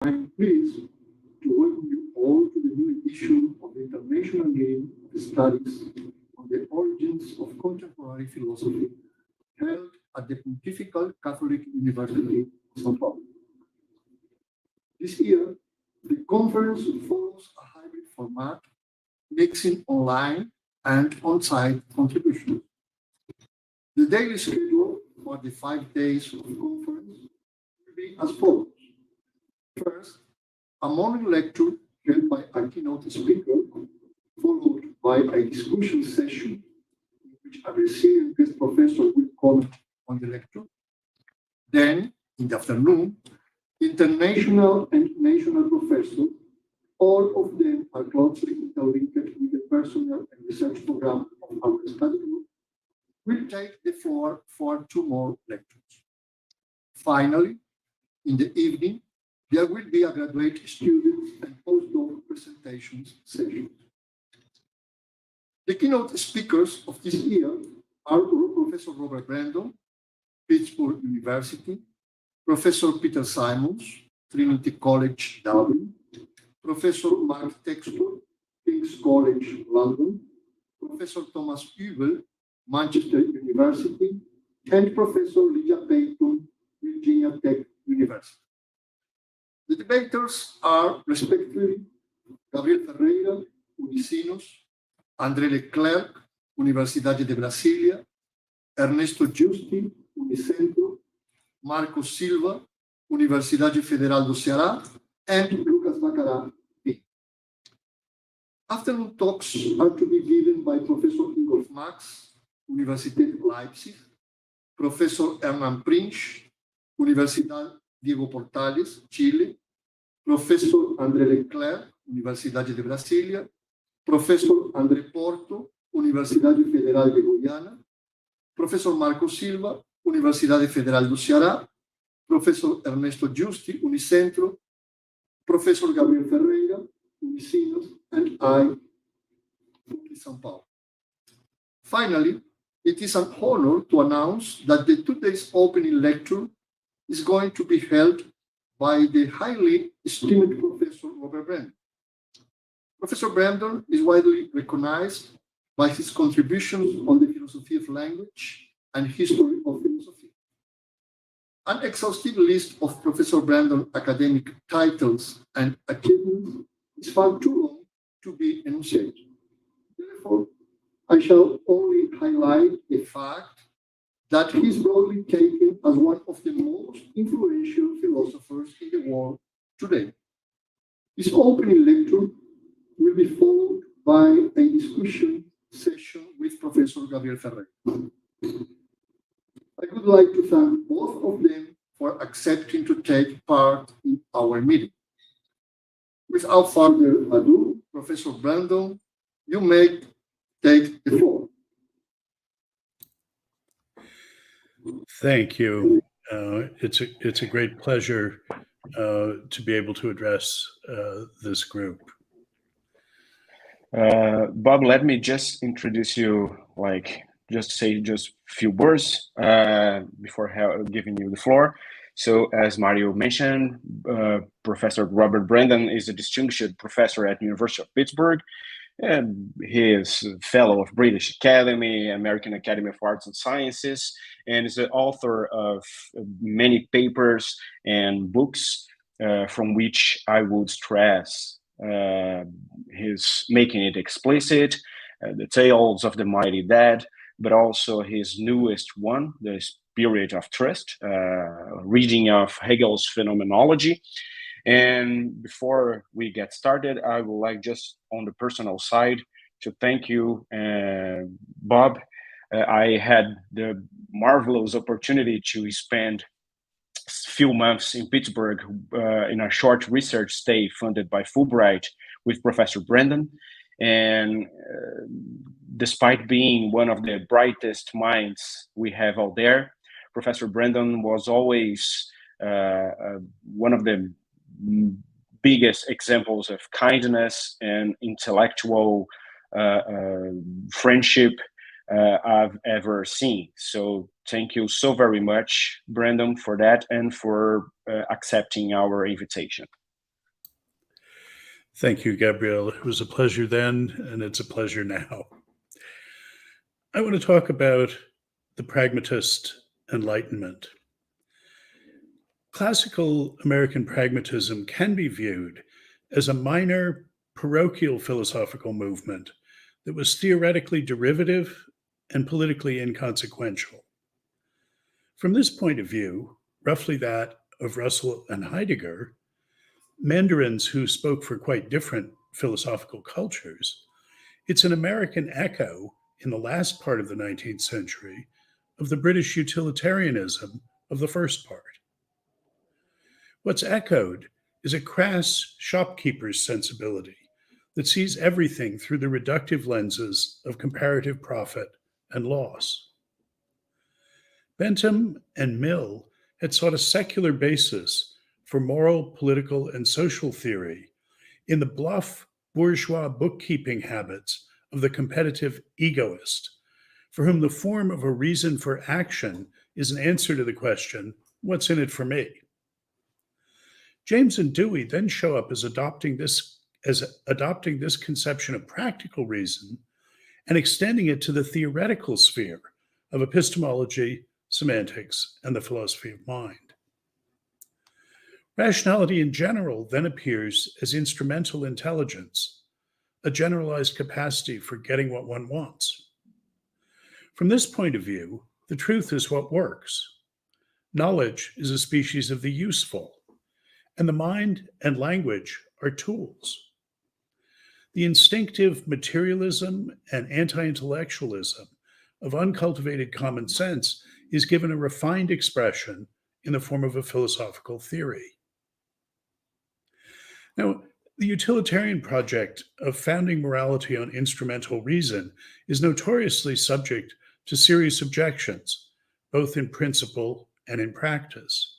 I am pleased to welcome you all to the new edition of the International Game of Studies on the Origins of Contemporary Philosophy, held at the Pontifical Catholic University of São Paulo. This year, the conference follows a hybrid format, mixing online and on-site contributions. The daily schedule for the 5 days of the conference will be as follows. First, a morning lecture held by a keynote speaker, followed by a discussion session in which a Brazilian guest professor will comment on the lecture. Then, in the afternoon, international and national professors, all of them are closely interlinked with the personnel and research program of our study group, will take the floor for 2 more lectures. Finally, in the evening, there will be a graduate student and postdoc presentations session. The keynote speakers of this year are Professor Robert Brandom, Pittburgh University, Professor Peter Simons, Trinity College, Dublin, Professor Mark Textor, King's College, London, Professor Thomas Ubel, Manchester University, and Professor Lydia Payton, Virginia Tech University. The debaters are respectively Gabriel Ferreira, Unisinos, André Leclerc, Universidade de Brasília, Ernesto Giusti, Unicentro, Marco Silva, Universidade Federal do Ceará, and Lucas Bacará. Afternoon talks are to be given by Professor Ingolf Max, Universität Leipzig, Professor Hernan Princh, Universidade Diego Portales, Chile, Professor André Leclerc, Universidade de Brasília, Professor André Porto, Universidade Federal de Goiânia, Professor Marco Silva, Universidade Federal do Ceará, Professor Ernesto Giusti, Unicentro, Professor Gabriel Ferreira, Unisinos, and I, in São Paulo. Finally, it is an honor to announce that the 2 days opening lecture is going to be held by the highly esteemed Professor Robert Brandom. Professor Brandom is widely recognized by his contributions on the philosophy of language and history of philosophy. An exhaustive list of Professor Brandom's academic titles and achievements is far too long to be enunciated. Therefore, I shall only highlight the fact that he is broadly taken as one of the most influential philosophers in the world today. His opening lecture will be followed by a discussion session with Professor Gabriel Ferreira. I would like to thank both of them for accepting to take part in our meeting. Without further ado, Professor Brandom, you may take the floor. Thank you. It's a great pleasure to be able to address this group. Bob, let me just introduce you, just say just a few words before giving you the floor. So, as Mario mentioned, Professor Robert Brandom is a distinguished professor at the University of Pittsburgh. And he is a fellow of British Academy, American Academy of Arts and Sciences, and is the author of many papers and books, from which I would stress his Making It Explicit, The Tales of the Mighty Dead, but also his newest one, The Spirit of Trust, reading of Hegel's Phenomenology. And before we get started, I would like, just on the personal side, to thank you, Bob. I had the marvelous opportunity to spend a few months in Pittsburgh in a short research stay funded by Fulbright with Professor Brandom. And despite being one of the brightest minds we have out there, Professor Brandom was always one of the biggest examples of kindness and intellectual friendship I've ever seen. So thank you so very much, Brandom, for that and for accepting our invitation. Thank you, Gabriel. It was a pleasure then, and it's a pleasure now. I want to talk about the pragmatist enlightenment. Classical American pragmatism can be viewed as a minor parochial philosophical movement that was theoretically derivative and politically inconsequential. From this point of view, roughly that of Russell and Heidegger, mandarins who spoke for quite different philosophical cultures, it's an American echo in the last part of the 19th century of the British utilitarianism of the first part. What's echoed is a crass shopkeeper's sensibility that sees everything through the reductive lenses of comparative profit and loss. Bentham and Mill had sought a secular basis for moral, political, and social theory in the bluff bourgeois bookkeeping habits of the competitive egoist, for whom the form of a reason for action is an answer to the question, what's in it for me? James and Dewey then show up as adopting this conception of practical reason and extending it to the theoretical sphere of epistemology, semantics, and the philosophy of mind. Rationality in general then appears as instrumental intelligence, a generalized capacity for getting what one wants. From this point of view, the truth is what works. Knowledge is a species of the useful, and the mind and language are tools. The instinctive materialism and anti-intellectualism of uncultivated common sense is given a refined expression in the form of a philosophical theory. Now, the utilitarian project of founding morality on instrumental reason is notoriously subject to serious objections, both in principle and in practice.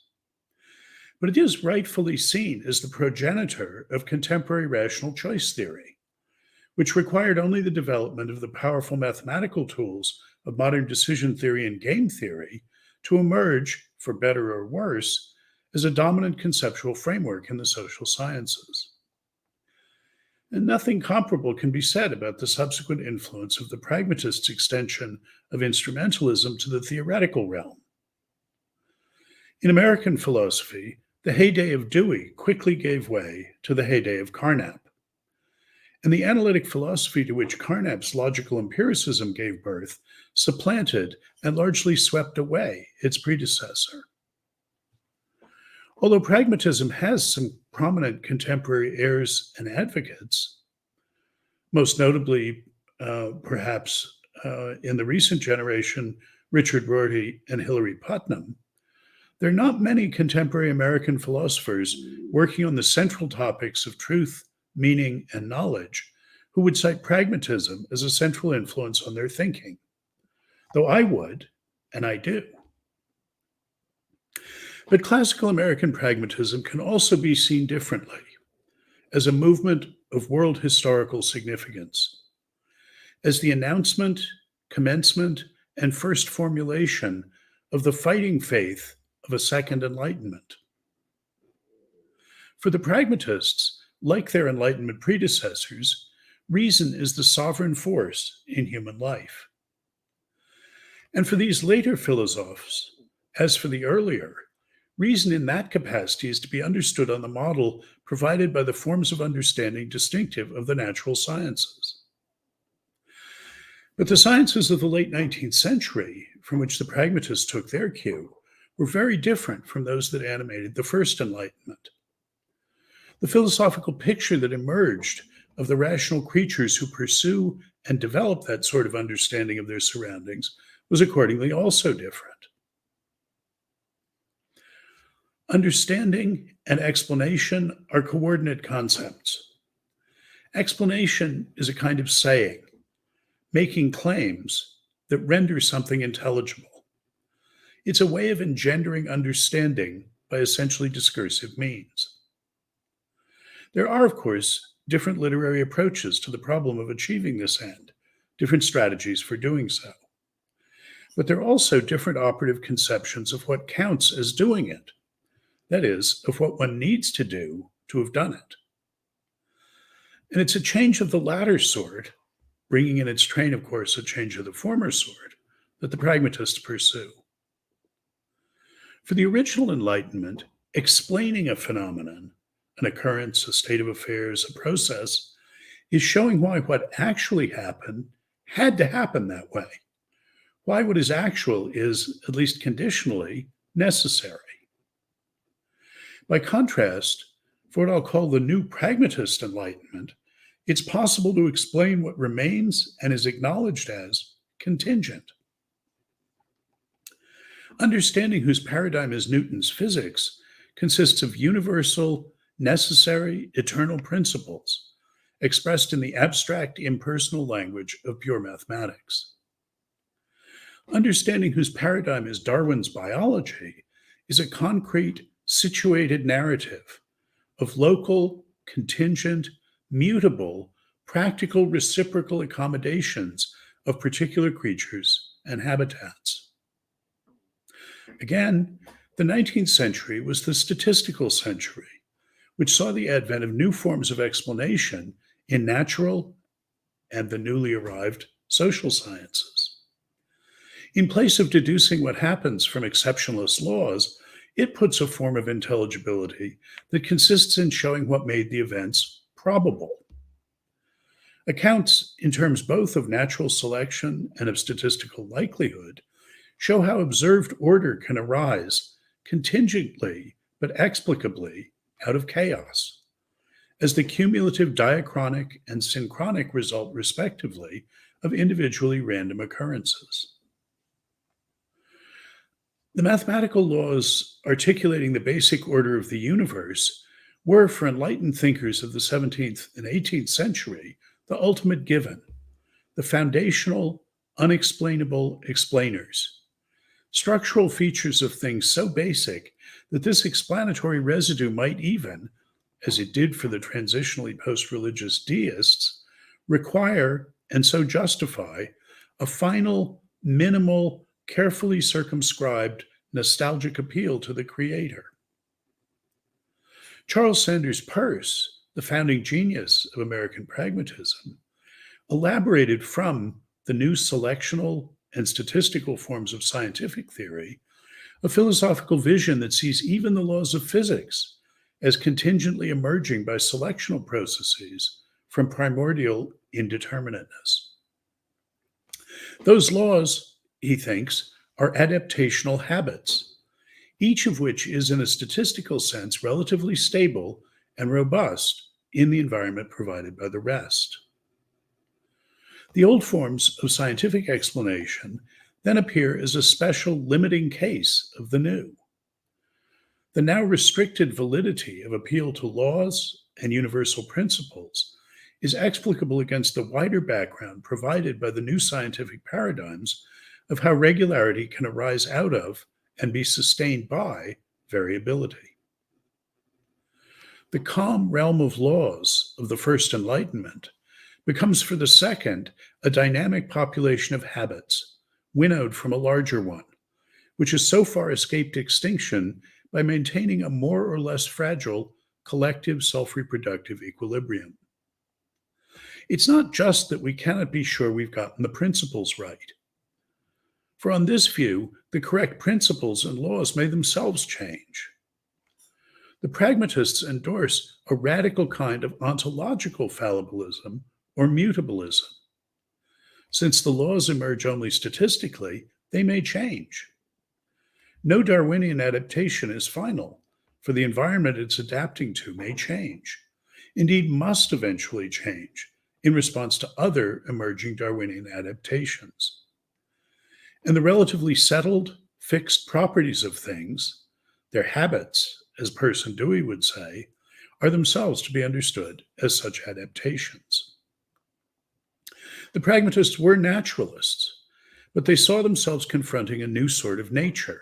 But it is rightfully seen as the progenitor of contemporary rational choice theory, which required only the development of the powerful mathematical tools of modern decision theory and game theory to emerge, for better or worse, as a dominant conceptual framework in the social sciences. And nothing comparable can be said about the subsequent influence of the pragmatists' extension of instrumentalism to the theoretical realm. In American philosophy, the heyday of Dewey quickly gave way to the heyday of Carnap. And the analytic philosophy to which Carnap's logical empiricism gave birth supplanted and largely swept away its predecessor. Although pragmatism has some prominent contemporary heirs and advocates, most notably, perhaps in the recent generation, Richard Rorty and Hilary Putnam, there are not many contemporary American philosophers working on the central topics of truth, meaning, and knowledge who would cite pragmatism as a central influence on their thinking, though I would, and I do. But classical American pragmatism can also be seen differently, as a movement of world historical significance, as the announcement, commencement, and first formulation of the fighting faith of a second enlightenment. For the pragmatists, like their Enlightenment predecessors, reason is the sovereign force in human life. And for these later philosophers, as for the earlier, reason in that capacity is to be understood on the model provided by the forms of understanding distinctive of the natural sciences. But the sciences of the late 19th century, from which the pragmatists took their cue, were very different from those that animated the first Enlightenment. The philosophical picture that emerged of the rational creatures who pursue and develop that sort of understanding of their surroundings was accordingly also different. Understanding and explanation are coordinate concepts. Explanation is a kind of saying, making claims that render something intelligible. It's a way of engendering understanding by essentially discursive means. There are, of course, different literary approaches to the problem of achieving this end, different strategies for doing so. But there are also different operative conceptions of what counts as doing it, that is, of what one needs to do to have done it. And it's a change of the latter sort, bringing in its train, of course, a change of the former sort, that the pragmatists pursue. For the original Enlightenment, explaining a phenomenon, an occurrence, a state of affairs, a process, is showing why what actually happened had to happen that way. Why what is actual is, at least conditionally, necessary. By contrast, for what I'll call the new pragmatist Enlightenment, it's possible to explain what remains and is acknowledged as contingent. Understanding whose paradigm is Newton's physics consists of universal, necessary, eternal principles expressed in the abstract, impersonal language of pure mathematics. Understanding whose paradigm is Darwin's biology is a concrete, situated narrative of local, contingent, mutable, practical reciprocal accommodations of particular creatures and habitats. Again, the 19th century was the statistical century, which saw the advent of new forms of explanation in natural and the newly arrived social sciences. In place of deducing what happens from exceptionalist laws, it puts a form of intelligibility that consists in showing what made the events probable. Accounts in terms both of natural selection and of statistical likelihood show how observed order can arise contingently but explicably out of chaos, as the cumulative diachronic and synchronic result, respectively, of individually random occurrences. The mathematical laws articulating the basic order of the universe were, for enlightened thinkers of the 17th and 18th century, the ultimate given, the foundational, unexplainable explainers. Structural features of things so basic that this explanatory residue might even, as it did for the transitionally post-religious deists, require and so justify a final, minimal, carefully circumscribed, nostalgic appeal to the creator. Charles Sanders Peirce, the founding genius of American pragmatism, elaborated from the new selectional and statistical forms of scientific theory a philosophical vision that sees even the laws of physics as contingently emerging by selectional processes from primordial indeterminateness. Those laws, he thinks, are adaptational habits, each of which is in a statistical sense relatively stable and robust in the environment provided by the rest. The old forms of scientific explanation then appear as a special limiting case of the new. The now restricted validity of appeal to laws and universal principles is explicable against the wider background provided by the new scientific paradigms of how regularity can arise out of and be sustained by variability. The calm realm of laws of the First Enlightenment becomes for the second a dynamic population of habits, winnowed from a larger one, which has so far escaped extinction by maintaining a more or less fragile collective self-reproductive equilibrium. It's not just that we cannot be sure we've gotten the principles right. For on this view, the correct principles and laws may themselves change. The pragmatists endorse a radical kind of ontological fallibilism or mutabilism. Since the laws emerge only statistically, they may change. No Darwinian adaptation is final, for the environment it's adapting to may change, indeed must eventually change in response to other emerging Darwinian adaptations. And the relatively settled, fixed properties of things, their habits, as Peirce and Dewey would say, are themselves to be understood as such adaptations. The pragmatists were naturalists, but they saw themselves confronting a new sort of nature,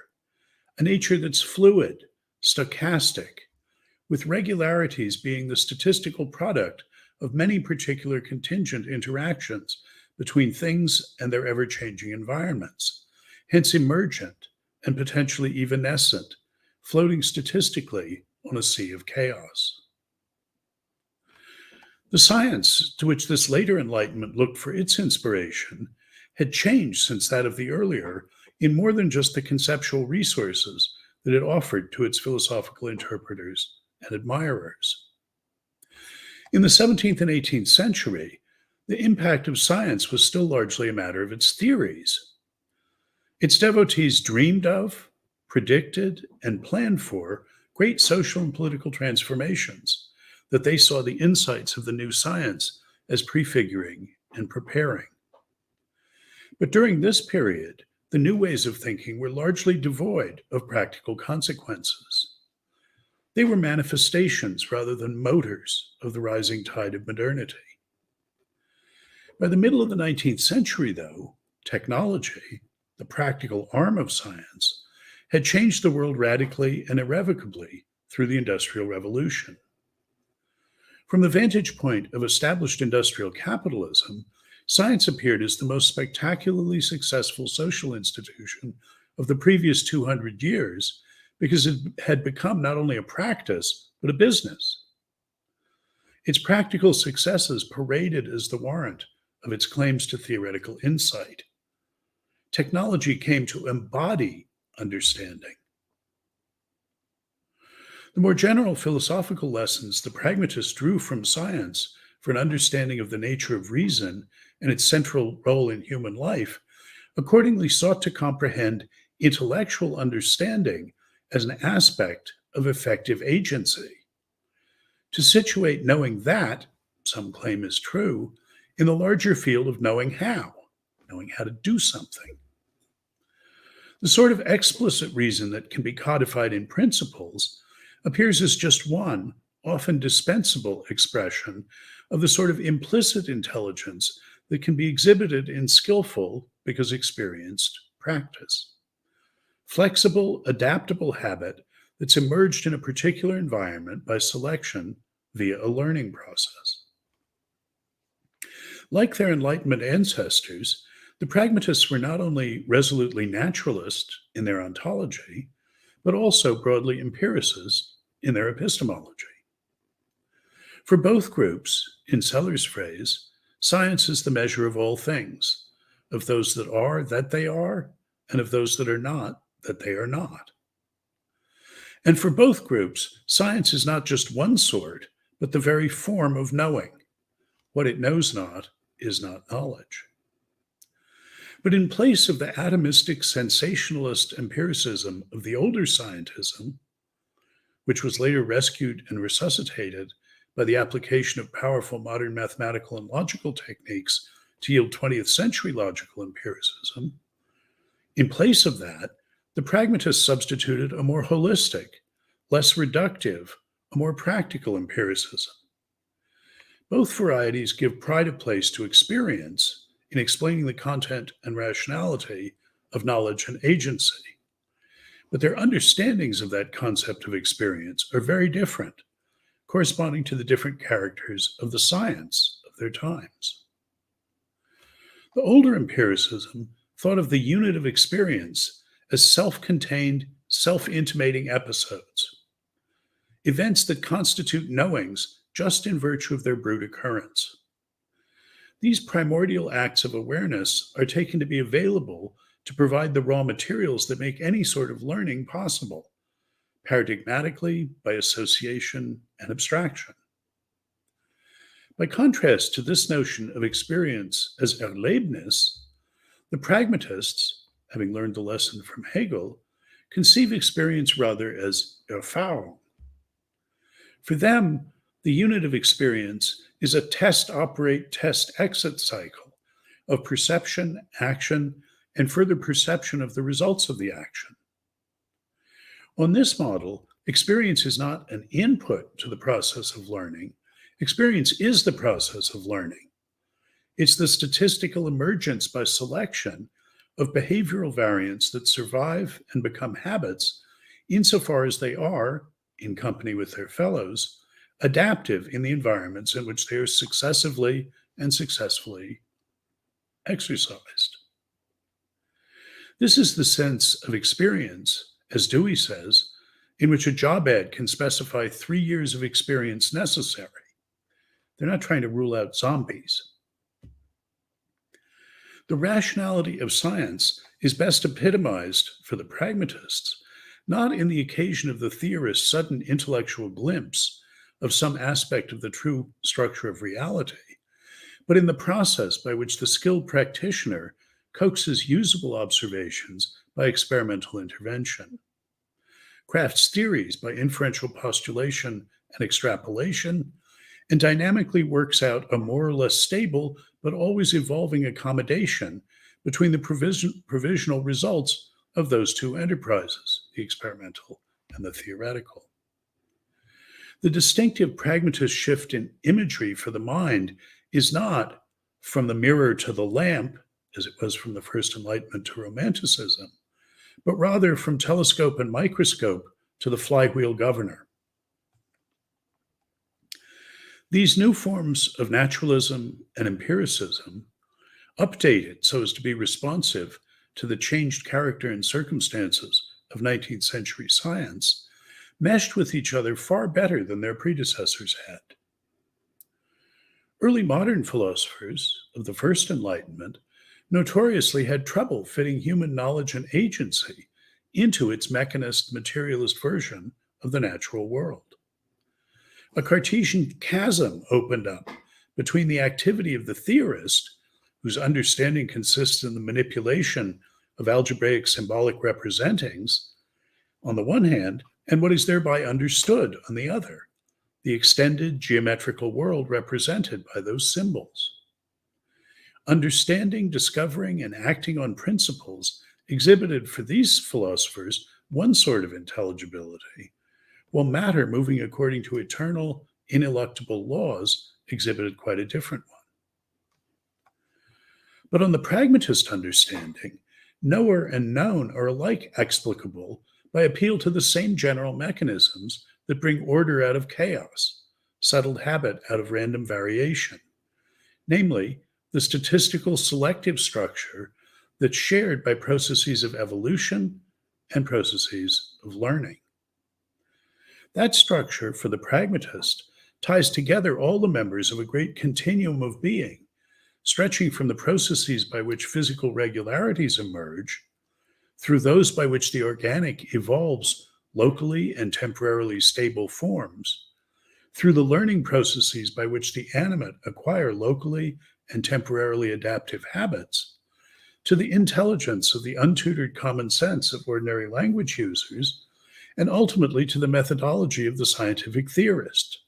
a nature that's fluid, stochastic, with regularities being the statistical product of many particular contingent interactions between things and their ever-changing environments, hence emergent and potentially evanescent, floating statistically on a sea of chaos. The science to which this later Enlightenment looked for its inspiration had changed since that of the earlier in more than just the conceptual resources that it offered to its philosophical interpreters and admirers. In the 17th and 18th century, the impact of science was still largely a matter of its theories. Its devotees dreamed of, predicted, and planned for great social and political transformations that they saw the insights of the new science as prefiguring and preparing. But during this period, the new ways of thinking were largely devoid of practical consequences. They were manifestations rather than motors of the rising tide of modernity. By the middle of the 19th century, though, technology, the practical arm of science, had changed the world radically and irrevocably through the Industrial Revolution. From the vantage point of established industrial capitalism, science appeared as the most spectacularly successful social institution of the previous 200 years because it had become not only a practice, but a business. Its practical successes paraded as the warrant of its claims to theoretical insight. Technology came to embody understanding. The more general philosophical lessons the pragmatists drew from science for an understanding of the nature of reason and its central role in human life accordingly sought to comprehend intellectual understanding as an aspect of effective agency, to situate knowing that, some claim is true, in the larger field of knowing how to do something. The sort of explicit reason that can be codified in principles appears as just one, often dispensable expression of the sort of implicit intelligence that can be exhibited in skillful, because experienced, practice. Flexible, adaptable habit that's emerged in a particular environment by selection via a learning process. Like their Enlightenment ancestors, the pragmatists were not only resolutely naturalist in their ontology, but also broadly empiricists in their epistemology. For both groups, in Seller's phrase, science is the measure of all things, of those that they are, and of those that are not, that they are not. And for both groups, science is not just one sort, but the very form of knowing. What it knows not is not knowledge. But in place of the atomistic sensationalist empiricism of the older scientism, which was later rescued and resuscitated by the application of powerful modern mathematical and logical techniques to yield 20th century logical empiricism, in place of that, the pragmatists substituted a more holistic, less reductive, a more practical empiricism. Both varieties give pride of place to experience in explaining the content and rationality of knowledge and agency. But their understandings of that concept of experience are very different, corresponding to the different characters of the science of their times. The older empiricism thought of the unit of experience as self-contained, self-intimating episodes, events that constitute knowings just in virtue of their brute occurrence. These primordial acts of awareness are taken to be available to provide the raw materials that make any sort of learning possible, paradigmatically, by association and abstraction. By contrast to this notion of experience as Erlebnis, the pragmatists, having learned the lesson from Hegel, conceive experience rather as Erfahrung. For them, the unit of experience is a test-operate, test-exit cycle of perception, action, and further perception of the results of the action. On this model, experience is not an input to the process of learning. Experience is the process of learning. It's the statistical emergence by selection of behavioral variants that survive and become habits insofar as they are, in company with their fellows, adaptive in the environments in which they are successively and successfully exercised. This is the sense of experience, as Dewey says, in which a job ad can specify 3 years of experience necessary. They're not trying to rule out zombies. The rationality of science is best epitomized for the pragmatists, not in the occasion of the theorist's sudden intellectual glimpse of some aspect of the true structure of reality, but in the process by which the skilled practitioner coaxes usable observations by experimental intervention, crafts theories by inferential postulation and extrapolation, and dynamically works out a more or less stable but always evolving accommodation between the provisional results of those two enterprises, the experimental and the theoretical. The distinctive pragmatist shift in imagery for the mind is not from the mirror to the lamp, as it was from the first Enlightenment to Romanticism, but rather from telescope and microscope to the flywheel governor. These new forms of naturalism and empiricism, updated so as to be responsive to the changed character and circumstances of 19th century science, meshed with each other far better than their predecessors had. Early modern philosophers of the first Enlightenment notoriously had trouble fitting human knowledge and agency into its mechanist materialist version of the natural world. A Cartesian chasm opened up between the activity of the theorist, whose understanding consists in the manipulation of algebraic symbolic representings, on the one hand, and what is thereby understood on the other, the extended geometrical world represented by those symbols. Understanding, discovering, and acting on principles exhibited for these philosophers one sort of intelligibility, while matter moving according to eternal, ineluctable laws exhibited quite a different one. But on the pragmatist understanding, knower and known are alike explicable by appeal to the same general mechanisms that bring order out of chaos, settled habit out of random variation, namely the statistical selective structure that's shared by processes of evolution and processes of learning. That structure, for the pragmatist, ties together all the members of a great continuum of being, stretching from the processes by which physical regularities emerge, through those by which the organic evolves locally and temporarily stable forms, through the learning processes by which the animate acquire locally and temporarily adaptive habits, to the intelligence of the untutored common sense of ordinary language users, and ultimately to the methodology of the scientific theorist,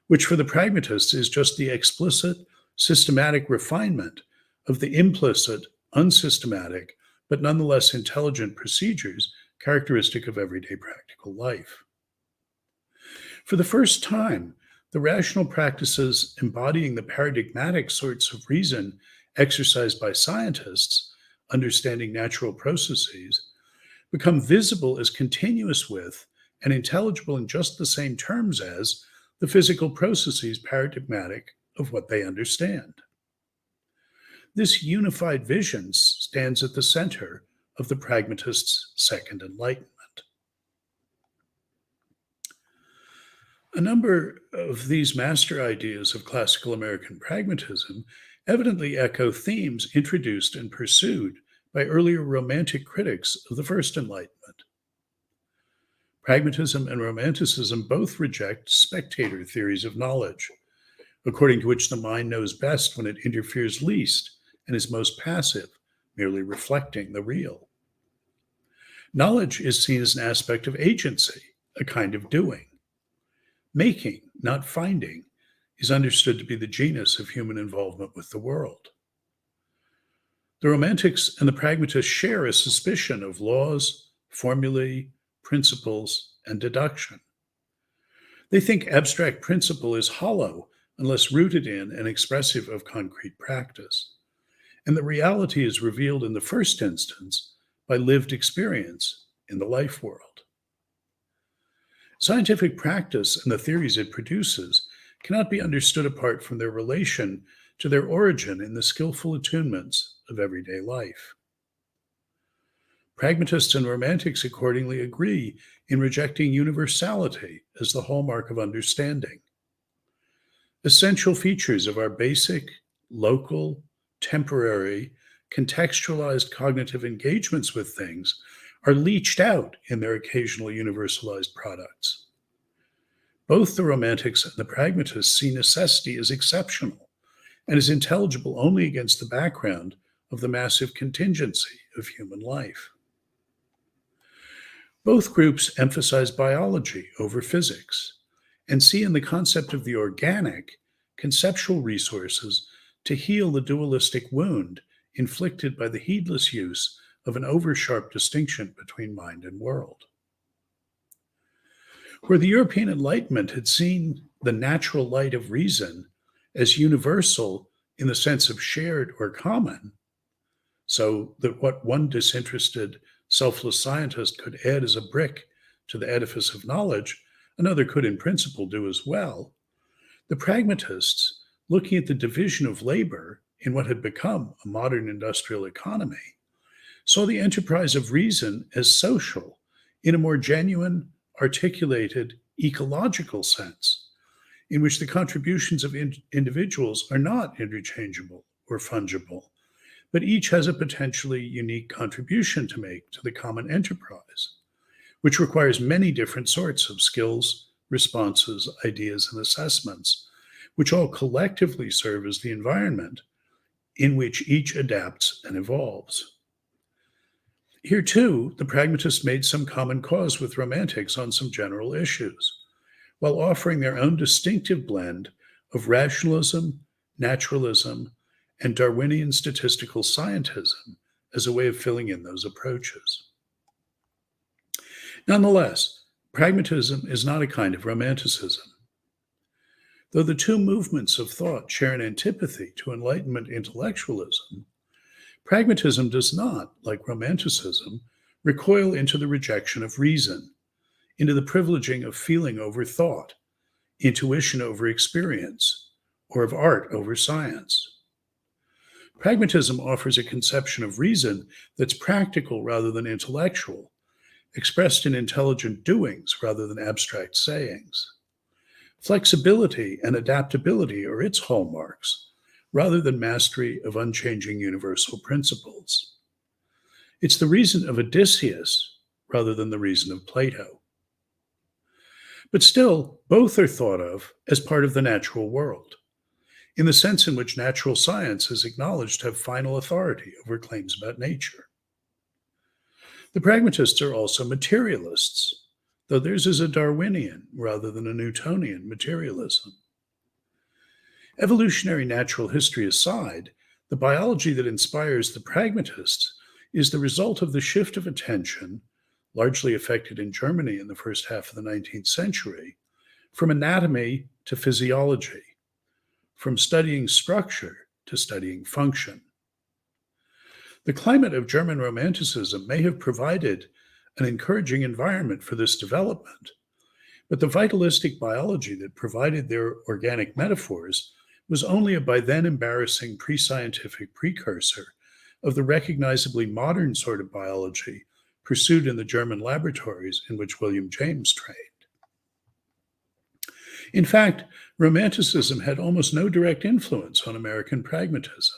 which for the pragmatist is just the explicit, systematic refinement of the implicit, unsystematic, but nonetheless intelligent procedures characteristic of everyday practical life. For the first time, the rational practices embodying the paradigmatic sorts of reason exercised by scientists, understanding natural processes, become visible as continuous with and intelligible in just the same terms as the physical processes paradigmatic of what they understand. This unified vision stands at the center of the pragmatists' second enlightenment. A number of these master ideas of classical American pragmatism evidently echo themes introduced and pursued by earlier Romantic critics of the first Enlightenment. Pragmatism and Romanticism both reject spectator theories of knowledge, according to which the mind knows best when it interferes least and is most passive, merely reflecting the real. Knowledge is seen as an aspect of agency, a kind of doing. Making, not finding, is understood to be the genus of human involvement with the world. The Romantics and the Pragmatists share a suspicion of laws, formulae, principles, and deduction. They think abstract principle is hollow unless rooted in and expressive of concrete practice, and that reality is revealed in the first instance by lived experience in the life world. Scientific practice and the theories it produces cannot be understood apart from their relation to their origin in the skillful attunements of everyday life. Pragmatists and Romantics accordingly agree in rejecting universality as the hallmark of understanding. Essential features of our basic, local, temporary, contextualized cognitive engagements with things are leached out in their occasional universalized products. Both the Romantics and the Pragmatists see necessity as exceptional and as intelligible only against the background of the massive contingency of human life. Both groups emphasize biology over physics and see in the concept of the organic conceptual resources to heal the dualistic wound inflicted by the heedless use of an oversharp distinction between mind and world. Where the European Enlightenment had seen the natural light of reason as universal in the sense of shared or common, so that what one disinterested, selfless scientist could add as a brick to the edifice of knowledge, another could in principle do as well, the pragmatists, looking at the division of labor in what had become a modern industrial economy, saw the enterprise of reason as social in a more genuine, articulated, ecological sense, in which the contributions of individuals are not interchangeable or fungible, but each has a potentially unique contribution to make to the common enterprise, which requires many different sorts of skills, responses, ideas, and assessments, which all collectively serve as the environment in which each adapts and evolves. Here, too, the pragmatists made some common cause with Romantics on some general issues, while offering their own distinctive blend of rationalism, naturalism, and Darwinian statistical scientism as a way of filling in those approaches. Nonetheless, pragmatism is not a kind of romanticism. Though the two movements of thought share an antipathy to Enlightenment intellectualism, pragmatism does not, like romanticism, recoil into the rejection of reason, into the privileging of feeling over thought, intuition over experience, or of art over science. Pragmatism offers a conception of reason that's practical rather than intellectual, expressed in intelligent doings rather than abstract sayings. Flexibility and adaptability are its hallmarks, rather than mastery of unchanging universal principles. It's the reason of Odysseus rather than the reason of Plato. But still, both are thought of as part of the natural world, in the sense in which natural science is acknowledged to have final authority over claims about nature. The pragmatists are also materialists, though theirs is a Darwinian rather than a Newtonian materialism. Evolutionary natural history aside, the biology that inspires the pragmatists is the result of the shift of attention, largely affected in Germany in the first half of the 19th century, from anatomy to physiology, from studying structure to studying function. The climate of German Romanticism may have provided an encouraging environment for this development, but the vitalistic biology that provided their organic metaphors was only a by then embarrassing pre-scientific precursor of the recognizably modern sort of biology pursued in the German laboratories in which William James trained. In fact, Romanticism had almost no direct influence on American pragmatism,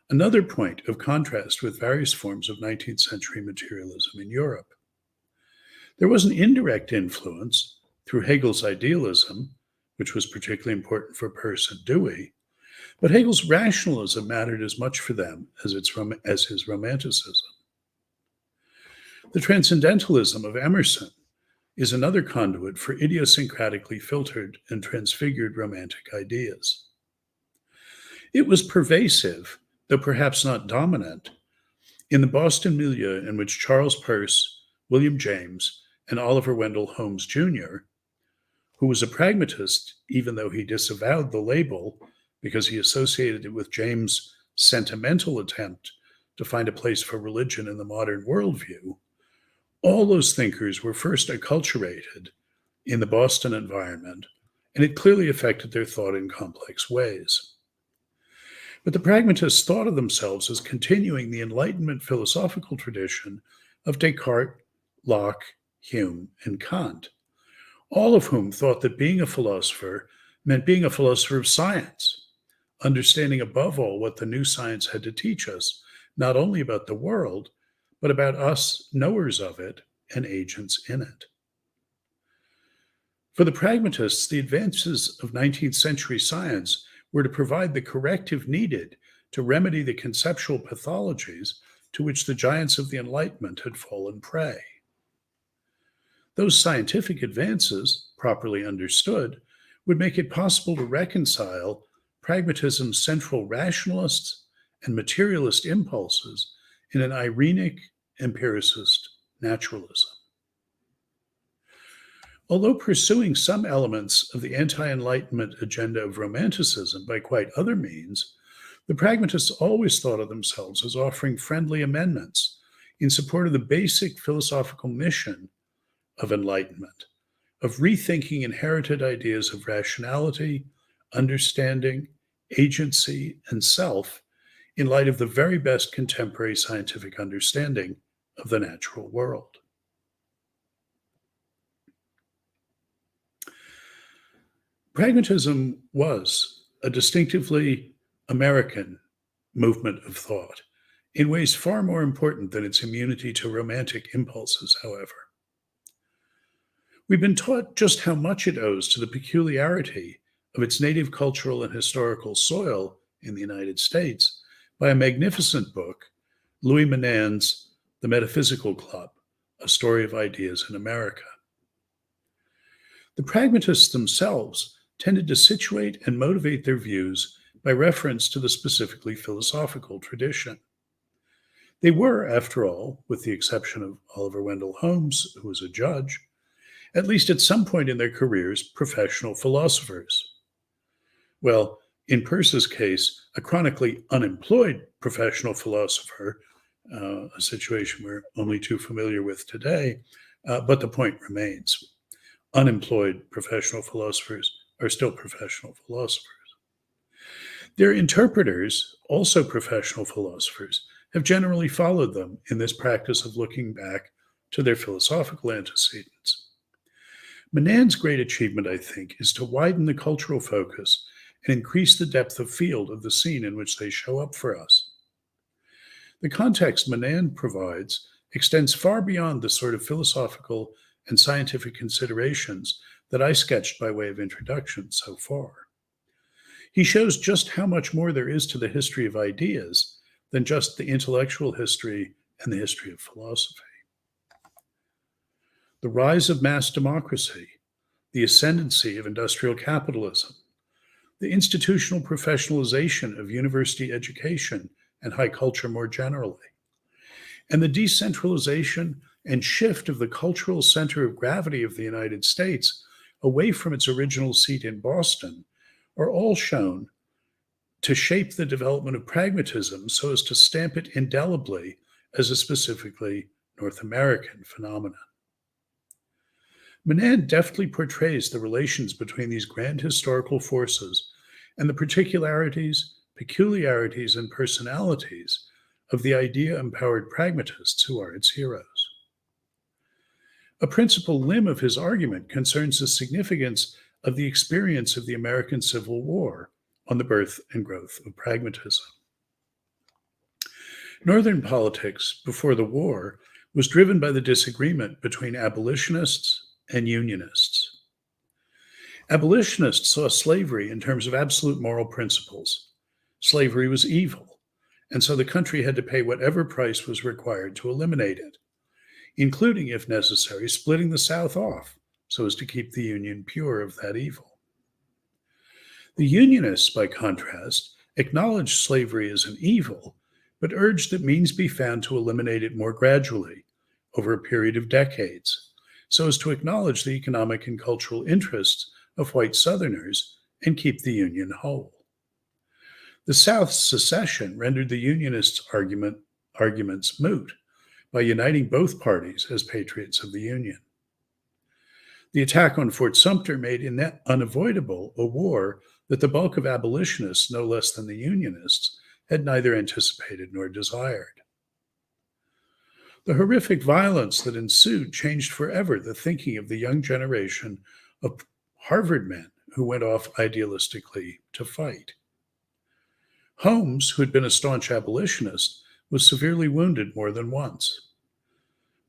another point of contrast with various forms of 19th century materialism in Europe. There was an indirect influence through Hegel's idealism, which was particularly important for Peirce and Dewey, but Hegel's rationalism mattered as much for them as his romanticism. The transcendentalism of Emerson is another conduit for idiosyncratically filtered and transfigured romantic ideas. It was pervasive, though perhaps not dominant, in the Boston milieu in which Charles Peirce, William James, and Oliver Wendell Holmes Jr., who was a pragmatist even though he disavowed the label because he associated it with James' sentimental attempt to find a place for religion in the modern worldview, all those thinkers were first acculturated in the Boston environment, and it clearly affected their thought in complex ways. But the pragmatists thought of themselves as continuing the Enlightenment philosophical tradition of Descartes, Locke, Hume, and Kant, all of whom thought that being a philosopher meant being a philosopher of science, understanding above all what the new science had to teach us, not only about the world, but about us knowers of it and agents in it. For the pragmatists, the advances of 19th century science were to provide the corrective needed to remedy the conceptual pathologies to which the giants of the Enlightenment had fallen prey. Those scientific advances, properly understood, would make it possible to reconcile pragmatism's central rationalist and materialist impulses in an irenic empiricist naturalism. Although pursuing some elements of the anti-Enlightenment agenda of Romanticism by quite other means, the pragmatists always thought of themselves as offering friendly amendments in support of the basic philosophical mission of Enlightenment, of rethinking inherited ideas of rationality, understanding, agency, and self in light of the very best contemporary scientific understanding of the natural world. Pragmatism was a distinctively American movement of thought, in ways far more important than its immunity to romantic impulses, however. We've been taught just how much it owes to the peculiarity of its native cultural and historical soil in the United States by a magnificent book, Louis Menand's The Metaphysical Club, A Story of Ideas in America. The pragmatists themselves tended to situate and motivate their views by reference to the specifically philosophical tradition. They were, after all, with the exception of Oliver Wendell Holmes, who was a judge, at least at some point in their careers, professional philosophers. Well, in Peirce's case, a chronically unemployed professional philosopher, a situation we're only too familiar with today, but the point remains. Unemployed professional philosophers are still professional philosophers. Their interpreters, also professional philosophers, have generally followed them in this practice of looking back to their philosophical antecedents. Menand's great achievement, I think, is to widen the cultural focus and increase the depth of field of the scene in which they show up for us. The context Menand provides extends far beyond the sort of philosophical and scientific considerations that I sketched by way of introduction so far. He shows just how much more there is to the history of ideas than just the intellectual history and the history of philosophy. The rise of mass democracy, the ascendancy of industrial capitalism, the institutional professionalization of university education and high culture more generally, and the decentralization and shift of the cultural center of gravity of the United States away from its original seat in Boston are all shown to shape the development of pragmatism so as to stamp it indelibly as a specifically North American phenomenon. Menand deftly portrays the relations between these grand historical forces and the particularities, peculiarities, and personalities of the idea-empowered pragmatists who are its heroes. A principal limb of his argument concerns the significance of the experience of the American Civil War on the birth and growth of pragmatism. Northern politics before the war was driven by the disagreement between abolitionists and unionists. Abolitionists saw slavery in terms of absolute moral principles. Slavery was evil, and so the country had to pay whatever price was required to eliminate it, including, if necessary, splitting the South off so as to keep the Union pure of that evil. The Unionists, by contrast, acknowledged slavery as an evil, but urged that means be found to eliminate it more gradually, over a period of decades, so as to acknowledge the economic and cultural interests of white Southerners and keep the Union whole. The South's secession rendered the Unionists' arguments moot by uniting both parties as patriots of the Union. The attack on Fort Sumter made unavoidable a war that the bulk of abolitionists, no less than the Unionists, had neither anticipated nor desired. The horrific violence that ensued changed forever the thinking of the young generation of Harvard men who went off idealistically to fight. Holmes, who had been a staunch abolitionist, was severely wounded more than once.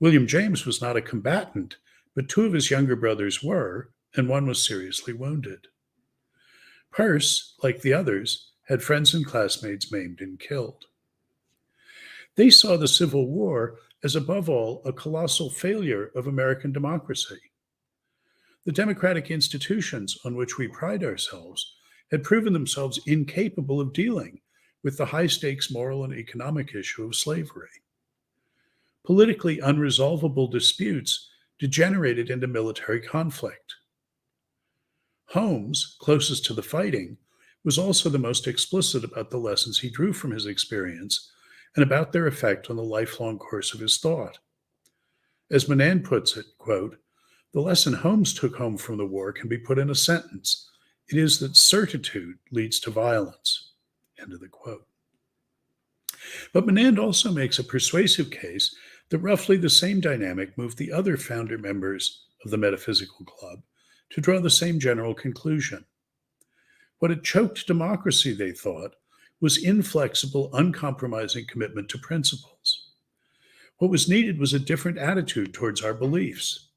William James was not a combatant, but two of his younger brothers were, and one was seriously wounded. Peirce, like the others, had friends and classmates maimed and killed. They saw the Civil War as, above all, a colossal failure of American democracy. The democratic institutions on which we pride ourselves had proven themselves incapable of dealing with the high-stakes moral and economic issue of slavery. Politically unresolvable disputes degenerated into military conflict. Holmes, closest to the fighting, was also the most explicit about the lessons he drew from his experience and about their effect on the lifelong course of his thought. As Menand puts it, quote, "The lesson Holmes took home from the war can be put in a sentence. It is that certitude leads to violence." End of the quote. But Menand also makes a persuasive case that roughly the same dynamic moved the other founder members of the Metaphysical Club to draw the same general conclusion. What had choked democracy, they thought, was inflexible, uncompromising commitment to principles. What was needed was a different attitude towards our beliefs,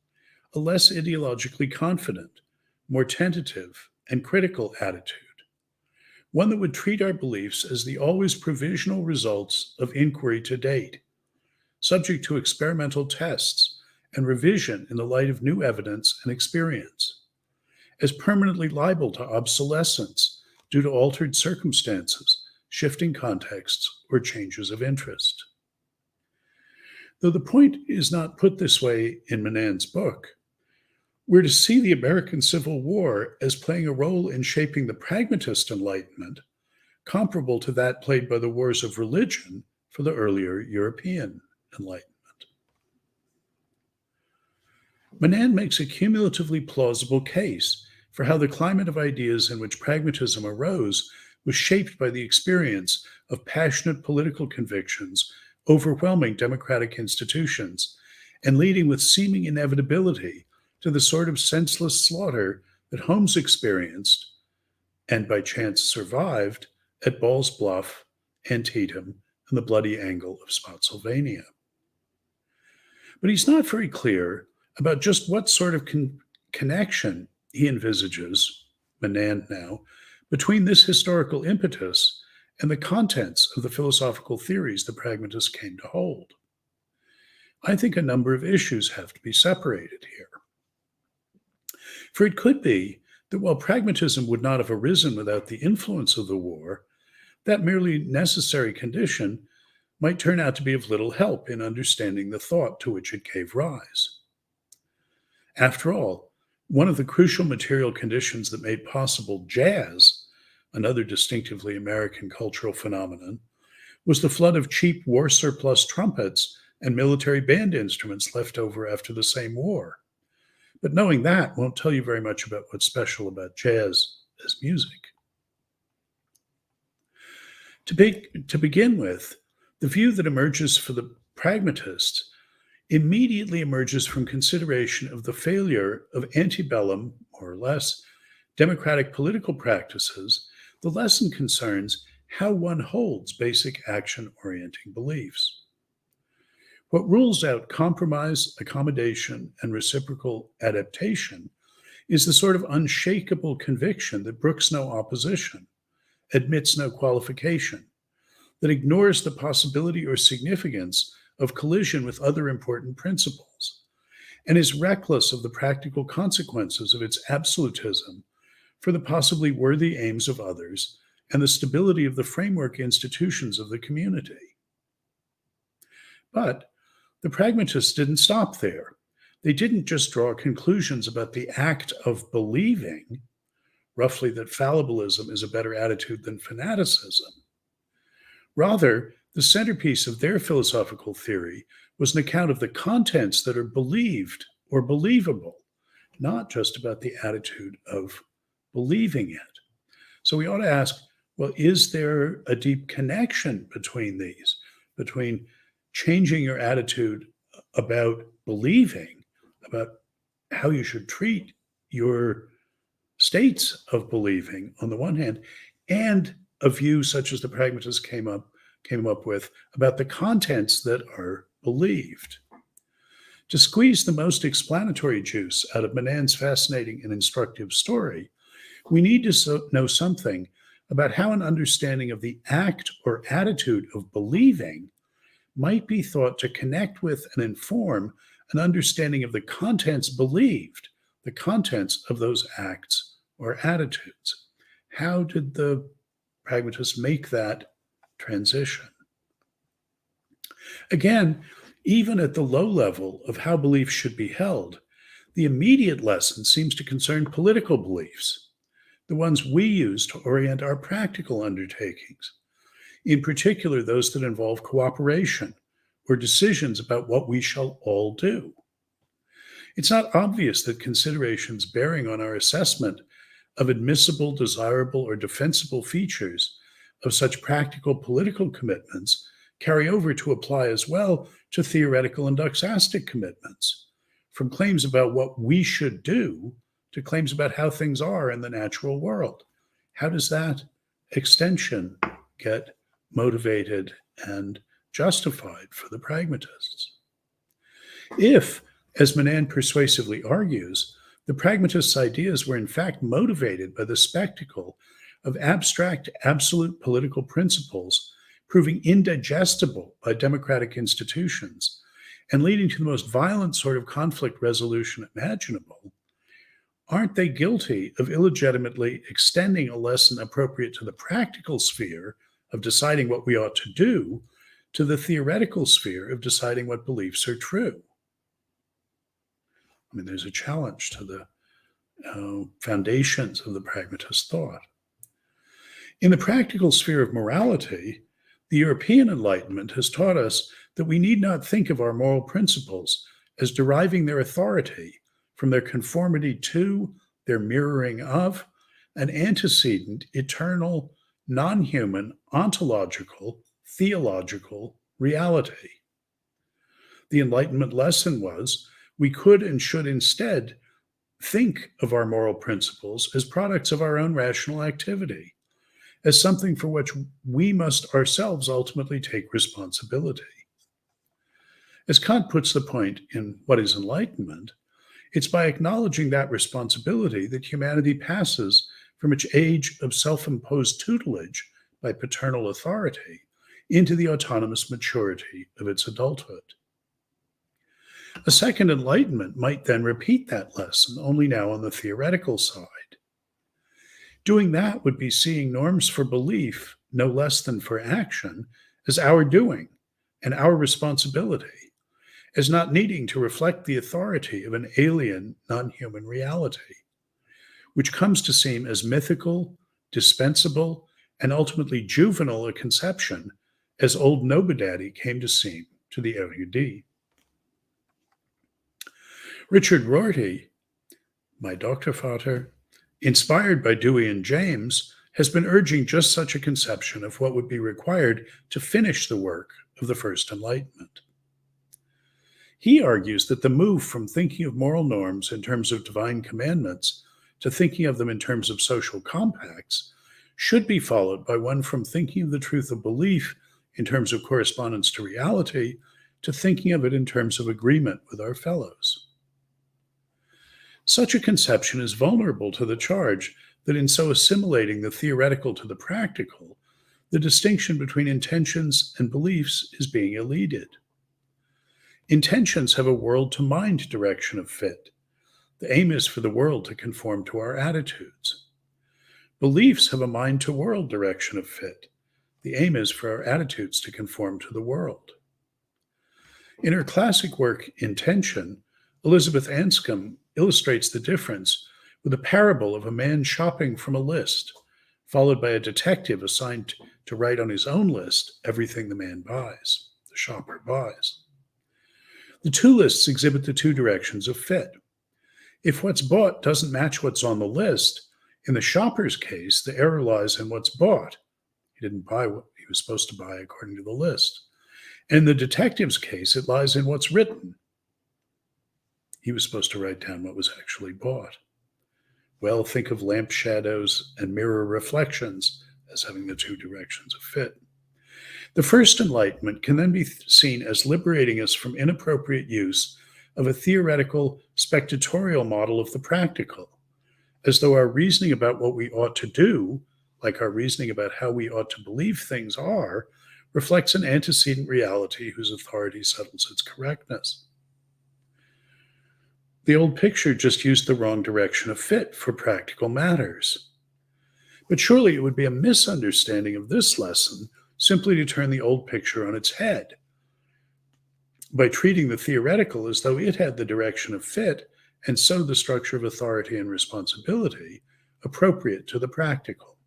a less ideologically confident, more tentative and critical attitude, one that would treat our beliefs as the always provisional results of inquiry to date, subject to experimental tests and revision in the light of new evidence and experience, as permanently liable to obsolescence due to altered circumstances, shifting contexts, or changes of interest. Though the point is not put this way in Menand's book, we're to see the American Civil War as playing a role in shaping the pragmatist enlightenment, comparable to that played by the wars of religion for the earlier European enlightenment. Menand makes a cumulatively plausible case for how the climate of ideas in which pragmatism arose was shaped by the experience of passionate political convictions overwhelming democratic institutions and leading with seeming inevitability to the sort of senseless slaughter that Holmes experienced, and by chance survived, at Ball's Bluff, Antietam, and the Bloody Angle of Spotsylvania. But he's not very clear about just what sort of connection he envisages, Menand now, between this historical impetus and the contents of the philosophical theories the pragmatists came to hold. I think a number of issues have to be separated here. For it could be that while pragmatism would not have arisen without the influence of the war, that merely necessary condition might turn out to be of little help in understanding the thought to which it gave rise. After all, one of the crucial material conditions that made possible jazz, another distinctively American cultural phenomenon, was the flood of cheap war surplus trumpets and military band instruments left over after the same war. But knowing that won't tell you very much about what's special about jazz as music. To begin with, the view that emerges for the pragmatists immediately emerges from consideration of the failure of antebellum, more or less, democratic political practices. The lesson concerns how one holds basic action-orienting beliefs. What rules out compromise, accommodation, and reciprocal adaptation is the sort of unshakable conviction that brooks no opposition, admits no qualification, that ignores the possibility or significance of collision with other important principles, and is reckless of the practical consequences of its absolutism for the possibly worthy aims of others and the stability of the framework institutions of the community. But the pragmatists didn't stop there. They didn't just draw conclusions about the act of believing, roughly that fallibilism is a better attitude than fanaticism. Rather, the centerpiece of their philosophical theory was an account of the contents that are believed or believable, not just about the attitude of believing it. So we ought to ask, well, is there a deep connection between these, between changing your attitude about believing, about how you should treat your states of believing on the one hand, and a view such as the pragmatists came up with about the contents that are believed. To squeeze the most explanatory juice out of Menand's fascinating and instructive story, we need to know something about how an understanding of the act or attitude of believing might be thought to connect with and inform an understanding of the contents believed, the contents of those acts or attitudes. How did the pragmatists make that transition? Again, even at the low level of how beliefs should be held, the immediate lesson seems to concern political beliefs, the ones we use to orient our practical undertakings, in particular those that involve cooperation or decisions about what we shall all do. It's not obvious that considerations bearing on our assessment of admissible, desirable, or defensible features of such practical political commitments carry over to apply as well to theoretical and doxastic commitments, from claims about what we should do to claims about how things are in the natural world. How does that extension get motivated and justified for the pragmatists? If, as Menand persuasively argues, the pragmatists' ideas were in fact motivated by the spectacle of abstract, absolute political principles proving indigestible by democratic institutions and leading to the most violent sort of conflict resolution imaginable, aren't they guilty of illegitimately extending a lesson appropriate to the practical sphere of deciding what we ought to do to the theoretical sphere of deciding what beliefs are true? I mean, there's a challenge to the foundations of the pragmatist thought. In the practical sphere of morality, the European Enlightenment has taught us that we need not think of our moral principles as deriving their authority from their conformity to, their mirroring of, an antecedent, eternal, non-human, ontological, theological reality. The Enlightenment lesson was we could and should instead think of our moral principles as products of our own rational activity, as something for which we must ourselves ultimately take responsibility. As Kant puts the point in What is Enlightenment, it's by acknowledging that responsibility that humanity passes from its age of self-imposed tutelage by paternal authority into the autonomous maturity of its adulthood. A second enlightenment might then repeat that lesson, only now on the theoretical side. Doing that would be seeing norms for belief, no less than for action, as our doing and our responsibility, as not needing to reflect the authority of an alien, non-human reality, which comes to seem as mythical, dispensable, and ultimately juvenile a conception as old Nobodaddy came to seem to the erudite. Richard Rorty, my Doktorvater, inspired by Dewey and James, has been urging just such a conception of what would be required to finish the work of the First Enlightenment. He argues that the move from thinking of moral norms in terms of divine commandments to thinking of them in terms of social compacts should be followed by one from thinking of the truth of belief in terms of correspondence to reality to thinking of it in terms of agreement with our fellows. Such a conception is vulnerable to the charge that in so assimilating the theoretical to the practical, the distinction between intentions and beliefs is being elided. Intentions have a world-to-mind direction of fit. The aim is for the world to conform to our attitudes. Beliefs have a mind-to-world direction of fit. The aim is for our attitudes to conform to the world. In her classic work, Intention, Elizabeth Anscombe illustrates the difference with a parable of a man shopping from a list, followed by a detective assigned to write on his own list everything the man buys, the shopper buys. The two lists exhibit the two directions of fit. If what's bought doesn't match what's on the list, in the shopper's case, the error lies in what's bought. He didn't buy what he was supposed to buy according to the list. In the detective's case, it lies in what's written. He was supposed to write down what was actually bought. Well, think of lamp shadows and mirror reflections as having the two directions of fit. The first enlightenment can then be seen as liberating us from inappropriate use of a theoretical spectatorial model of the practical, as though our reasoning about what we ought to do, like our reasoning about how we ought to believe things are, reflects an antecedent reality whose authority settles its correctness. The old picture just used the wrong direction of fit for practical matters. But surely it would be a misunderstanding of this lesson simply to turn the old picture on its head by treating the theoretical as though it had the direction of fit and so the structure of authority and responsibility appropriate to the practical.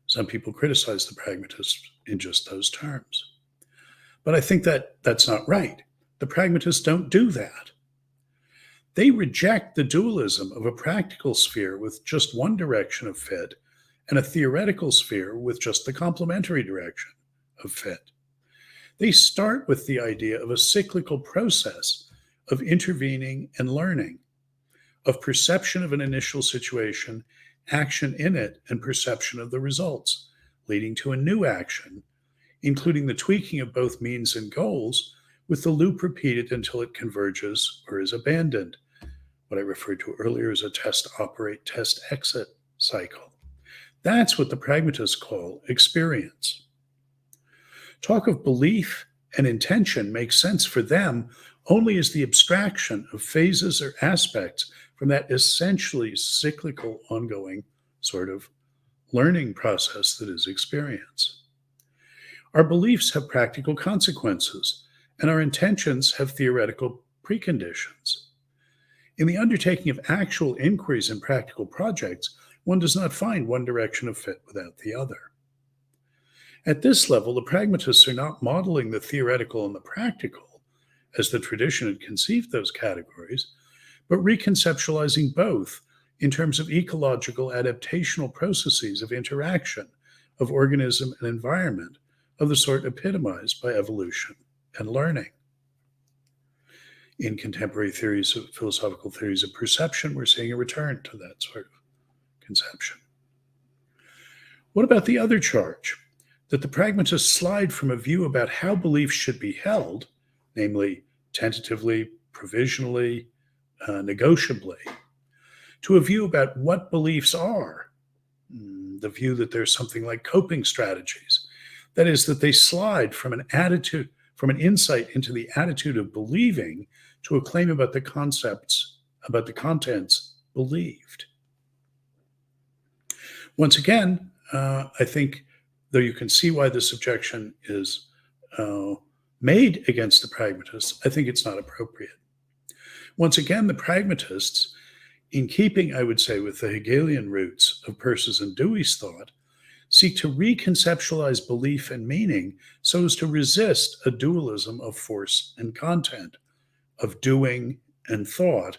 Some people criticize the pragmatists in just those terms. But I think that that's not right. The pragmatists don't do that. They reject the dualism of a practical sphere with just one direction of fit and a theoretical sphere with just the complementary direction of fit. They start with the idea of a cyclical process of intervening and learning, of perception of an initial situation, action in it, and perception of the results, leading to a new action, including the tweaking of both means and goals, with the loop repeated until it converges or is abandoned, what I referred to earlier as a test operate, test exit cycle. That's what the pragmatists call experience. Talk of belief and intention makes sense for them only as the abstraction of phases or aspects from that essentially cyclical, ongoing sort of learning process that is experience. Our beliefs have practical consequences, and our intentions have theoretical preconditions. In the undertaking of actual inquiries in practical projects, one does not find one direction of fit without the other. At this level, the pragmatists are not modeling the theoretical and the practical, as the tradition had conceived those categories, but reconceptualizing both in terms of ecological adaptational processes of interaction of organism and environment of the sort epitomized by evolution and learning. In contemporary philosophical theories of perception, we're seeing a return to that sort of conception. What about the other charge? That the pragmatists slide from a view about how beliefs should be held, namely tentatively, provisionally, negotiably, to a view about what beliefs are, the view that there's something like coping strategies. That is, that they slide from an attitude, from an insight into the attitude of believing to a claim about the concepts, about the contents believed. Once again, I think, though you can see why this objection is made against the pragmatists, I think it's not appropriate. Once again, the pragmatists, in keeping, I would say, with the Hegelian roots of Peirce's and Dewey's thought, seek to reconceptualize belief and meaning so as to resist a dualism of force and content, of doing and thought,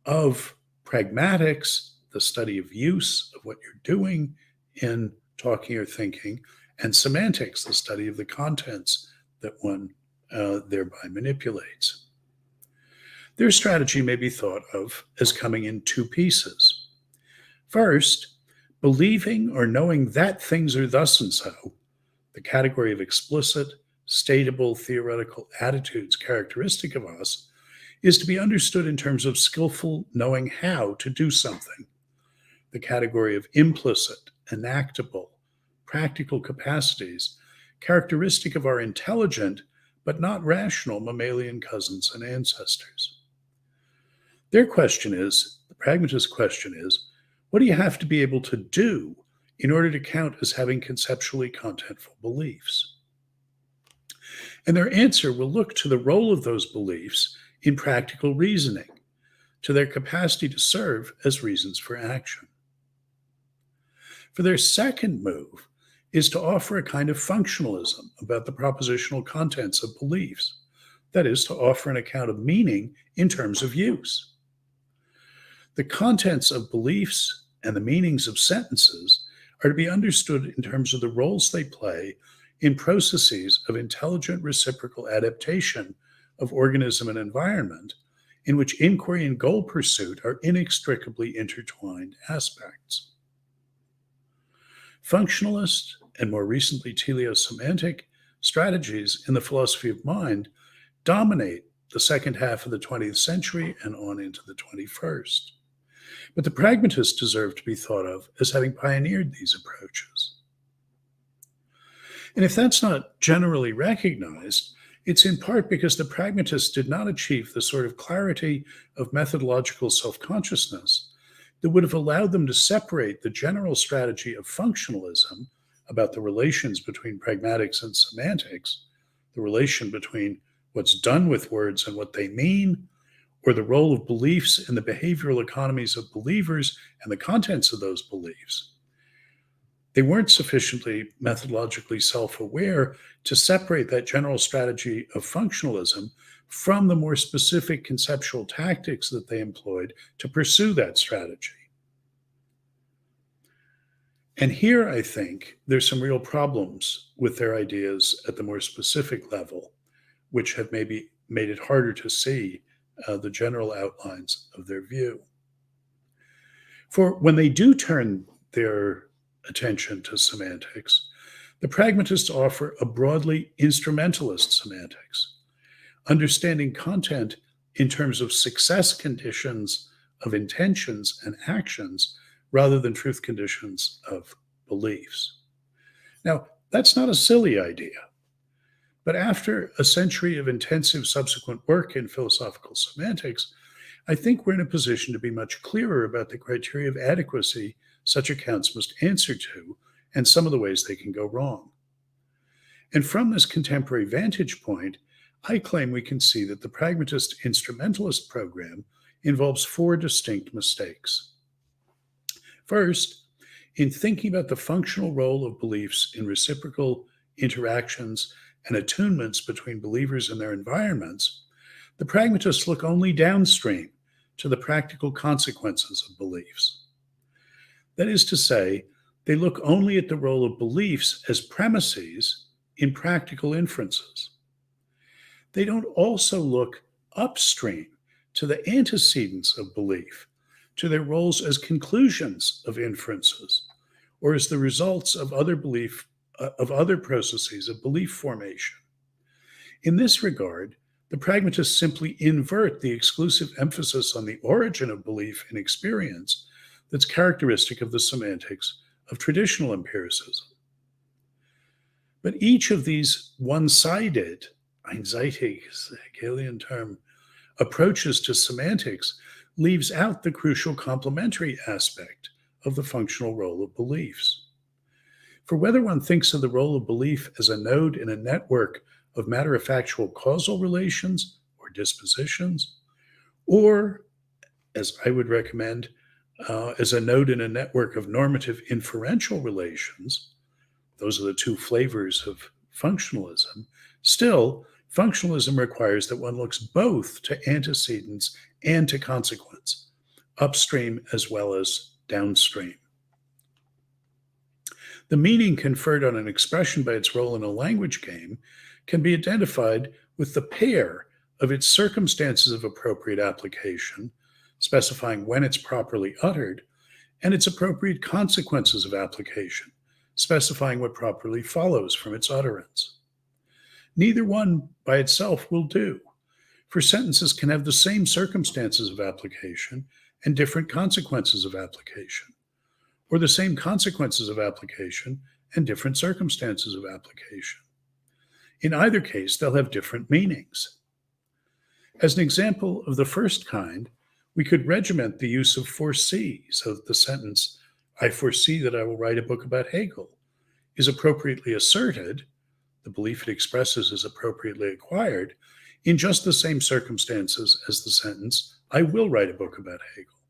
of pragmatics, the study of use of what you're doing in talking or thinking, and semantics, the study of the contents that one thereby manipulates. Their strategy may be thought of as coming in two pieces. First, believing or knowing that things are thus and so, the category of explicit, stateable theoretical attitudes characteristic of us, is to be understood in terms of skillful knowing how to do something. The category of implicit, enactable, practical capacities, characteristic of our intelligent but not rational mammalian cousins and ancestors. Their question is, the pragmatist question is, what do you have to be able to do in order to count as having conceptually contentful beliefs? And their answer will look to the role of those beliefs in practical reasoning, to their capacity to serve as reasons for action. For their second move is to offer a kind of functionalism about the propositional contents of beliefs, that is, to offer an account of meaning in terms of use. The contents of beliefs and the meanings of sentences are to be understood in terms of the roles they play in processes of intelligent reciprocal adaptation of organism and environment in which inquiry and goal pursuit are inextricably intertwined aspects. Functionalist, and more recently teleosemantic, strategies in the philosophy of mind dominate the second half of the 20th century and on into the 21st. But the pragmatists deserve to be thought of as having pioneered these approaches. And if that's not generally recognized, it's in part because the pragmatists did not achieve the sort of clarity of methodological self-consciousness that would have allowed them to separate the general strategy of functionalism about the relations between pragmatics and semantics, the relation between what's done with words and what they mean, or the role of beliefs in the behavioral economies of believers and the contents of those beliefs. They weren't sufficiently methodologically self-aware to separate that general strategy of functionalism from the more specific conceptual tactics that they employed to pursue that strategy. And here, I think, there's some real problems with their ideas at the more specific level, which have maybe made it harder to see the general outlines of their view. For when they do turn their attention to semantics, the pragmatists offer a broadly instrumentalist semantics, understanding content in terms of success conditions of intentions and actions rather than truth conditions of beliefs. Now, that's not a silly idea, but after a century of intensive subsequent work in philosophical semantics, I think we're in a position to be much clearer about the criteria of adequacy such accounts must answer to, and some of the ways they can go wrong. And from this contemporary vantage point, I claim we can see that the pragmatist instrumentalist program involves 4 distinct mistakes. First, in thinking about the functional role of beliefs in reciprocal interactions and attunements between believers and their environments, the pragmatists look only downstream to the practical consequences of beliefs. That is to say, they look only at the role of beliefs as premises in practical inferences. They don't also look upstream to the antecedents of belief, to their roles as conclusions of inferences, or as the results of other processes of belief formation. In this regard, the pragmatists simply invert the exclusive emphasis on the origin of belief in experience that's characteristic of the semantics of traditional empiricism. But each of these one-sided, einseitig, Hegelian term, approaches to semantics leaves out the crucial complementary aspect of the functional role of beliefs. For whether one thinks of the role of belief as a node in a network of matter-of-factual causal relations or dispositions, or, as I would recommend, as a node in a network of normative inferential relations, those are the 2 flavors of functionalism, still, functionalism requires that one looks both to antecedents and to consequence, upstream as well as downstream. The meaning conferred on an expression by its role in a language game can be identified with the pair of its circumstances of appropriate application, specifying when it's properly uttered, and its appropriate consequences of application, specifying what properly follows from its utterance. Neither one by itself will do, for sentences can have the same circumstances of application and different consequences of application, or the same consequences of application and different circumstances of application. In either case, they'll have different meanings. As an example of the first kind, we could regiment the use of foresee so that the sentence, "I foresee that I will write a book about Hegel," is appropriately asserted, the belief it expresses is appropriately acquired, in just the same circumstances as the sentence, "I will write a book about Hegel."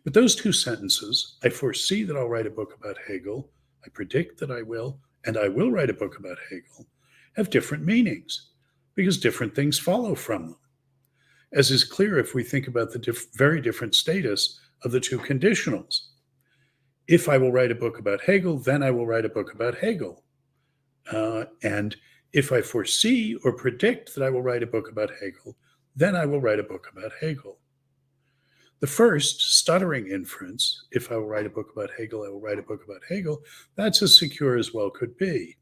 But those 2 sentences, "I foresee that I'll write a book about Hegel," "I predict that I will," and "I will write a book about Hegel," have different meanings because different things follow from them, as is clear if we think about the very different status of the 2 conditionals. If I will write a book about Hegel, then I will write a book about Hegel. And if I foresee or predict that I will write a book about Hegel, then I will write a book about Hegel. The first, stuttering inference, if I will write a book about Hegel, I will write a book about Hegel, that's as secure as well could be.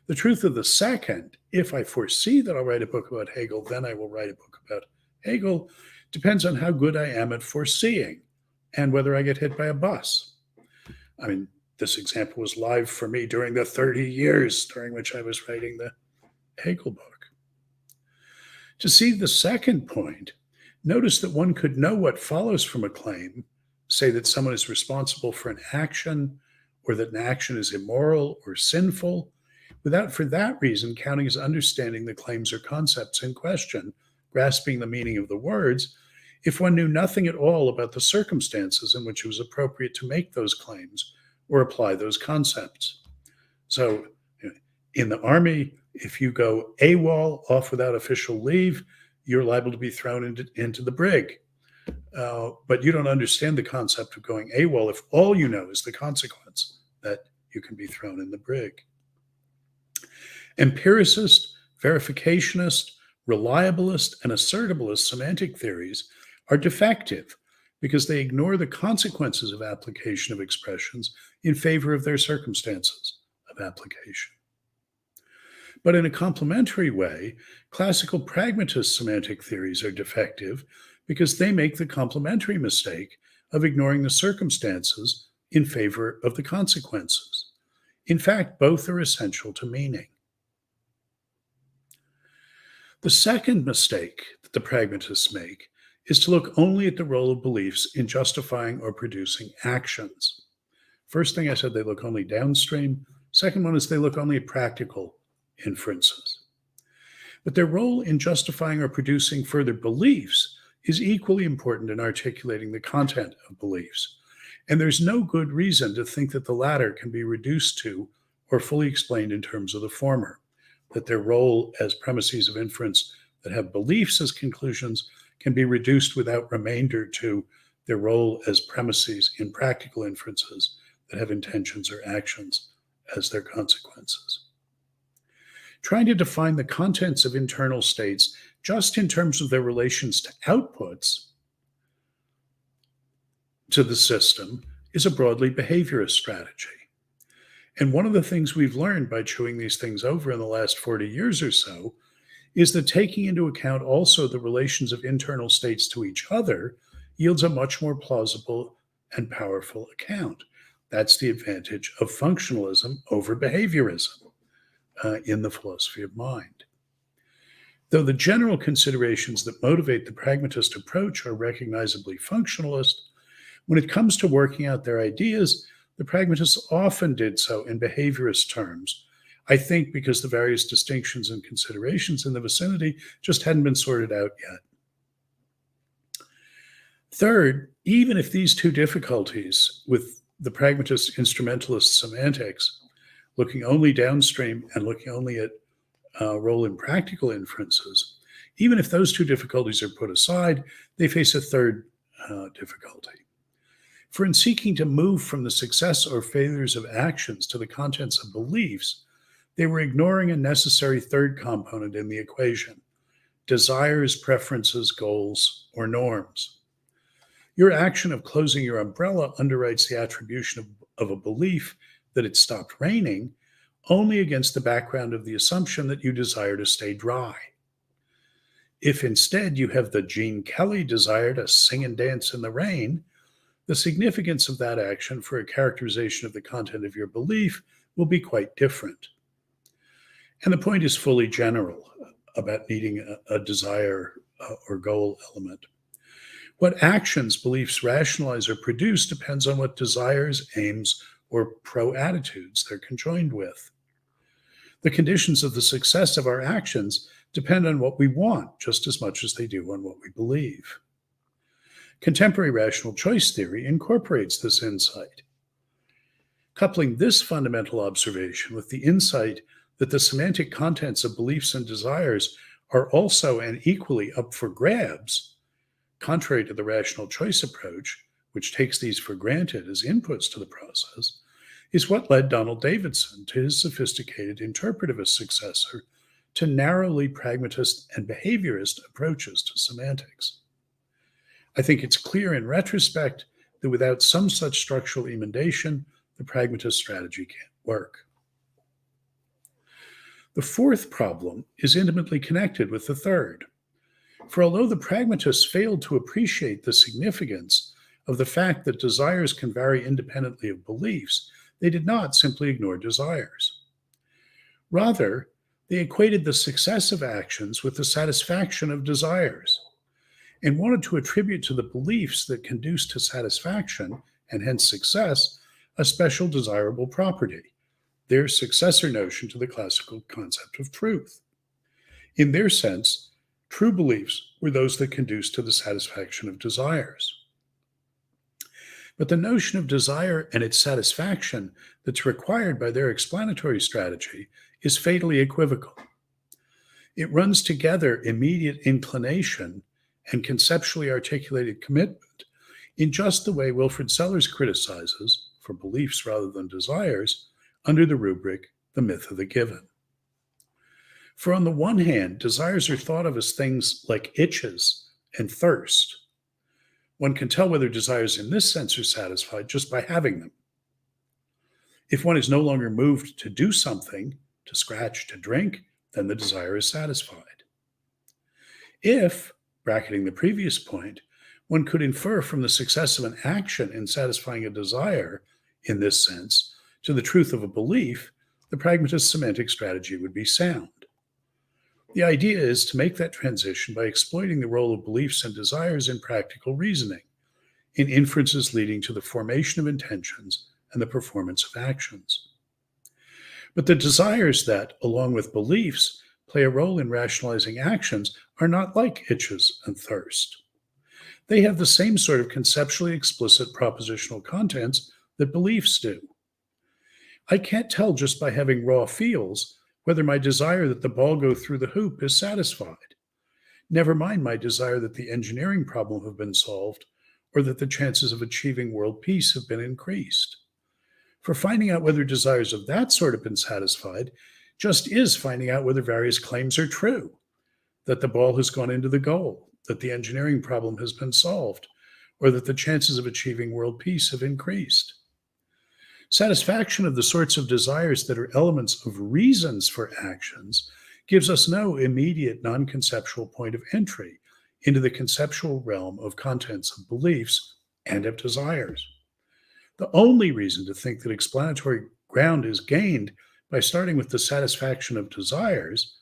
The truth of the second, if I foresee that I'll write a book about Hegel, then I will write a book about Hegel, depends on how good I am at foreseeing and whether I get hit by a bus. I mean, this example was live for me during the 30 years during which I was writing the Hegel book. To see the second point, notice that one could know what follows from a claim, say that someone is responsible for an action or that an action is immoral or sinful, without for that reason counting as understanding the claims or concepts in question, grasping the meaning of the words, if one knew nothing at all about the circumstances in which it was appropriate to make those claims or apply those concepts. So in the Army, if you go AWOL, off without official leave, you're liable to be thrown into the brig. But you don't understand the concept of going AWOL if all you know is the consequence that you can be thrown in the brig. Empiricist, verificationist, reliabilist, and assertibilist semantic theories are defective because they ignore the consequences of application of expressions in favor of their circumstances of application. But in a complementary way, classical pragmatist semantic theories are defective because they make the complementary mistake of ignoring the circumstances in favor of the consequences. In fact, both are essential to meaning. The second mistake that the pragmatists make is to look only at the role of beliefs in justifying or producing actions. First thing I said, they look only downstream. Second one is they look only at practical inferences. But their role in justifying or producing further beliefs is equally important in articulating the content of beliefs. And there's no good reason to think that the latter can be reduced to or fully explained in terms of the former, that their role as premises of inference that have beliefs as conclusions can be reduced without remainder to their role as premises in practical inferences that have intentions or actions as their consequences. Trying to define the contents of internal states just in terms of their relations to outputs to the system is a broadly behaviorist strategy. And one of the things we've learned by chewing these things over in the last 40 years or so is that taking into account also the relations of internal states to each other yields a much more plausible and powerful account. That's the advantage of functionalism over behaviorism in the philosophy of mind. Though the general considerations that motivate the pragmatist approach are recognizably functionalist, when it comes to working out their ideas, the pragmatists often did so in behaviorist terms, I think because the various distinctions and considerations in the vicinity just hadn't been sorted out yet. Third, even if these two difficulties with the pragmatist instrumentalist semantics, looking only downstream and looking only at role in practical inferences, even if those two difficulties are put aside, they face a third difficulty. For in seeking to move from the success or failures of actions to the contents of beliefs, they were ignoring a necessary third component in the equation: desires, preferences, goals, or norms. Your action of closing your umbrella underwrites the attribution of a belief that it stopped raining only against the background of the assumption that you desire to stay dry. If instead you have the Gene Kelly desire to sing and dance in the rain, the significance of that action for a characterization of the content of your belief will be quite different. And the point is fully general about needing a desire or goal element. What actions beliefs rationalize or produce depends on what desires, aims, or pro-attitudes they're conjoined with. The conditions of the success of our actions depend on what we want just as much as they do on what we believe. Contemporary rational choice theory incorporates this insight. Coupling this fundamental observation with the insight that the semantic contents of beliefs and desires are also and equally up for grabs, contrary to the rational choice approach, which takes these for granted as inputs to the process, is what led Donald Davidson to his sophisticated interpretivist successor, to narrowly pragmatist and behaviorist approaches to semantics. I think it's clear in retrospect that without some such structural emendation, the pragmatist strategy can't work. The fourth problem is intimately connected with the third. For although the pragmatists failed to appreciate the significance of the fact that desires can vary independently of beliefs, they did not simply ignore desires. Rather, they equated the success of actions with the satisfaction of desires, and wanted to attribute to the beliefs that conduce to satisfaction, and hence success, a special desirable property, their successor notion to the classical concept of truth. In their sense, true beliefs were those that conduce to the satisfaction of desires. But the notion of desire and its satisfaction that's required by their explanatory strategy is fatally equivocal. It runs together immediate inclination and conceptually articulated commitment in just the way Wilfrid Sellars criticizes, for beliefs rather than desires, under the rubric, the myth of the given. For on the one hand, desires are thought of as things like itches and thirst. One can tell whether desires in this sense are satisfied just by having them. If one is no longer moved to do something, to scratch, to drink, then the desire is satisfied. If, bracketing the previous point, one could infer from the success of an action in satisfying a desire, in this sense, to the truth of a belief, the pragmatist semantic strategy would be sound. The idea is to make that transition by exploiting the role of beliefs and desires in practical reasoning, in inferences leading to the formation of intentions and the performance of actions. But the desires that, along with beliefs, play a role in rationalizing actions are not like itches and thirst. They have the same sort of conceptually explicit propositional contents that beliefs do. I can't tell just by having raw feels whether my desire that the ball go through the hoop is satisfied. Never mind my desire that the engineering problem have been solved or that the chances of achieving world peace have been increased. For finding out whether desires of that sort have been satisfied just is finding out whether various claims are true, that the ball has gone into the goal, that the engineering problem has been solved, or that the chances of achieving world peace have increased. Satisfaction of the sorts of desires that are elements of reasons for actions gives us no immediate non-conceptual point of entry into the conceptual realm of contents of beliefs and of desires. The only reason to think that explanatory ground is gained by starting with the satisfaction of desires,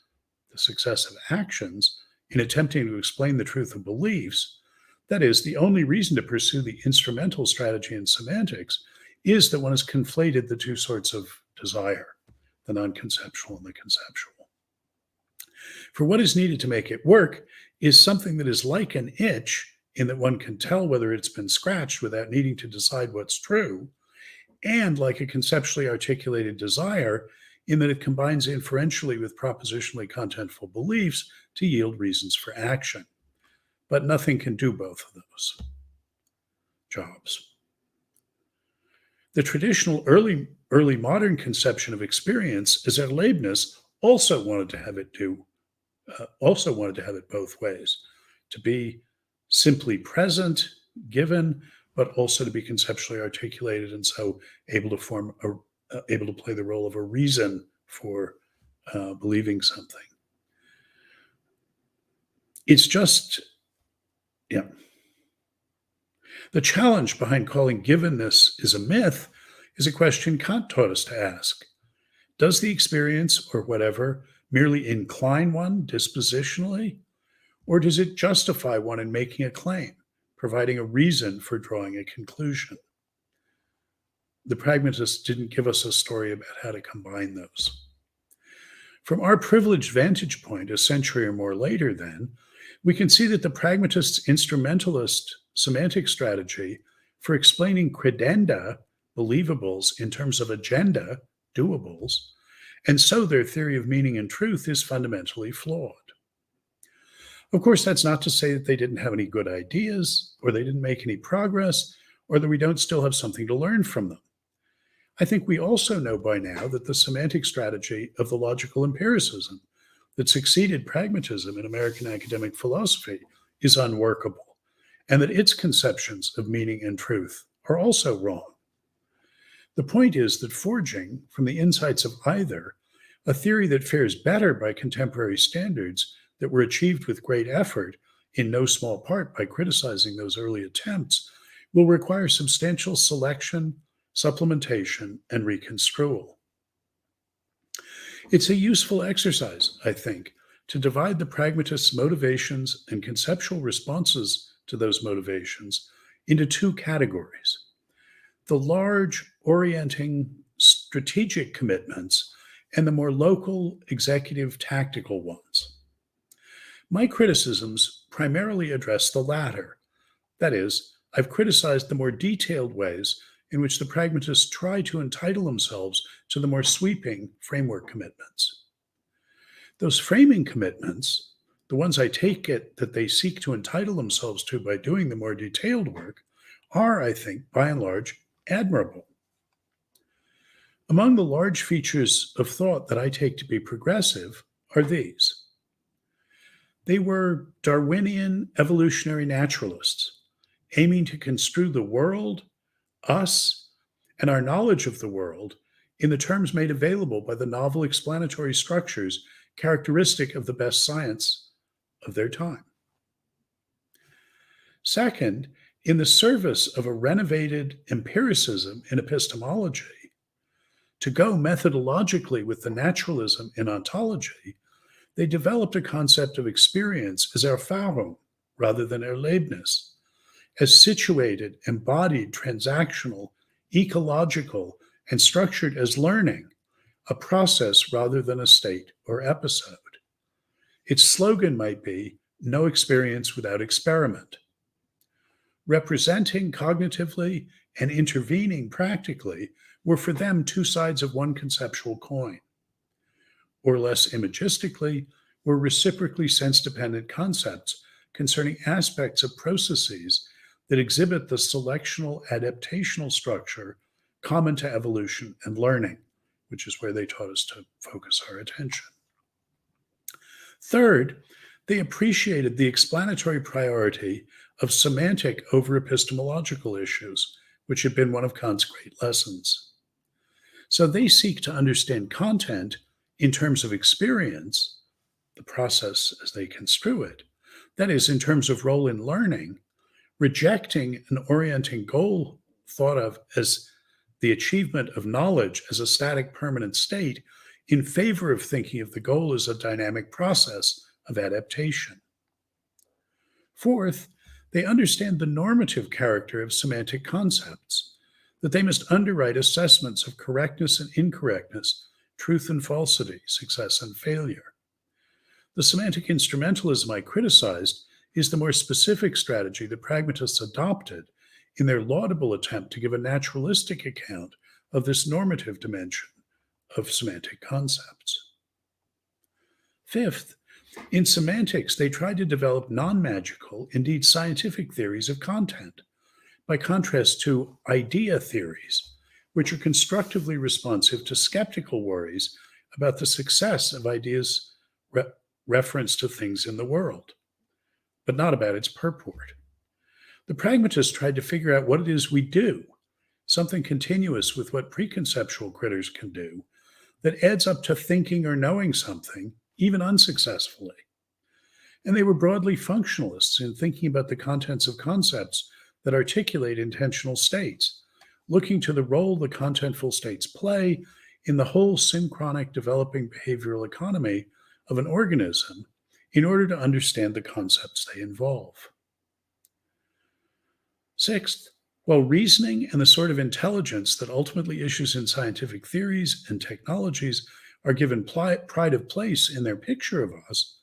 the success of actions, in attempting to explain the truth of beliefs, that is, the only reason to pursue the instrumental strategy in semantics, is that one has conflated the two sorts of desire, the non-conceptual and the conceptual. For what is needed to make it work is something that is like an itch, in that one can tell whether it's been scratched without needing to decide what's true, and like a conceptually articulated desire, in that it combines inferentially with propositionally contentful beliefs to yield reasons for action. But nothing can do both of those jobs. The traditional early modern conception of experience is that Leibniz also wanted to have it both ways, to be simply present, given, but also to be conceptually articulated, and so able to play the role of a reason for believing something. It's just, yeah. The challenge behind calling givenness is a myth is a question Kant taught us to ask. Does the experience, or whatever, merely incline one dispositionally, or does it justify one in making a claim, providing a reason for drawing a conclusion? The pragmatists didn't give us a story about how to combine those. From our privileged vantage point, a century or more later then, we can see that the pragmatists' instrumentalist semantic strategy for explaining credenda, believables, in terms of agenda, doables, and so their theory of meaning and truth is fundamentally flawed. Of course, that's not to say that they didn't have any good ideas, or they didn't make any progress, or that we don't still have something to learn from them. I think we also know by now that the semantic strategy of the logical empiricism that succeeded pragmatism in American academic philosophy is unworkable, and that its conceptions of meaning and truth are also wrong. The point is that forging from the insights of either a theory that fares better by contemporary standards that were achieved with great effort, in no small part by criticizing those early attempts, will require substantial selection, supplementation, and reconstrual. It's a useful exercise, I think, to divide the pragmatists' motivations and conceptual responses to those motivations into two categories: the large, orienting, strategic commitments and the more local, executive, tactical ones. My criticisms primarily address the latter. That is, I've criticized the more detailed ways in which the pragmatists try to entitle themselves to the more sweeping framework commitments. Those framing commitments, the ones I take it that they seek to entitle themselves to by doing the more detailed work, are, I think, by and large, admirable. Among the large features of thought that I take to be progressive are these. They were Darwinian evolutionary naturalists, aiming to construe the world, us, and our knowledge of the world in the terms made available by the novel explanatory structures characteristic of the best science of their time. Second, in the service of a renovated empiricism in epistemology, to go methodologically with the naturalism in ontology, they developed a concept of experience as Erfahrung rather than Erlebnis, as situated, embodied, transactional, ecological, and structured as learning, a process rather than a state or episode. Its slogan might be, "No experience without experiment." Representing cognitively and intervening practically were for them two sides of one conceptual coin. Or less imagistically, were reciprocally sense-dependent concepts concerning aspects of processes that exhibit the selectional adaptational structure common to evolution and learning, which is where they taught us to focus our attention. Third, they appreciated the explanatory priority of semantic over epistemological issues, which had been one of Kant's great lessons. So they seek to understand content in terms of experience, the process as they construe it, that is, in terms of role in learning, rejecting an orienting goal thought of as the achievement of knowledge as a static permanent state in favor of thinking of the goal as a dynamic process of adaptation. Fourth, they understand the normative character of semantic concepts, that they must underwrite assessments of correctness and incorrectness, truth and falsity, success and failure. The semantic instrumentalism I criticized is the more specific strategy that pragmatists adopted in their laudable attempt to give a naturalistic account of this normative dimension of semantic concepts. Fifth, in semantics, they tried to develop non-magical, indeed scientific theories of content, by contrast to idea theories, which are constructively responsive to skeptical worries about the success of ideas' reference to things in the world, but not about its purport. The pragmatists tried to figure out what it is we do, something continuous with what preconceptual critters can do, that adds up to thinking or knowing something, even unsuccessfully. And they were broadly functionalists in thinking about the contents of concepts that articulate intentional states, looking to the role the contentful states play in the whole synchronic developing behavioral economy of an organism in order to understand the concepts they involve. Sixth, while reasoning and the sort of intelligence that ultimately issues in scientific theories and technologies are given pride of place in their picture of us,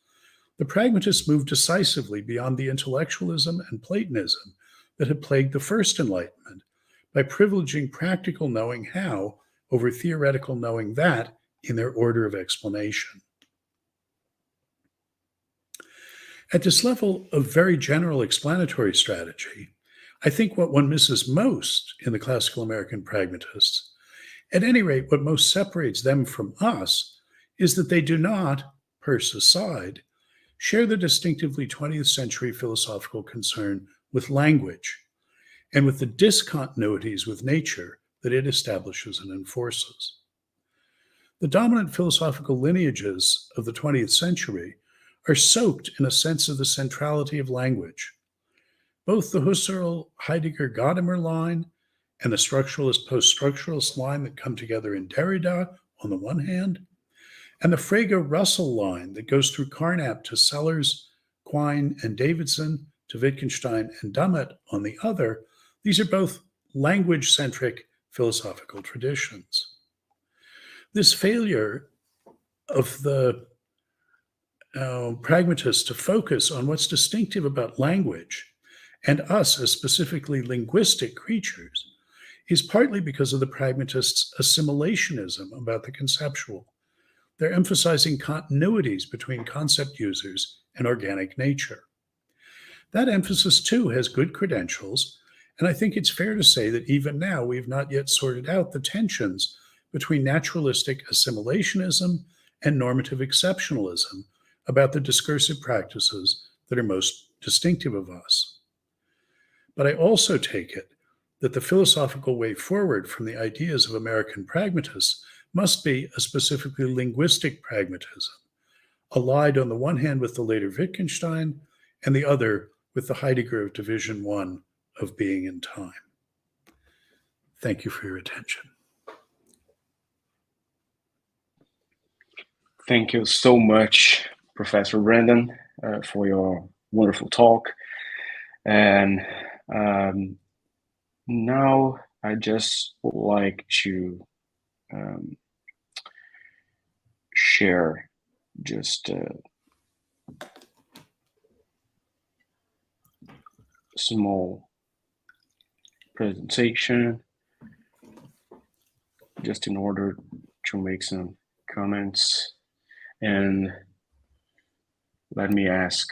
the pragmatists moved decisively beyond the intellectualism and Platonism that had plagued the first Enlightenment by privileging practical knowing how over theoretical knowing that in their order of explanation. At this level of very general explanatory strategy, I think what one misses most in the classical American pragmatists, at any rate, what most separates them from us, is that they do not, Peirce aside, share the distinctively 20th century philosophical concern with language and with the discontinuities with nature that it establishes and enforces. The dominant philosophical lineages of the 20th century are soaked in a sense of the centrality of language. Both the Husserl Heidegger-Gadamer line and the structuralist post-structuralist line that come together in Derrida on the one hand, and the Frege-Russell line that goes through Carnap to Sellers, Quine, and Davidson to Wittgenstein and Dummett on the other, these are both language-centric philosophical traditions. This failure of the pragmatists to focus on what's distinctive about language and us as specifically linguistic creatures is partly because of the pragmatists' assimilationism about the conceptual. They're emphasizing continuities between concept users and organic nature. That emphasis, too, has good credentials, and I think it's fair to say that even now we've not yet sorted out the tensions between naturalistic assimilationism and normative exceptionalism about the discursive practices that are most distinctive of us. But I also take it that the philosophical way forward from the ideas of American pragmatists must be a specifically linguistic pragmatism, allied on the one hand with the later Wittgenstein and the other with the Heidegger of Division One of being and time. Thank you for your attention. Thank you so much, Professor Brandon, for your wonderful talk. And now I just would like to share just a small presentation just in order to make some comments. And let me ask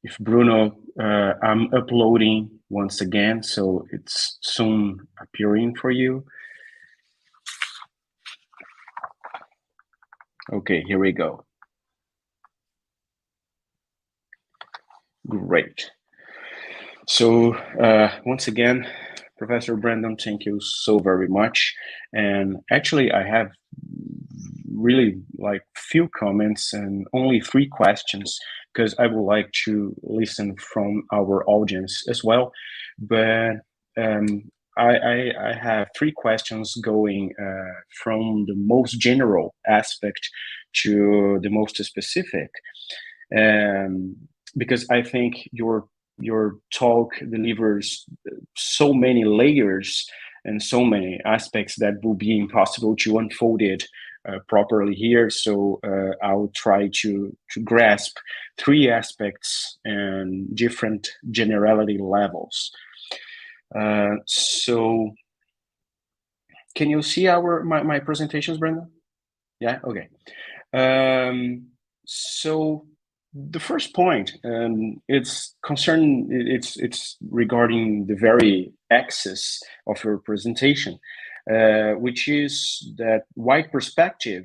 if Bruno, I'm uploading once again, so it's soon appearing for you. Okay, here we go. Great. So once again, Professor Brandon, thank you so very much. And actually, I have really like few comments and only 3 questions, because I would like to listen from our audience as well. But I have 3 questions going from the most general aspect to the most specific, because I think your talk delivers so many layers and so many aspects that will be impossible to unfold it properly here. So I'll try to grasp 3 aspects and different generality levels. So can you see my presentations, Brenda? Yeah, okay. So the first point, it's regarding the very axis of your presentation, which is that wide perspective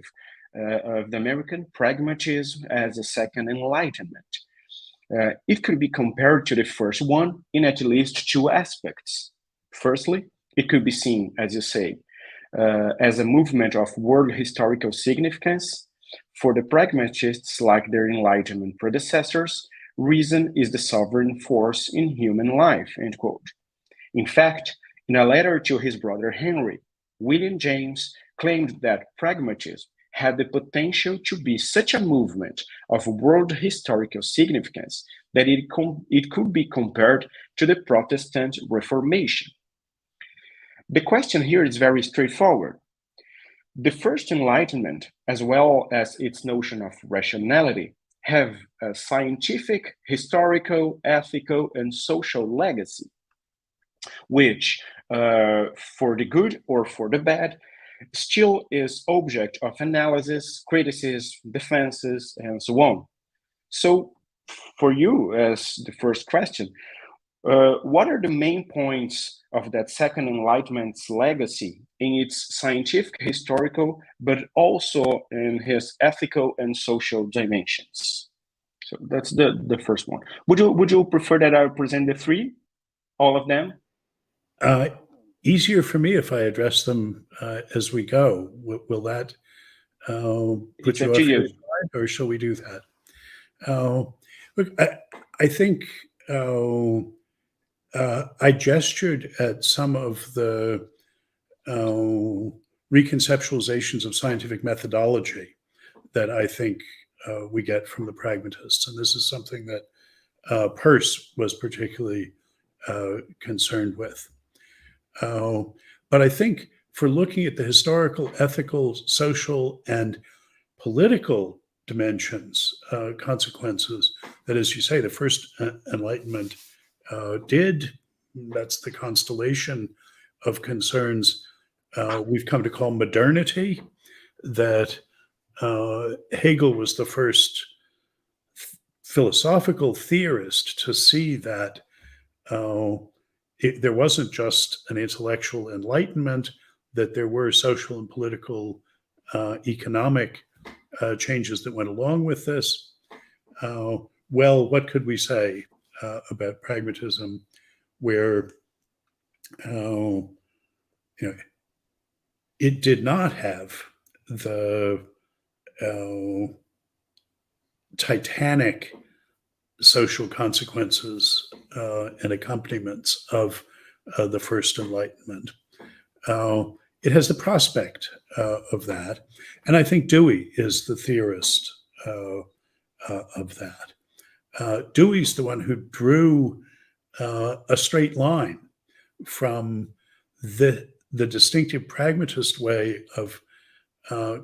of the American pragmatism as a second enlightenment. It could be compared to the first one in at least 2 aspects. Firstly, it could be seen, as you say, as a movement of world historical significance. For the pragmatists, like their Enlightenment predecessors, reason is the sovereign force in human life, end quote. In fact, in a letter to his brother Henry, William James claimed that pragmatism had the potential to be such a movement of world historical significance that it could be compared to the Protestant Reformation. The question here is very straightforward. The first Enlightenment, as well as its notion of rationality, have a scientific, historical, ethical, and social legacy, which, for the good or for the bad, still is object of analysis, criticism, defenses, and so on. So, for you, as the first question, what are the main points of that second Enlightenment's legacy in its scientific, historical, but also in his ethical and social dimensions. So that's the first one. Would you prefer that I present the three, all of them? Easier for me if I address them as we go. Will that put It's you up to off you. your stride, or shall we do that? Look, I think I gestured at some of the reconceptualizations of scientific methodology that I think we get from the pragmatists. And this is something that Peirce was particularly concerned with. But I think for looking at the historical, ethical, social, and political dimensions, consequences that, as you say, the first Enlightenment did, that's the constellation of concerns we've come to call modernity, that Hegel was the first philosophical theorist to see that there wasn't just an intellectual enlightenment, that there were social and political, economic changes that went along with this. Well, what could we say about pragmatism, where it did not have the titanic social consequences and accompaniments of the first Enlightenment. It has the prospect of that. And I think Dewey is the theorist of that. Dewey's the one who drew a straight line from the distinctive pragmatist way of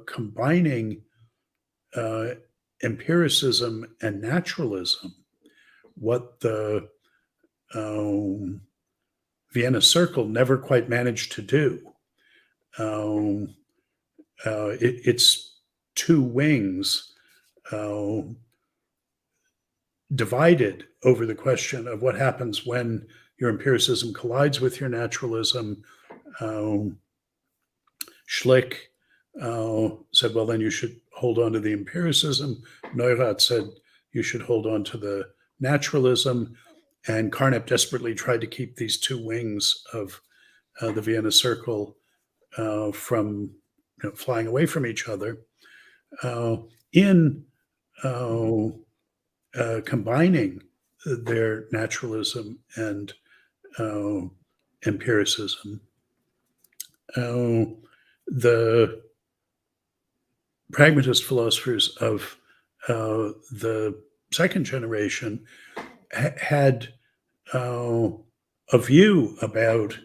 combining empiricism and naturalism, what the Vienna Circle never quite managed to do. It's two wings divided over the question of what happens when your empiricism collides with your naturalism. Schlick said, well, then you should hold on to the empiricism. Neurath said you should hold on to the naturalism. And Carnap desperately tried to keep these two wings of the Vienna Circle from flying away from each other in combining their naturalism and empiricism. The pragmatist philosophers of the second generation had a view about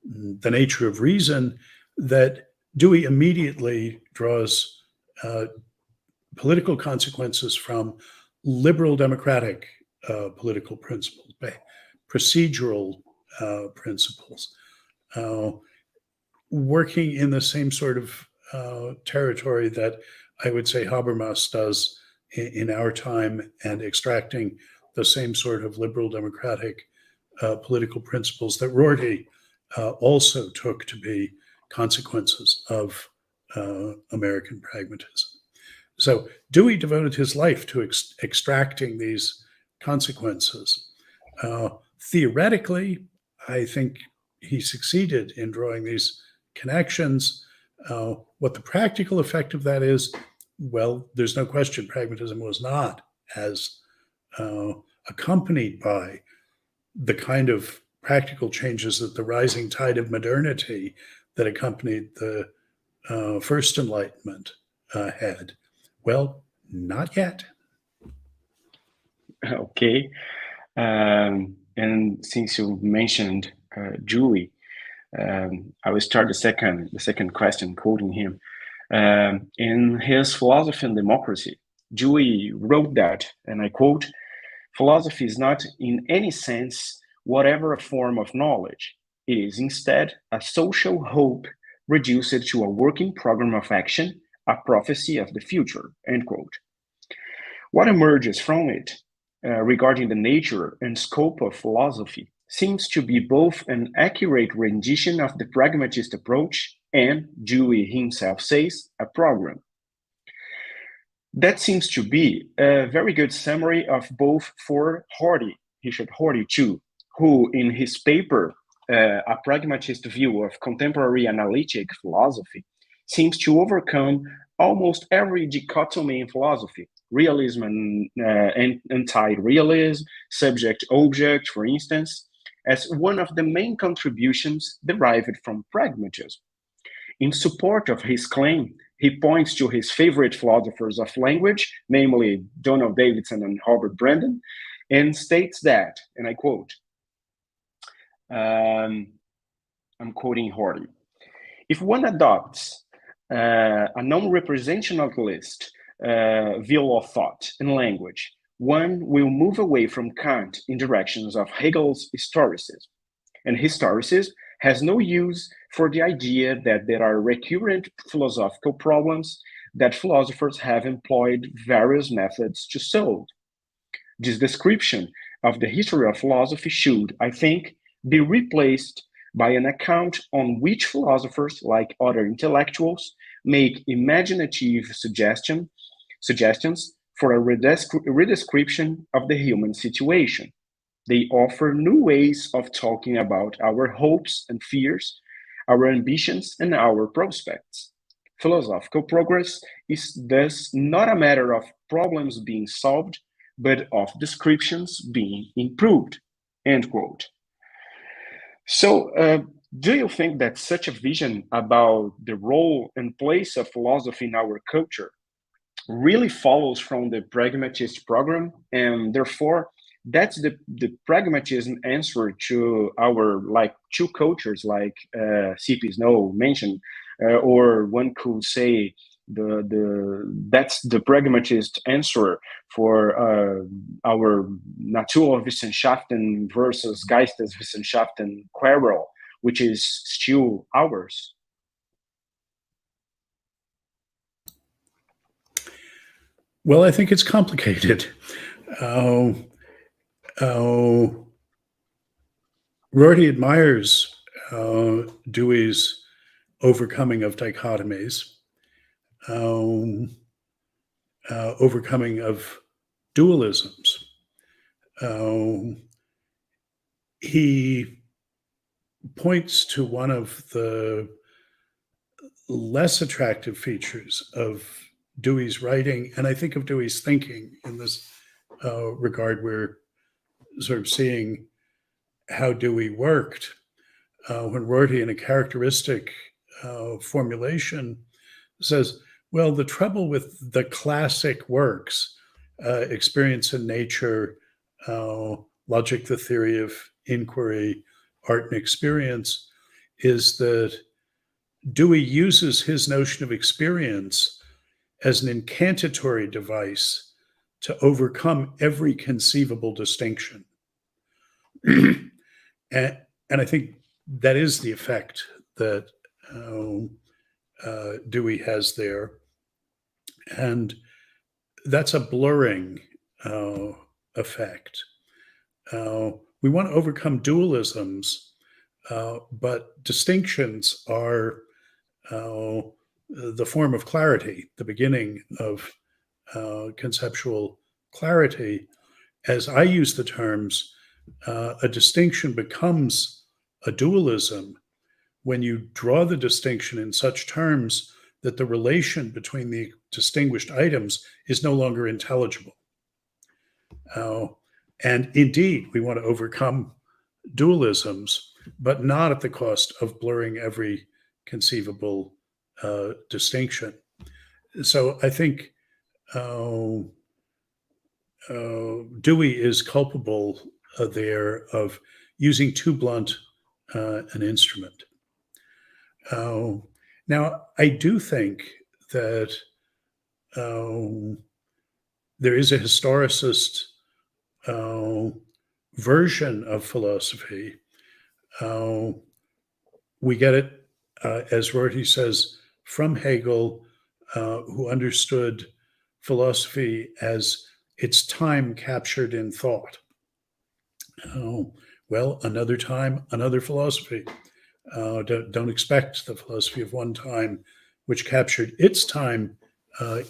the nature of reason that Dewey immediately draws political consequences from liberal democratic political principles, procedural principles, working in the same sort of territory that I would say Habermas does in our time, and extracting the same sort of liberal democratic political principles that Rorty also took to be consequences of American pragmatism. So Dewey devoted his life to extracting these consequences. Theoretically, I think he succeeded in drawing these connections. What the practical effect of that is, well, there's no question pragmatism was not as accompanied by the kind of practical changes that the rising tide of modernity that accompanied the first Enlightenment had. Well, not yet. Okay. And since you mentioned Dewey, I will start the second question, quoting him. In his Philosophy and Democracy, Dewey wrote that, and I quote, "Philosophy is not in any sense whatever a form of knowledge. It is instead a social hope reduced to a working program of action, a prophecy of the future," end quote. What emerges from it regarding the nature and scope of philosophy seems to be both an accurate rendition of the pragmatist approach and, Dewey himself says, a program. That seems to be a very good summary of both for Hardy, Richard Hardy too, who in his paper, A Pragmatist View of Contemporary Analytic Philosophy, seems to overcome almost every dichotomy in philosophy, realism and anti-realism, subject-object, for instance, as one of the main contributions derived from pragmatism. In support of his claim, he points to his favorite philosophers of language, namely Donald Davidson and Robert Brandom, and states that, and I quote, I'm quoting Hardy, if one adopts a non-representationalist view of thought and language, one will move away from Kant in directions of Hegel's historicism. And historicism has no use for the idea that there are recurrent philosophical problems that philosophers have employed various methods to solve. This description of the history of philosophy should, I think, be replaced by an account on which philosophers, like other intellectuals, make imaginative suggestions for a redescription of the human situation. They offer new ways of talking about our hopes and fears, our ambitions, and our prospects. Philosophical progress is thus not a matter of problems being solved, but of descriptions being improved. End quote. So, do you think that such a vision about the role and place of philosophy in our culture really follows from the pragmatist program, and therefore that's the pragmatism answer to our two cultures, like C.P. Snow mentioned, or one could say that's the pragmatist answer for our Naturwissenschaften versus Geisteswissenschaften quarrel, which is still ours. Well, I think it's complicated. Rorty admires Dewey's overcoming of dichotomies, overcoming of dualisms. He points to one of the less attractive features of Dewey's writing, and I think of Dewey's thinking in this regard. We're sort of seeing how Dewey worked when Rorty, in a characteristic formulation, says, well, the trouble with the classic works, Experience and Nature, Logic, the Theory of Inquiry, Art and Experience, is that Dewey uses his notion of experience as an incantatory device to overcome every conceivable distinction. and I think that is the effect that Dewey has there. And that's a blurring effect. We want to overcome dualisms, but distinctions are the form of clarity, the beginning of conceptual clarity. As I use the terms, a distinction becomes a dualism when you draw the distinction in such terms that the relation between the distinguished items is no longer intelligible. And indeed, we want to overcome dualisms, but not at the cost of blurring every conceivable distinction. So I think Dewey is culpable there of using too blunt an instrument. Now, I do think that there is a historicist version of philosophy. We get it, as Rorty says, from Hegel, who understood philosophy as its time captured in thought. Well, another time, another philosophy. Don't expect the philosophy of one time, which captured its time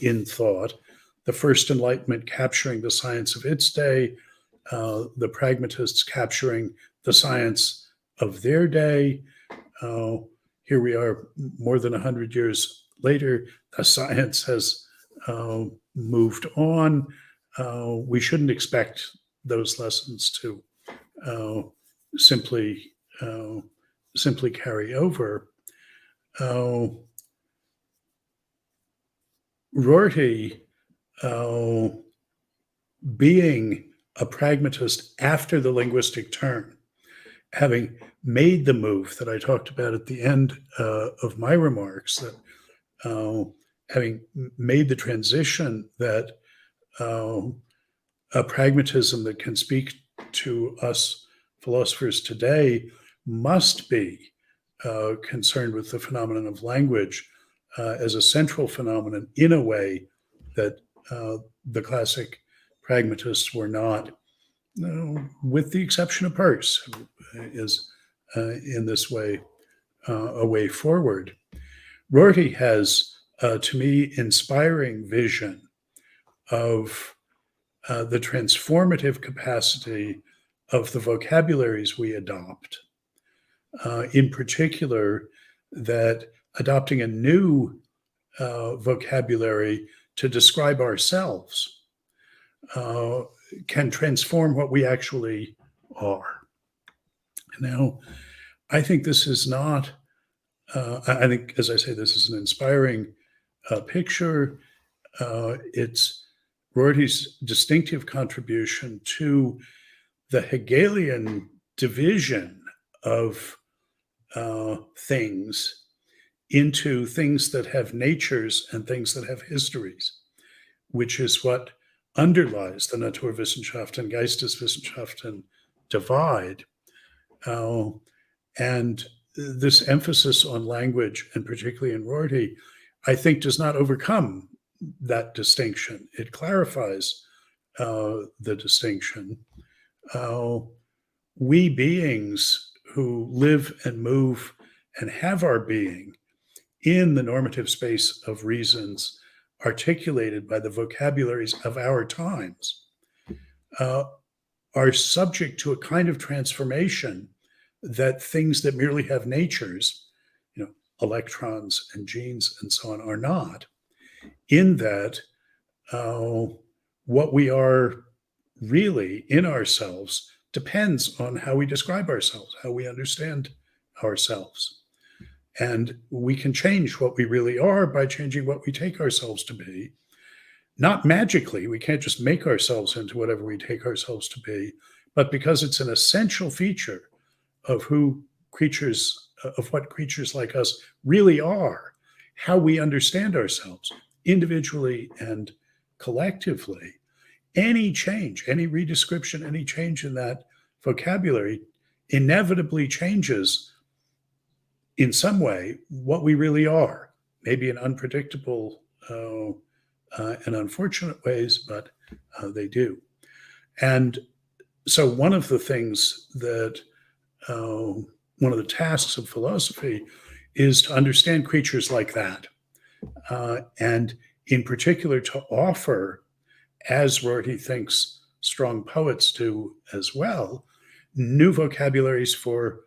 in thought, the first enlightenment capturing the science of its day, the pragmatists capturing the science of their day. Here we are more than 100 years later. The science has moved on. We shouldn't expect those lessons to simply carry over. Rorty, being a pragmatist after the linguistic turn, having made the move that I talked about at the end of my remarks, that having made the transition that a pragmatism that can speak to us philosophers today must be concerned with the phenomenon of language as a central phenomenon in a way that the classic pragmatists were not, with the exception of Peirce, who is in this way a way forward. Rorty has, to me, inspiring vision of the transformative capacity of the vocabularies we adopt. In particular, that adopting a new vocabulary to describe ourselves can transform what we actually are. Now, I think this is not, I think, as I say, this is an inspiring picture. It's Rorty's distinctive contribution to the Hegelian division of things into things that have natures and things that have histories, which is what underlies the Naturwissenschaften, Geisteswissenschaften divide. And this emphasis on language, and particularly in Rorty, I think does not overcome that distinction. It clarifies the distinction. We beings who live and move and have our being in the normative space of reasons articulated by the vocabularies of our times are subject to a kind of transformation that things that merely have natures, electrons and genes and so on, are not, in that what we are really in ourselves depends on how we describe ourselves, how we understand ourselves. And we can change what we really are by changing what we take ourselves to be. Not magically, we can't just make ourselves into whatever we take ourselves to be, but because it's an essential feature of what creatures like us really are, how we understand ourselves individually and collectively. Any change, any redescription, any change in that vocabulary inevitably changes in some way what we really are, maybe in unpredictable and unfortunate ways, but they do. And so one of the things that, one of the tasks of philosophy is to understand creatures like that. And in particular, to offer, as Rorty thinks strong poets do as well, new vocabularies for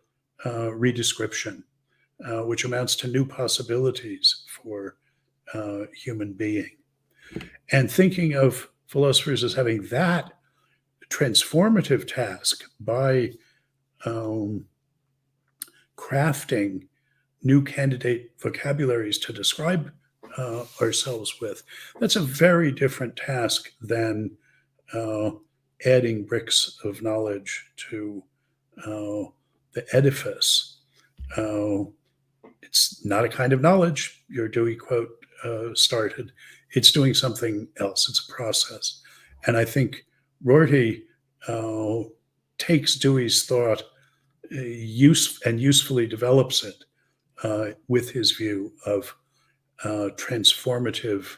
redescription, which amounts to new possibilities for human being. And thinking of philosophers as having that transformative task by crafting new candidate vocabularies to describe ourselves with, that's a very different task than adding bricks of knowledge to the edifice. It's not a kind of knowledge, your Dewey quote started. It's doing something else. It's a process. And I think Rorty takes Dewey's thought and usefully develops it with his view of transformative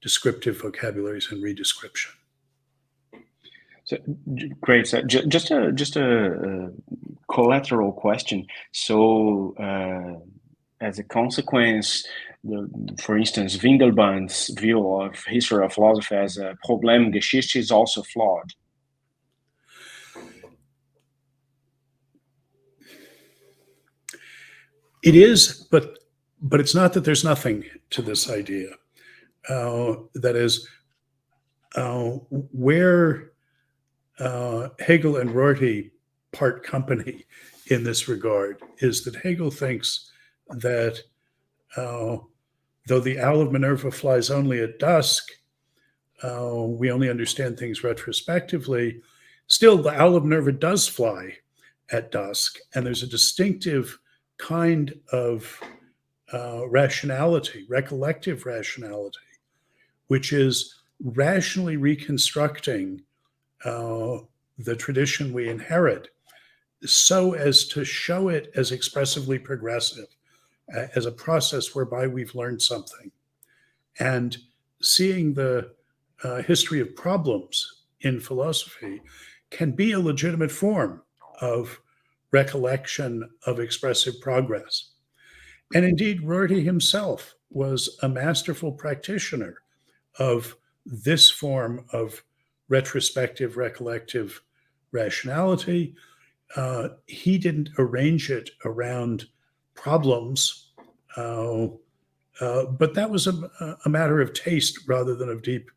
descriptive vocabularies and redescription. So great. So just a collateral question. So as a consequence, for instance, Windelband's view of history of philosophy as a Problemgeschichte is also flawed. It is, but it's not that there's nothing to this idea. That is, where Hegel and Rorty part company in this regard is that Hegel thinks that though the owl of Minerva flies only at dusk, we only understand things retrospectively. Still, the owl of Minerva does fly at dusk, and there's a distinctive kind of rationality, recollective rationality, which is rationally reconstructing the tradition we inherit so as to show it as expressively progressive, as a process whereby we've learned something. And seeing the history of problems in philosophy can be a legitimate form of recollection of expressive progress. And indeed, Rorty himself was a masterful practitioner of this form of retrospective, recollective rationality. He didn't arrange it around problems, but that was a matter of taste rather than of deep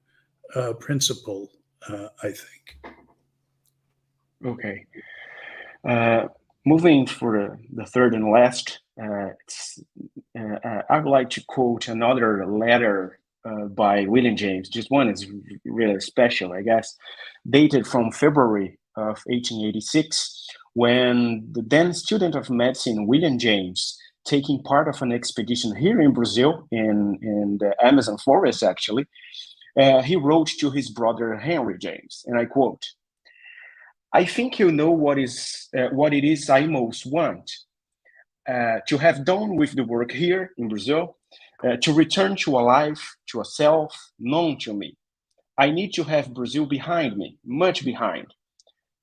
principle, I think. Okay. Moving for the third and last, I would like to quote another letter by William James. Just one is really special, I guess, dated from February of 1886, when the then student of medicine, William James, taking part of an expedition here in Brazil, in the Amazon forest, actually, he wrote to his brother, Henry James, and I quote, "I think you know what it is I most want, to have done with the work here in Brazil, to return to a life, to a self known to me. I need to have Brazil behind me, much behind.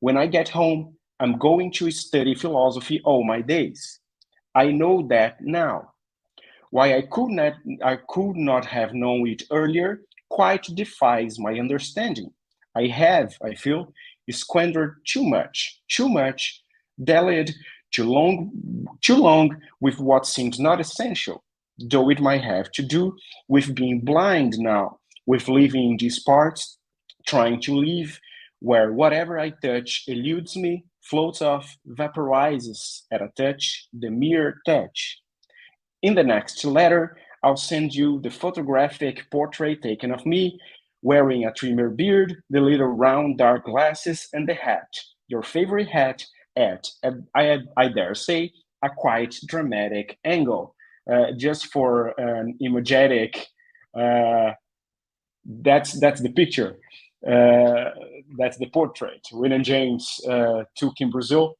When I get home, I'm going to study philosophy all my days. I know that now. Why I could not have known it earlier quite defies my understanding. I have, I feel, squandered too much, dallied too long with what seems not essential, though it might have to do with being blind now, with living in these parts, trying to live where whatever I touch eludes me, floats off, vaporizes at a touch, the mere touch. In the next letter, I'll send you the photographic portrait taken of me, wearing a trimmer beard, the little round dark glasses, and the hat, your favorite hat, at, I dare say, a quite dramatic angle. Just for an imagetic, that's the picture. That's the portrait William James took in Brazil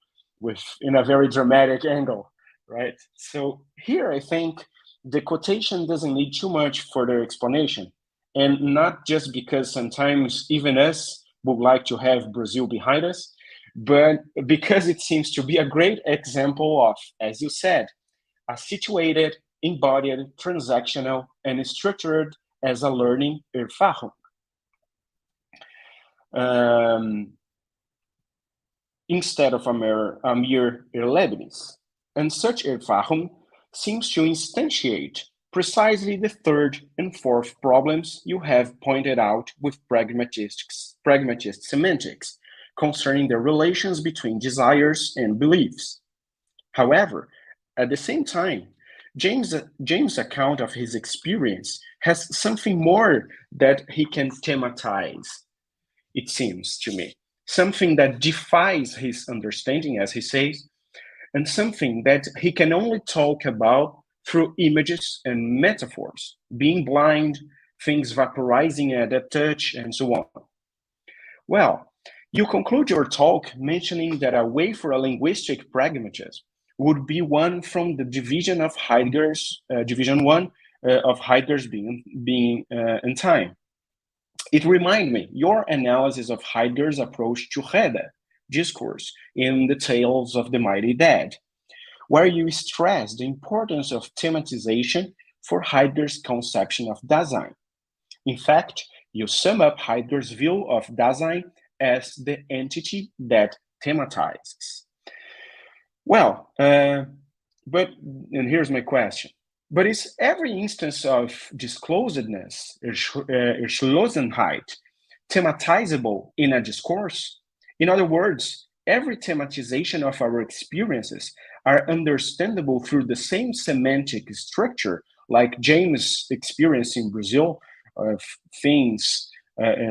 in a very dramatic angle, right? So here I think the quotation doesn't need too much further explanation. And not just because sometimes even us would like to have Brazil behind us, but because it seems to be a great example of, as you said, a situated, embodied, transactional, and structured as a learning Erfahrung. Instead of a mere Erlebnis. And such Erfahrung seems to instantiate precisely the third and fourth problems you have pointed out with pragmatist semantics concerning the relations between desires and beliefs. However, at the same time, James' account of his experience has something more that he can thematize, it seems to me. Something that defies his understanding, as he says, and something that he can only talk about through images and metaphors, being blind, things vaporizing at a touch, and so on. Well, you conclude your talk mentioning that a way for a linguistic pragmatism would be one from the division of Heidegger's, division one of Heidegger's being in time. It reminded me your analysis of Heidegger's approach to Rede, discourse, in the Tales of the Mighty Dead, where you stress the importance of thematization for Heidegger's conception of Dasein. In fact, you sum up Heidegger's view of Dasein as the entity that thematizes. Well, but, and here's my question, but is every instance of disclosedness, Erschlossenheit, thematizable in a discourse? In other words, every thematization of our experiences are understandable through the same semantic structure, like James' experience in Brazil of things,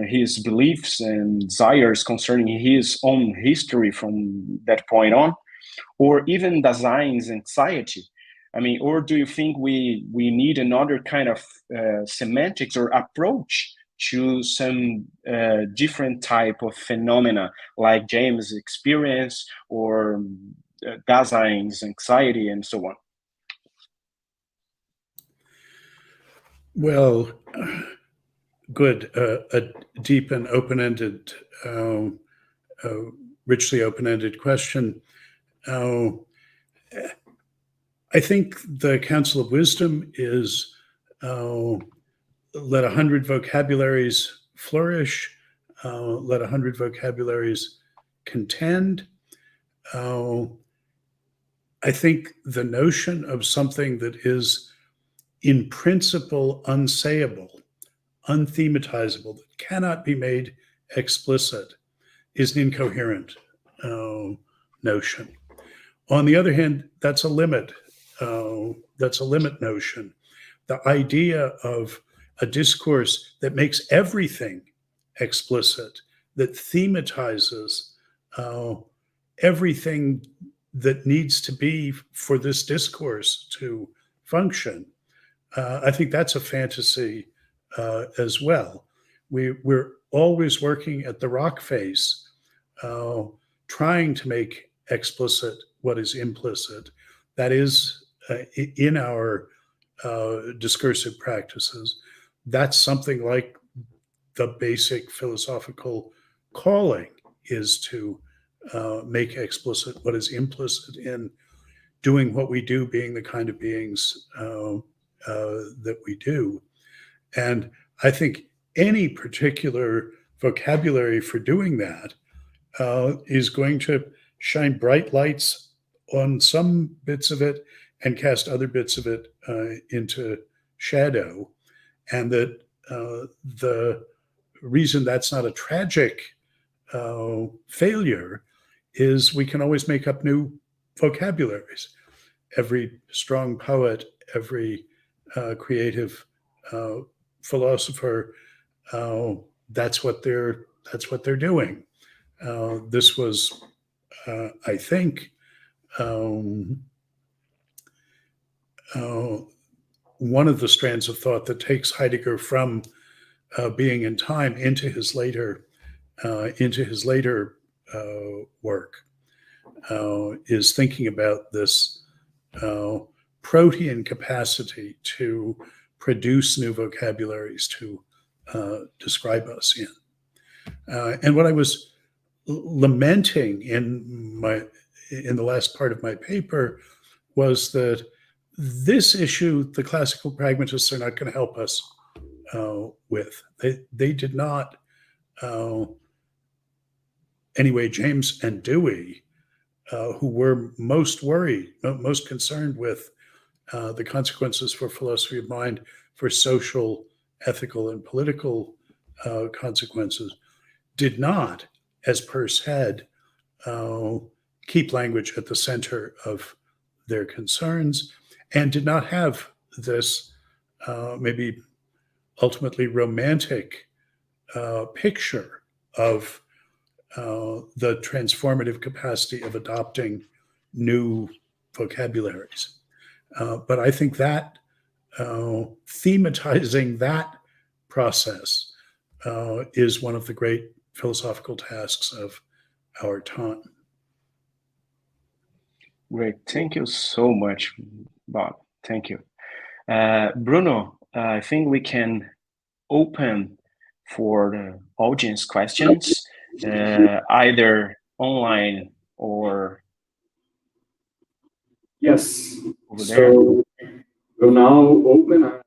his beliefs and desires concerning his own history from that point on, or even Dasein's anxiety. I mean, or do you think we need another kind of semantics or approach to some different type of phenomena, like James' experience or Dasein's anxiety and so on? Well, good. A deep and open-ended, richly open-ended question. I think the Council of Wisdom is let 100 vocabularies flourish, let 100 vocabularies contend. I think the notion of something that is in principle unsayable, unthematizable, that cannot be made explicit, is an incoherent notion. On the other hand, that's a limit. That's a limit notion. The idea of a discourse that makes everything explicit, that thematizes everything that needs to be for this discourse to function, I think that's a fantasy as well. We're always working at the rock face, trying to make explicit what is implicit. That is in our discursive practices. That's something like the basic philosophical calling, is to make explicit what is implicit in doing what we do, being the kind of beings that we do. And I think any particular vocabulary for doing that is going to shine bright lights on some bits of it and cast other bits of it into shadow. And that the reason that's not a tragic failure is we can always make up new vocabularies. Every strong poet, every creative philosopher, that's what they're doing. This was, I think, one of the strands of thought that takes Heidegger from being in time into his later work, is thinking about this protean capacity to produce new vocabularies to describe us in. And what I was lamenting in the last part of my paper was that this issue, the classical pragmatists are not going to help us with. They did not, anyway, James and Dewey, who were most worried, most concerned with the consequences for philosophy of mind, for social, ethical, and political consequences, did not, as Peirce had, keep language at the center of their concerns, and did not have this maybe ultimately romantic picture of the transformative capacity of adopting new vocabularies. But I think that thematizing that process is one of the great philosophical tasks of our time. Great. Thank you so much, Bob. Thank you. Bruno, I think we can open for the audience questions, either online or Yes. over there. So we'll now open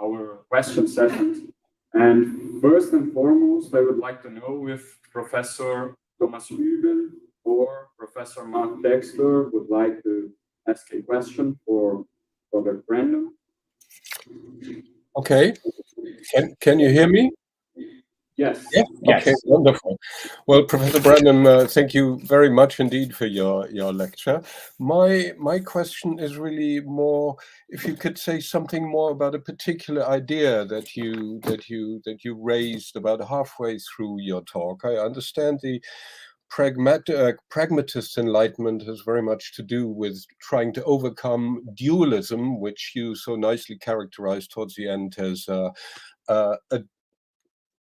our question session. And first and foremost, I would like to know if Professor Thomas Hügel or Professor Mark Dexter would like to ask a question for Robert Brandom. Okay. Can you hear me? Yes. Yeah. Yes. Okay. Wonderful. Well, Professor Brandom, thank you very much indeed for your lecture. My question is really more, if you could say something more about a particular idea that you raised about halfway through your talk. I understand the pragmatist enlightenment has very much to do with trying to overcome dualism, which you so nicely characterized towards the end as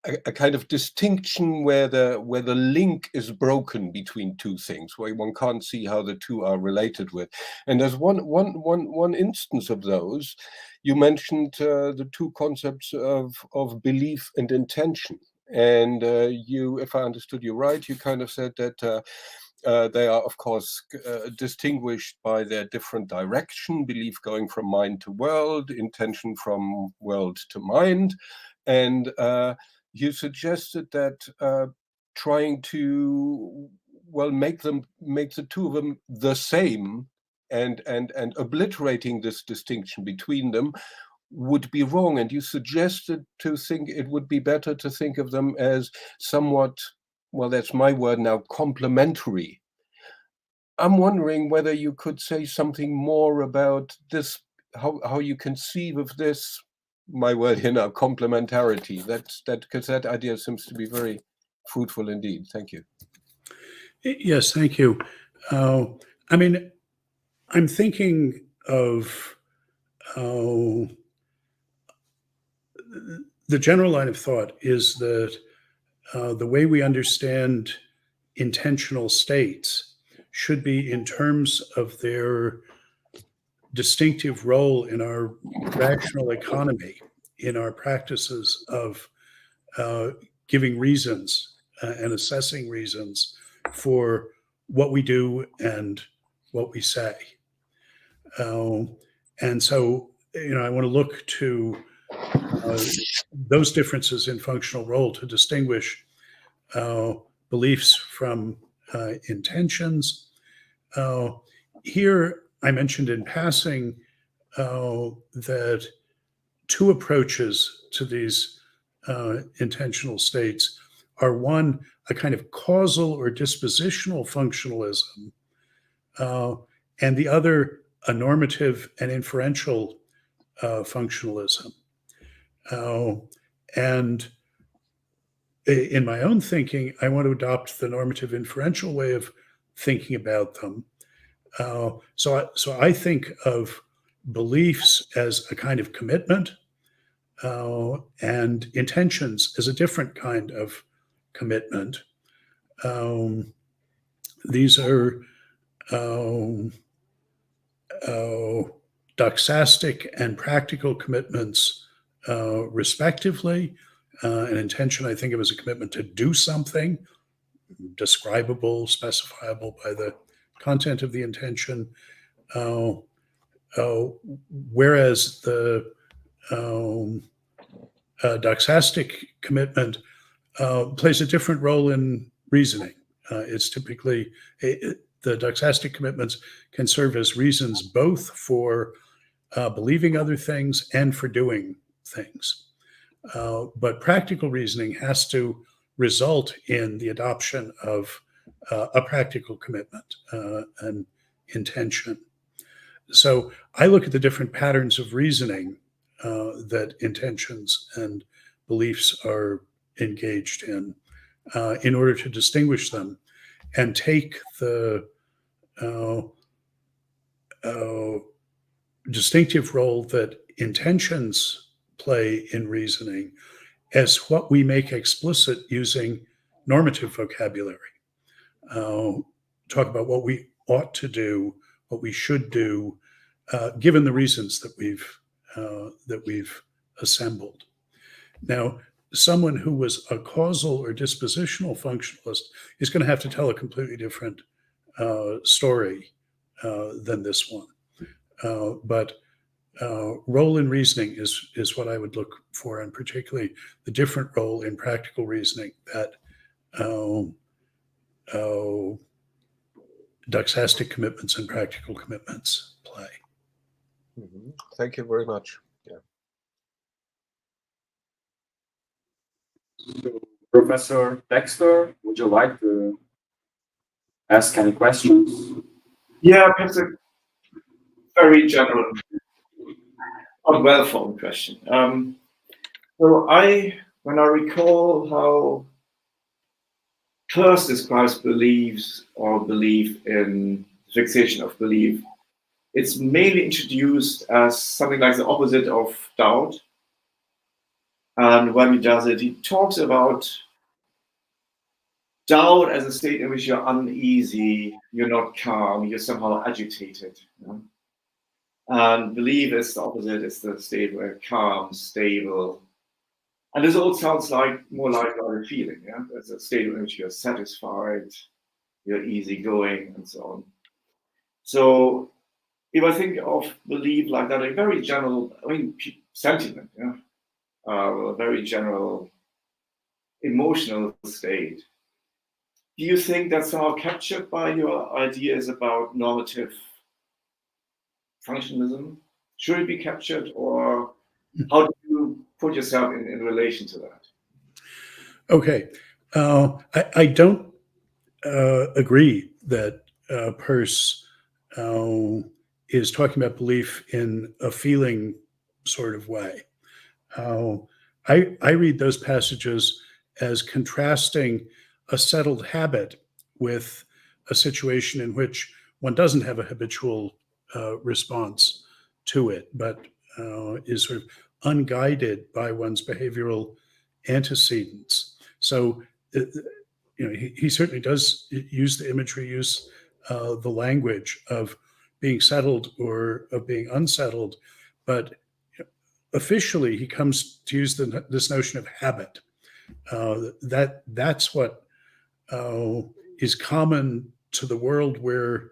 a kind of distinction where the link is broken between two things, where one can't see how the two are related with. And as one instance of those, you mentioned the two concepts of belief and intention. And you, if I understood you right, you kind of said that they are, of course, distinguished by their different direction, belief going from mind to world, intention from world to mind. And you suggested that trying to, well, make the two of them the same and obliterating this distinction between them would be wrong. And you suggested to think it would be better to think of them as somewhat, well, that's my word now, complementary. I'm wondering whether you could say something more about this, how you conceive of this, my word here now, complementarity. Because that idea seems to be very fruitful indeed. Thank you. Yes, thank you. I mean, I'm thinking of the general line of thought is that the way we understand intentional states should be in terms of their distinctive role in our rational economy, in our practices of giving reasons and assessing reasons for what we do and what we say. And so, I want to look to those differences in functional role to distinguish beliefs from intentions. Here, I mentioned in passing that two approaches to these intentional states are one, a kind of causal or dispositional functionalism, and the other, a normative and inferential functionalism. And in my own thinking, I want to adopt the normative inferential way of thinking about them. So I think of beliefs as a kind of commitment, and intentions as a different kind of commitment. These are doxastic and practical commitments, respectively. An intention I think of as a commitment to do something, describable, specifiable by the content of the intention, whereas the doxastic commitment plays a different role in reasoning. It's typically, the doxastic commitments can serve as reasons both for believing other things and for doing things. But practical reasoning has to result in the adoption of a practical commitment, an intention. So I look at the different patterns of reasoning that intentions and beliefs are engaged in order to distinguish them and take the distinctive role that intentions play in reasoning as what we make explicit using normative vocabulary. Talk about what we ought to do, what we should do, given the reasons that we've assembled. Now, someone who was a causal or dispositional functionalist is going to have to tell a completely different story than this one. But role in reasoning is what I would look for, and particularly the different role in practical reasoning that doxastic commitments and practical commitments play. Mm-hmm. Thank you very much. Yeah. So, Professor Dexter, would you like to ask any questions? Yeah, perhaps a very general, well-formed question. So when I recall how Peirce describes beliefs or belief in fixation of belief, it's mainly introduced as something like the opposite of doubt. And when he does it, he talks about doubt as a state in which you're uneasy, you're not calm, you're somehow agitated. You know? And belief is the opposite, it's the state where calm, stable. And this all sounds like more like a feeling, yeah? It's a state in which you're satisfied, you're easygoing, and so on. So if I think of belief like that, a very general, sentiment, yeah? A very general emotional state. Do you think that's somehow captured by your ideas about normative functionalism? Should it be captured, or how do you put yourself in relation to that? Okay. I don't agree that Peirce is talking about belief in a feeling sort of way. I read those passages as contrasting a settled habit with a situation in which one doesn't have a habitual response to it, but is sort of unguided by one's behavioral antecedents. So, he certainly does use the imagery, use the language of being settled or of being unsettled, but officially he comes to use this notion of habit. That's what is common to the world where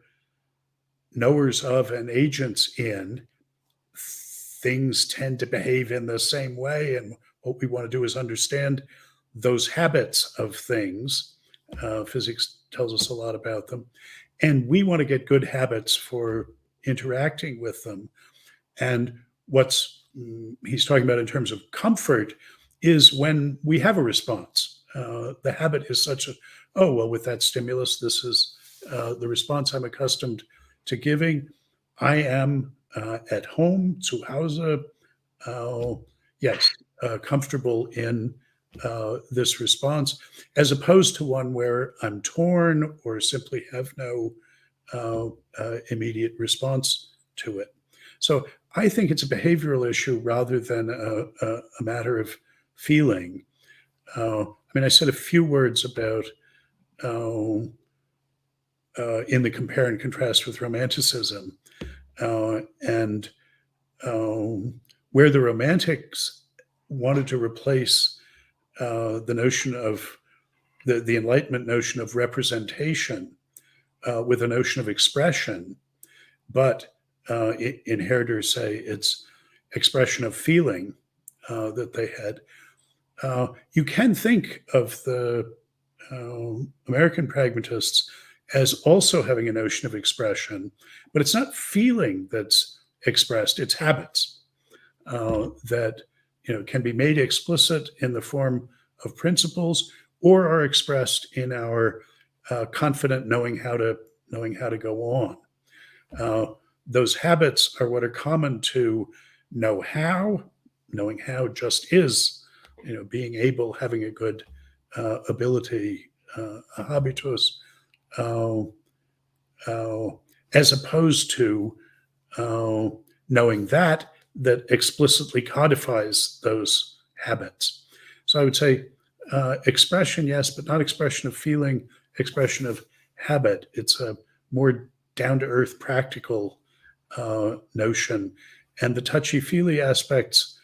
knowers of and agents in things tend to behave in the same way. And what we want to do is understand those habits of things. Physics tells us a lot about them. And we want to get good habits for interacting with them. And what's he's talking about in terms of comfort is when we have a response. The habit is such a, oh, well, with that stimulus, this is the response I'm accustomed to giving. I am at home, zu Hause, yes, comfortable in this response, as opposed to one where I'm torn or simply have no immediate response to it. So I think it's a behavioral issue rather than a matter of feeling. I said a few words about in the compare and contrast with romanticism, and where the romantics wanted to replace the notion of the Enlightenment notion of representation with a notion of expression, but in Herder's say it's expression of feeling that they had. You can think of the American pragmatists as also having a notion of expression, but it's not feeling that's expressed, it's habits that can be made explicit in the form of principles or are expressed in our confident knowing how to go on. Those habits are what are common to know how, knowing how just is, being able, having a good ability, a habitus, as opposed to knowing that explicitly codifies those habits. So I would say expression, yes, but not expression of feeling, expression of habit. It's a more down-to-earth practical notion. And the touchy-feely aspects,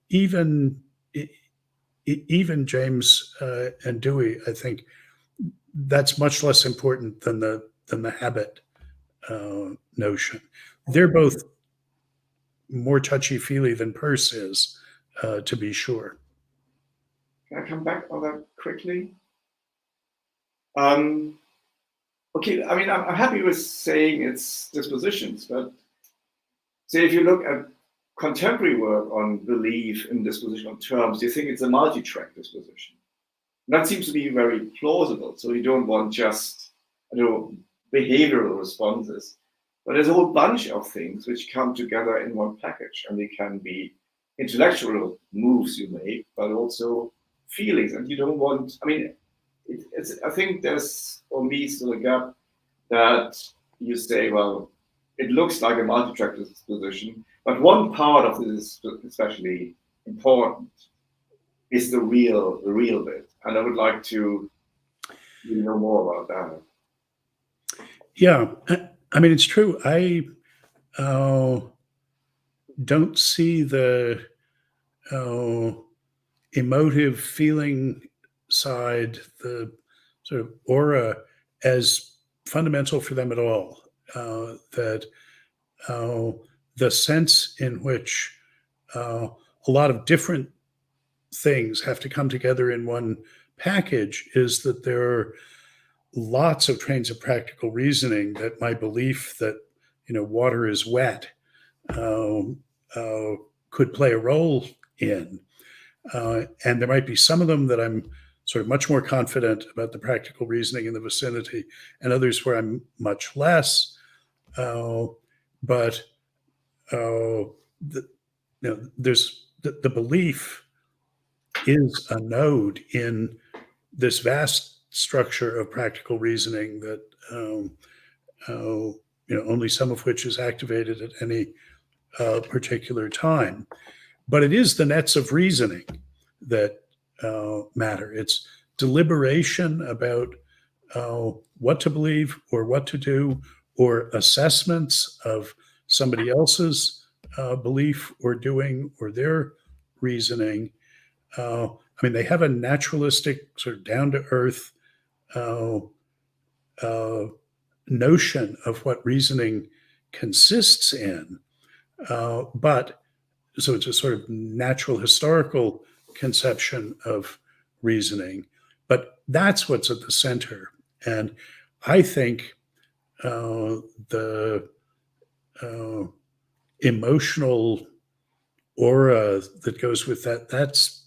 even even James and Dewey, I think that's much less important than the habit notion. They're both more touchy-feely than Peirce is, to be sure. Can I come back on that quickly? Okay, I mean, I'm happy with saying it's dispositions, but say if you look at contemporary work on belief in dispositional terms, you think it's a multi-track disposition. And that seems to be very plausible. So you don't want just, behavioral responses, but there's a whole bunch of things which come together in one package, and they can be intellectual moves you make, but also feelings. And you don't want, I mean, I think there's, for me, still a gap that you say, well, it looks like a multi-track disposition, but one part of this is especially important is the real bit. And I would like to know more about that. Yeah, I mean, it's true. I don't see the emotive feeling side, the sort of aura, as fundamental for them at all. That the sense in which a lot of different things have to come together in one package is that there are lots of trains of practical reasoning that my belief that water is wet could play a role in, and there might be some of them that I'm sort of much more confident about the practical reasoning in the vicinity, and others where I'm much less. But there's the belief is a node in this vast structure of practical reasoning that only some of which is activated at any particular time. But it is the nets of reasoning that matter. It's deliberation about what to believe or what to do, or assessments of somebody else's belief or doing or their reasoning. I mean, they have a naturalistic, sort of down-to-earth notion of what reasoning consists in, but so it's a sort of natural historical conception of reasoning, but that's what's at the center. And I think the emotional aura that goes with that, that's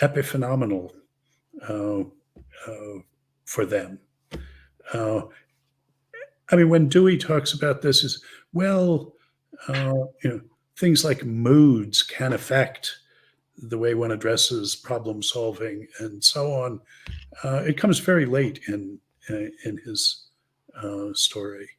epiphenomenal for them. I mean, when Dewey talks about this, is well, things like moods can affect the way one addresses problem solving and so on. It comes very late in his story.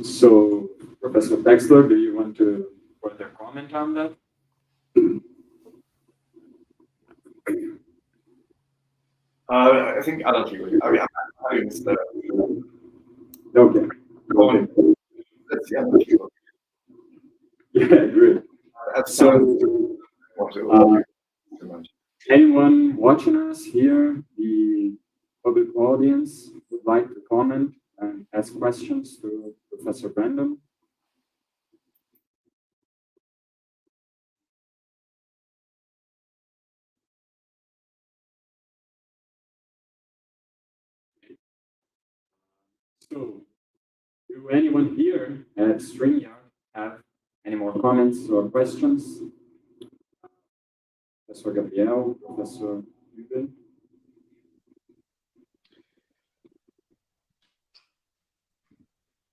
So, Professor Texler, do you want to further comment on that? I think other people. I mean, I mean, it's the, Okay. that's the other people. Yeah, great. So, anyone watching us here, the public audience, would like to comment and ask questions to Professor Brandom? So, do anyone here at StreamYard have any more comments or questions? Professor Gabriel, Professor Übel?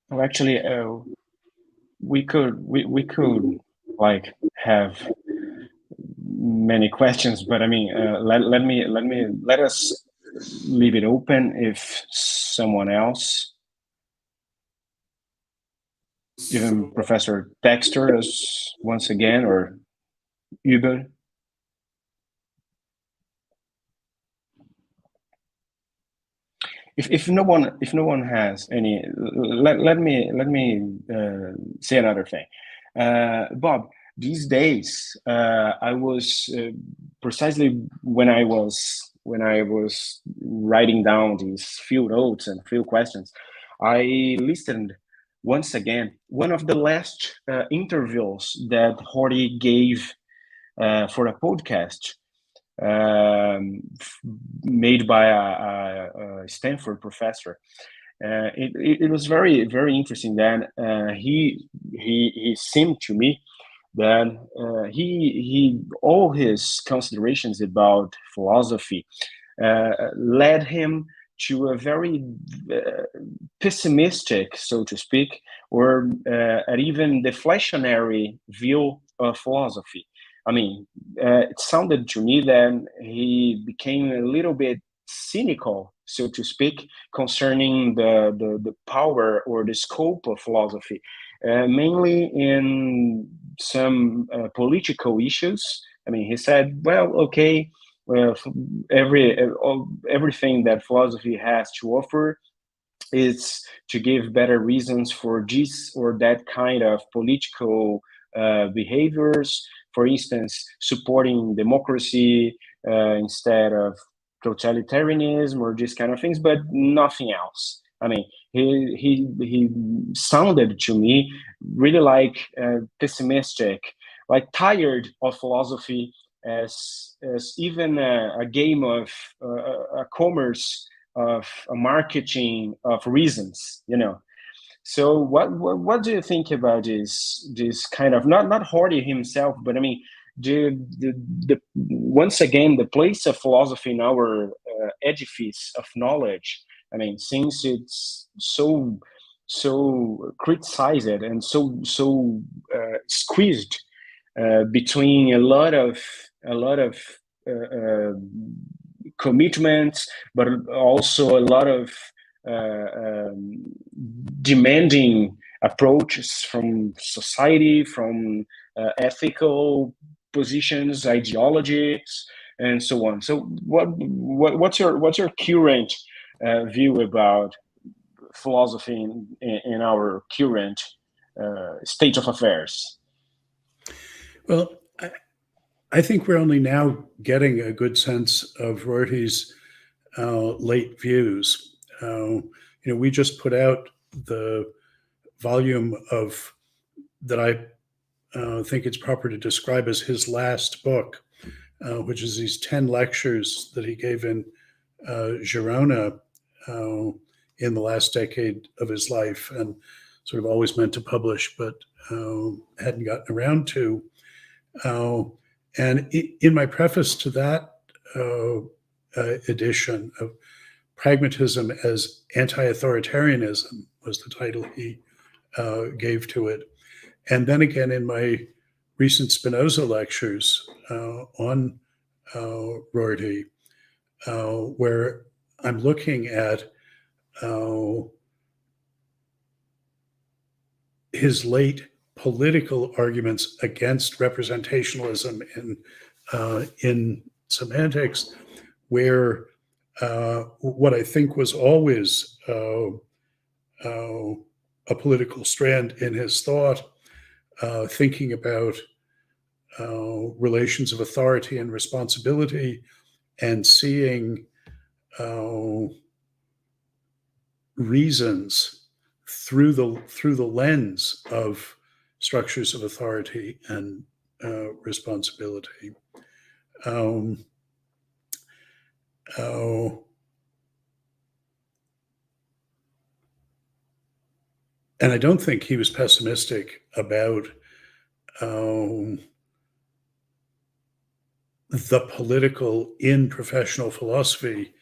Well, actually, we could like have many questions, but I mean, let us leave it open if someone else, even Professor Dexter, is once again, or Übel. if no one has any, let me say another thing. Bob, these days I was precisely when I was writing down these few notes and few questions, I listened once again one of the last interviews that Horty gave for a podcast made by a Stanford professor. It was very, very interesting. Then he seemed to me that he all his considerations about philosophy led him to a very pessimistic, so to speak, or even deflationary view of philosophy. I mean, it sounded to me that he became a little bit cynical, so to speak, concerning the power or the scope of philosophy, mainly in some political issues. I mean, he said, well, okay, everything that philosophy has to offer is to give better reasons for this or that kind of political behaviors. For instance, supporting democracy instead of totalitarianism or these kind of things, but nothing else. I mean, he sounded to me really like pessimistic, like tired of philosophy as even a game of a commerce of a marketing of reasons, you know. So what do you think about this kind of not Horty himself, but I mean the once again the place of philosophy in our edifice of knowledge? I mean, since it's so criticized and so squeezed between a lot of uh, uh, commitments, but also a lot of demanding approaches from society, from ethical positions, ideologies, and so on. So, what's your current view about philosophy in our current state of affairs? Well, I think we're only now getting a good sense of Rorty's late views. We just put out the volume of that I think it's proper to describe as his last book, which is these 10 lectures that he gave in Girona in the last decade of his life, and sort of always meant to publish, but hadn't gotten around to. And in my preface to that edition of Pragmatism as Anti-Authoritarianism was the title he gave to it. And then again in my recent Spinoza lectures on Rorty, where I'm looking at his late political arguments against representationalism in semantics, where what I think was always a political strand in his thought, thinking about relations of authority and responsibility, and seeing reasons through the lens of structures of authority and responsibility. And I don't think he was pessimistic about the political in professional philosophy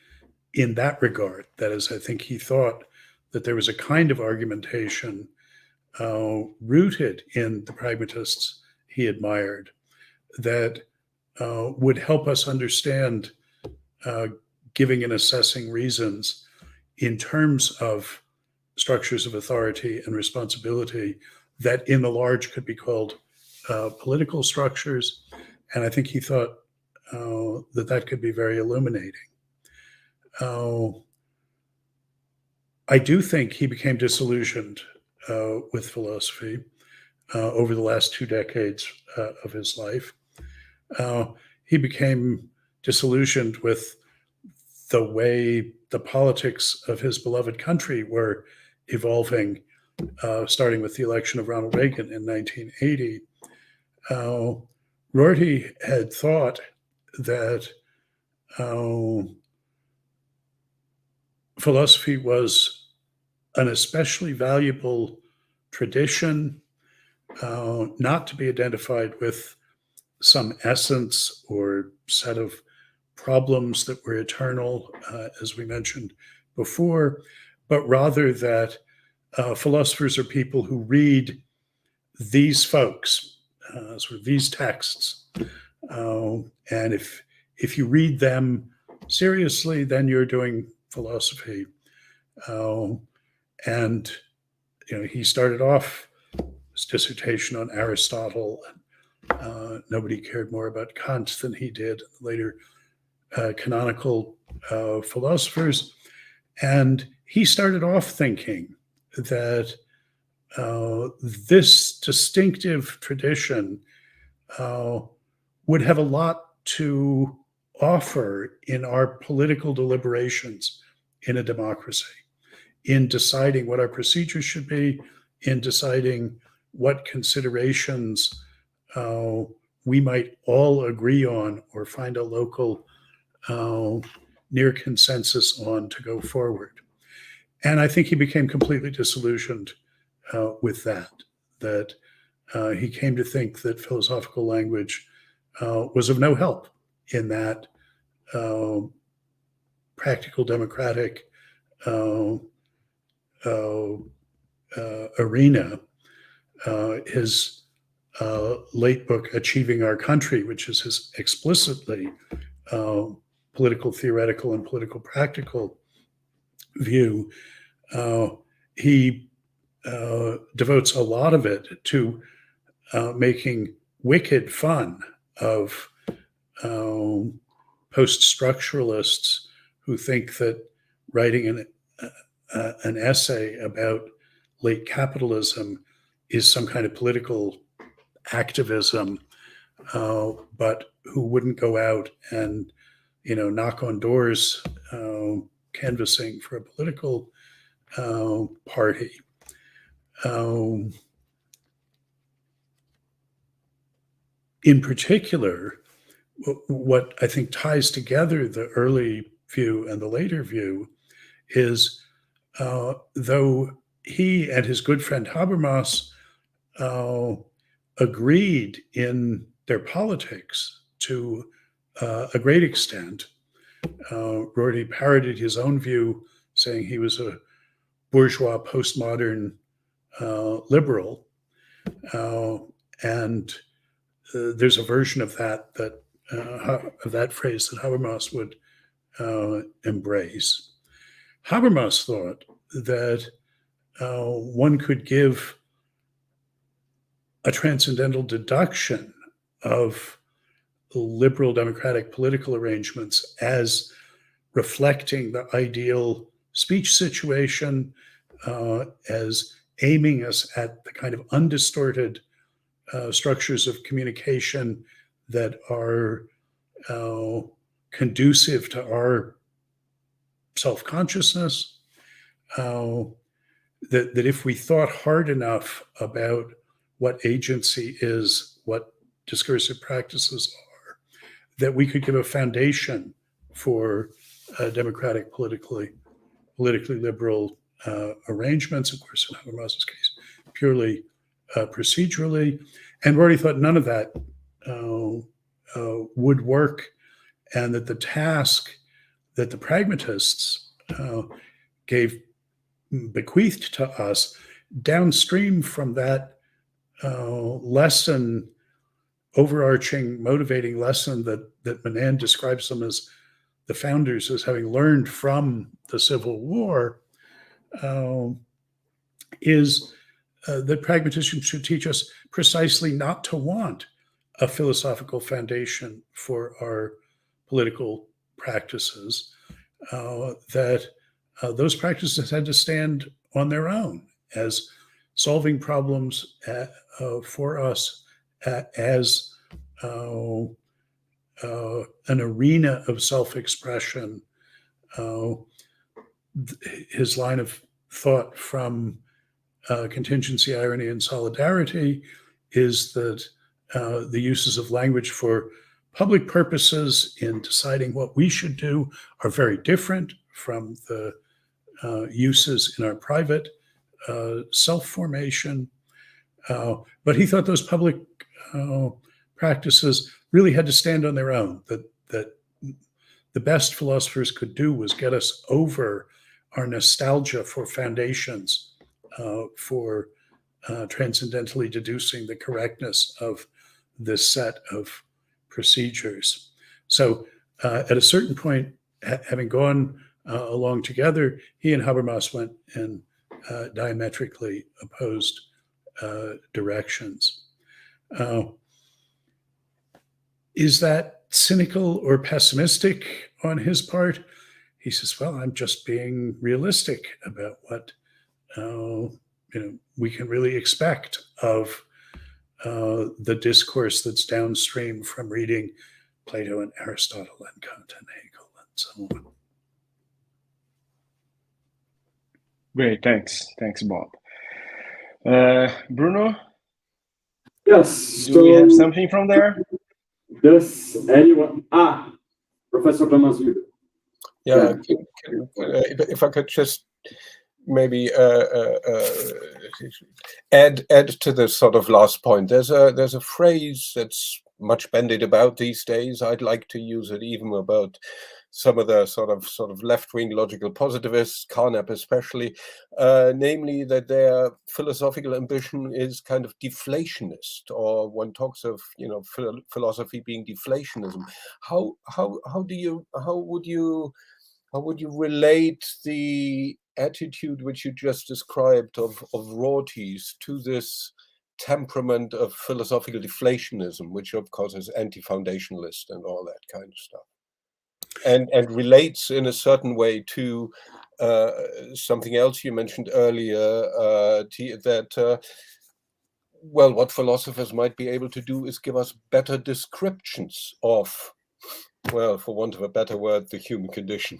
in that regard. That is, I think he thought that there was a kind of argumentation rooted in the pragmatists he admired that would help us understand giving and assessing reasons in terms of structures of authority and responsibility that in the large could be called political structures. And I think he thought that could be very illuminating. I do think he became disillusioned with philosophy over the last 2 decades of his life. He became disillusioned with the way the politics of his beloved country were evolving, starting with the election of Ronald Reagan in 1980. Rorty had thought that philosophy was an especially valuable tradition, not to be identified with some essence or set of problems that were eternal, as we mentioned before, but rather that philosophers are people who read these folks, sort of these texts, and if you read them seriously, then you're doing philosophy. And he started off his dissertation on Aristotle. Nobody cared more about Kant than he did. Later, canonical philosophers, and he started off thinking that this distinctive tradition would have a lot to offer in our political deliberations in a democracy, in deciding what our procedures should be, in deciding what considerations we might all agree on or find a local near consensus on to go forward. And I think he became completely disillusioned with that he came to think that philosophical language was of no help in that practical democratic arena. His late book, Achieving Our Country, which is his explicitly political theoretical and political practical view, he devotes a lot of it to making wicked fun of post-structuralists who think that writing an essay about late capitalism is some kind of political activism, but who wouldn't go out and knock on doors canvassing for a political party. In particular, what I think ties together the early view and the later view is though he and his good friend Habermas agreed in their politics to a great extent, Rorty parroted his own view, saying he was a bourgeois postmodern liberal, and there's a version of that phrase that Habermas would embrace. Habermas thought that one could give a transcendental deduction of liberal democratic political arrangements as reflecting the ideal speech situation, as aiming us at the kind of undistorted structures of communication that are conducive to our self-consciousness, that if we thought hard enough about what agency is, what discursive practices are, that we could give a foundation for democratic, politically liberal arrangements, of course, in Habermas's case, purely procedurally. And Rorty thought none of that would work, and that the task that the pragmatists bequeathed to us downstream from that lesson, overarching, motivating lesson that Menand describes them as the founders as having learned from the Civil War, is that pragmatism should teach us precisely not to want a philosophical foundation for our political practices, that those practices had to stand on their own as solving problems for us as an arena of self-expression. His line of thought from contingency, irony, and solidarity is that the uses of language for public purposes in deciding what we should do are very different from the uses in our private self-formation. But he thought those public practices really had to stand on their own, that the best philosophers could do was get us over our nostalgia for foundations, for transcendentally deducing the correctness of this set of procedures. So at a certain point, having gone along together, he and Habermas went in diametrically opposed directions. Is that cynical or pessimistic on his part? He says, well, I'm just being realistic about what we can really expect of the discourse that's downstream from reading Plato and Aristotle and Kant and Hegel and so on. Great, thanks, Bob. Bruno, Yes. do we have something from there? Does anyone? Professor Thomas. Yeah, if I could just maybe add to this sort of last point. There's a phrase that's much bandied about these days. I'd like to use it even about some of the sort of left-wing logical positivists, Carnap especially, namely that their philosophical ambition is kind of deflationist, or one talks of philosophy being deflationism. How would you relate the attitude which you just described of Rorty's to this temperament of philosophical deflationism, which of course is anti-foundationalist and all that kind of stuff, and relates in a certain way to something else you mentioned earlier, that well, what philosophers might be able to do is give us better descriptions of, well, for want of a better word, the human condition,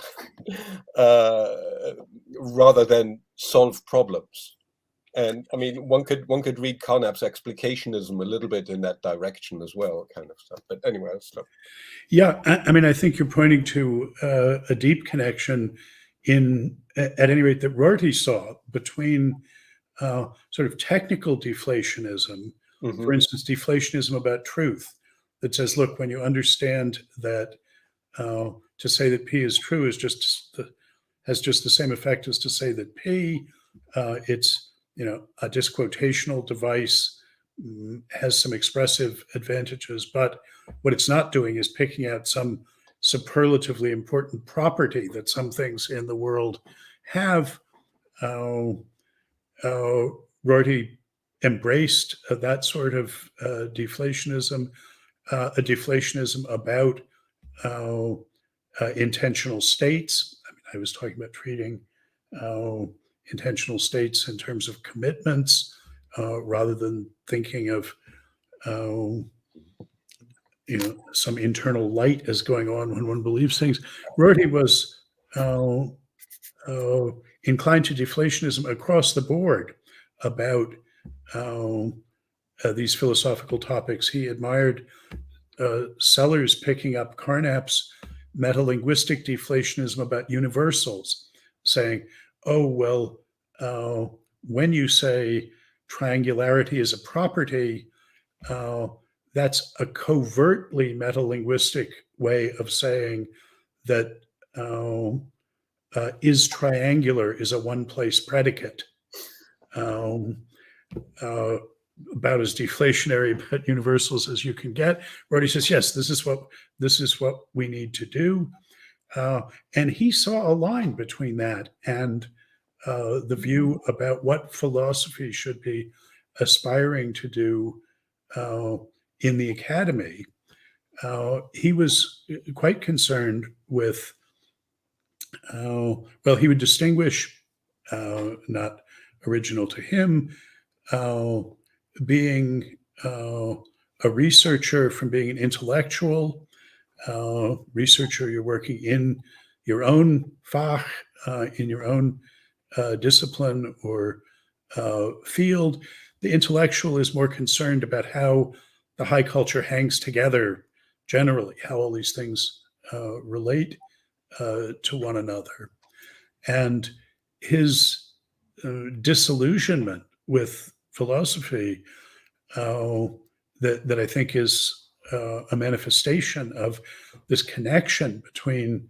rather than solve problems. And I mean, one could read Carnap's explicationism a little bit in that direction as well, kind of stuff. But anyway, I'll stop. Yeah, I mean, I think you're pointing to a deep connection at any rate, that Rorty saw between sort of technical deflationism, for instance, deflationism about truth, that says, look, when you understand that to say that P is true has just the same effect as to say that P, it's a disquotational device, has some expressive advantages, but what it's not doing is picking out some superlatively important property that some things in the world have. Rorty embraced that sort of deflationism, a deflationism about intentional states. I mean, I was talking about treating intentional states in terms of commitments, rather than thinking of some internal light as going on when one believes things. Rorty was inclined to deflationism across the board about these philosophical topics. He admired Sellers picking up Carnap's metalinguistic deflationism about universals, saying, oh, well, when you say triangularity is a property, that's a covertly metalinguistic way of saying that is triangular is a one-place predicate. About as deflationary about universals as you can get. Rorty says, yes, this is what we need to do. And he saw a line between that and the view about what philosophy should be aspiring to do in the academy. He was quite concerned with well, he would distinguish, not original to him, being a researcher from being an intellectual. Researcher, you're working in your own fach, in your own discipline or field. The intellectual is more concerned about how the high culture hangs together generally, how all these things relate to one another. And his disillusionment with philosophy, that I think is a manifestation of this connection between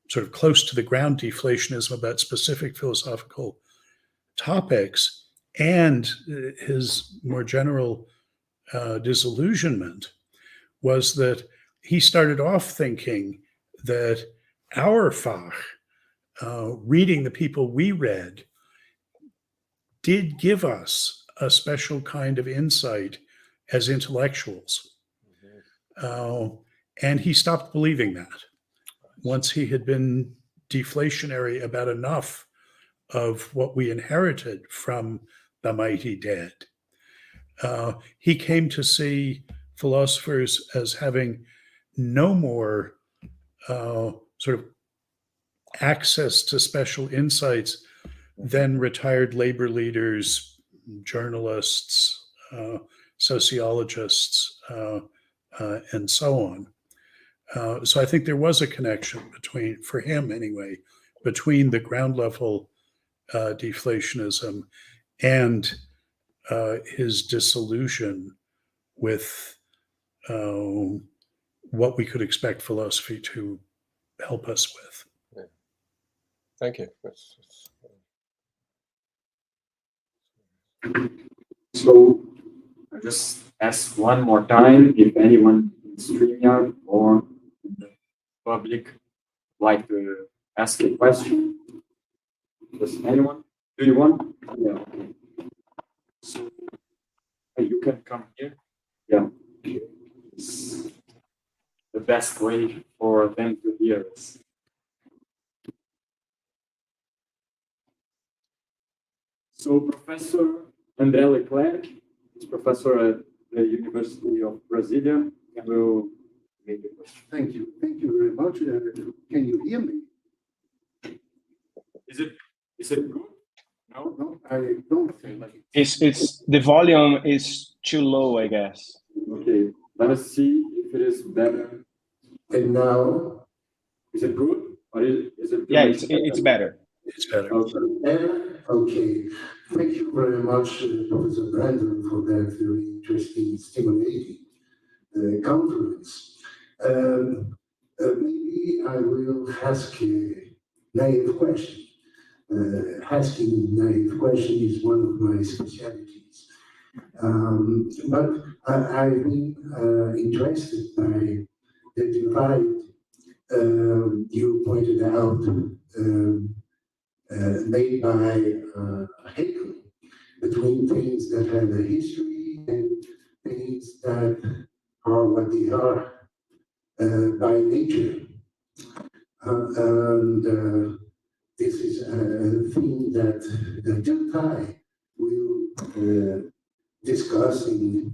sort of close to the ground deflationism about specific philosophical topics and his more general disillusionment, was that he started off thinking that our fach, reading the people we read, did give us a special kind of insight as intellectuals. And he stopped believing that once he had been deflationary about enough of what we inherited from the mighty dead. He came to see philosophers as having no more sort of access to special insights than retired labor leaders, journalists, sociologists, and so on. So I think there was a connection between, for him anyway, between the ground level deflationism and his disillusion with what we could expect philosophy to help us with. Yeah. Thank you. So I just ask one more time if anyone in StreamYard or in the public like to ask a question. Does anyone? Do you want? Yeah. Okay. So you can come here. Yeah. It's the best way for them to hear us. So Professor André Leclerc is professor at the University of Brasilia and will make a question. Thank you. Thank you very much. Can you hear me? Is it good? No? No, I don't think like It's the volume is too low, I guess. Okay, let us see if it is better. And now, Is it good? Or is it Yeah, it's better. It's better. Okay. okay. Thank you very much, Professor Brandom, for that very interesting, stimulating conference. Maybe I will ask a naive question. Asking naive question is one of my specialties. But I've been interested by the divide you pointed out made by Hegel between things that have a history and things that are what they are by nature. And this is a theme that Jantai will discuss and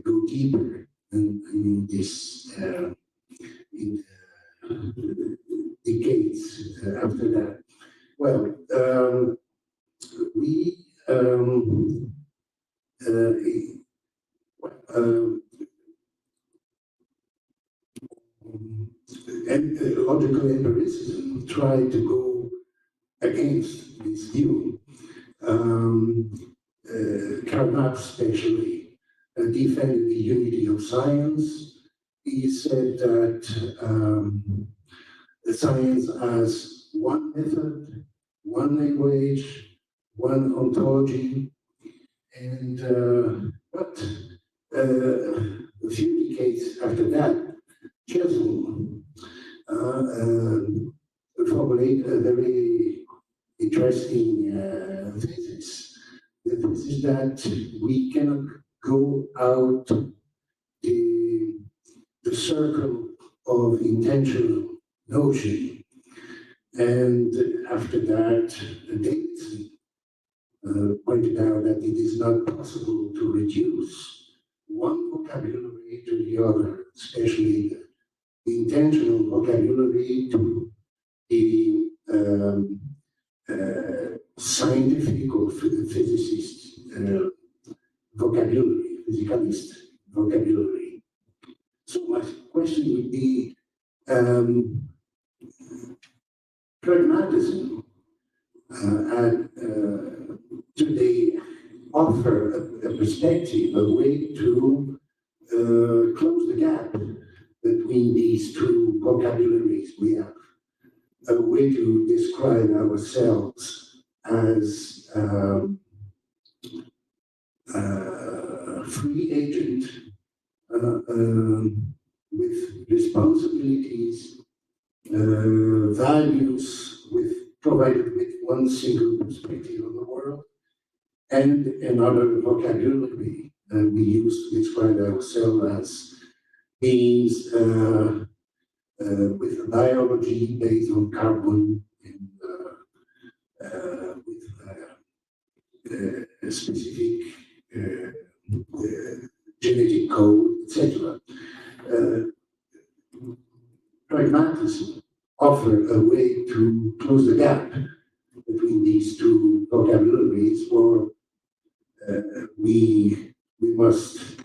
go deeper in this in decades after that. Well, and logical empiricism tried to go against this view. Karl Marx especially defended the unity of science. He said that the science has one method, one language, one ontology, and but a few decades after that, Chesel formulated a very interesting thesis. The thesis that we cannot go out the circle of intentional notion And after that, Davidson pointed out that it is not possible to reduce one vocabulary to the other, especially the intentional vocabulary to the scientific or physicist vocabulary, physicalist vocabulary. So my question would be, pragmatism and do they offer a perspective, a way to close the gap between these two vocabularies? We have a way to describe ourselves as free agent with responsibilities, values, provided with one single perspective on the world, and another vocabulary we use to describe ourselves as beings with a biology based on carbon and with a specific genetic code, etc. Pragmatism offer a way to close the gap between these two vocabularies, or we must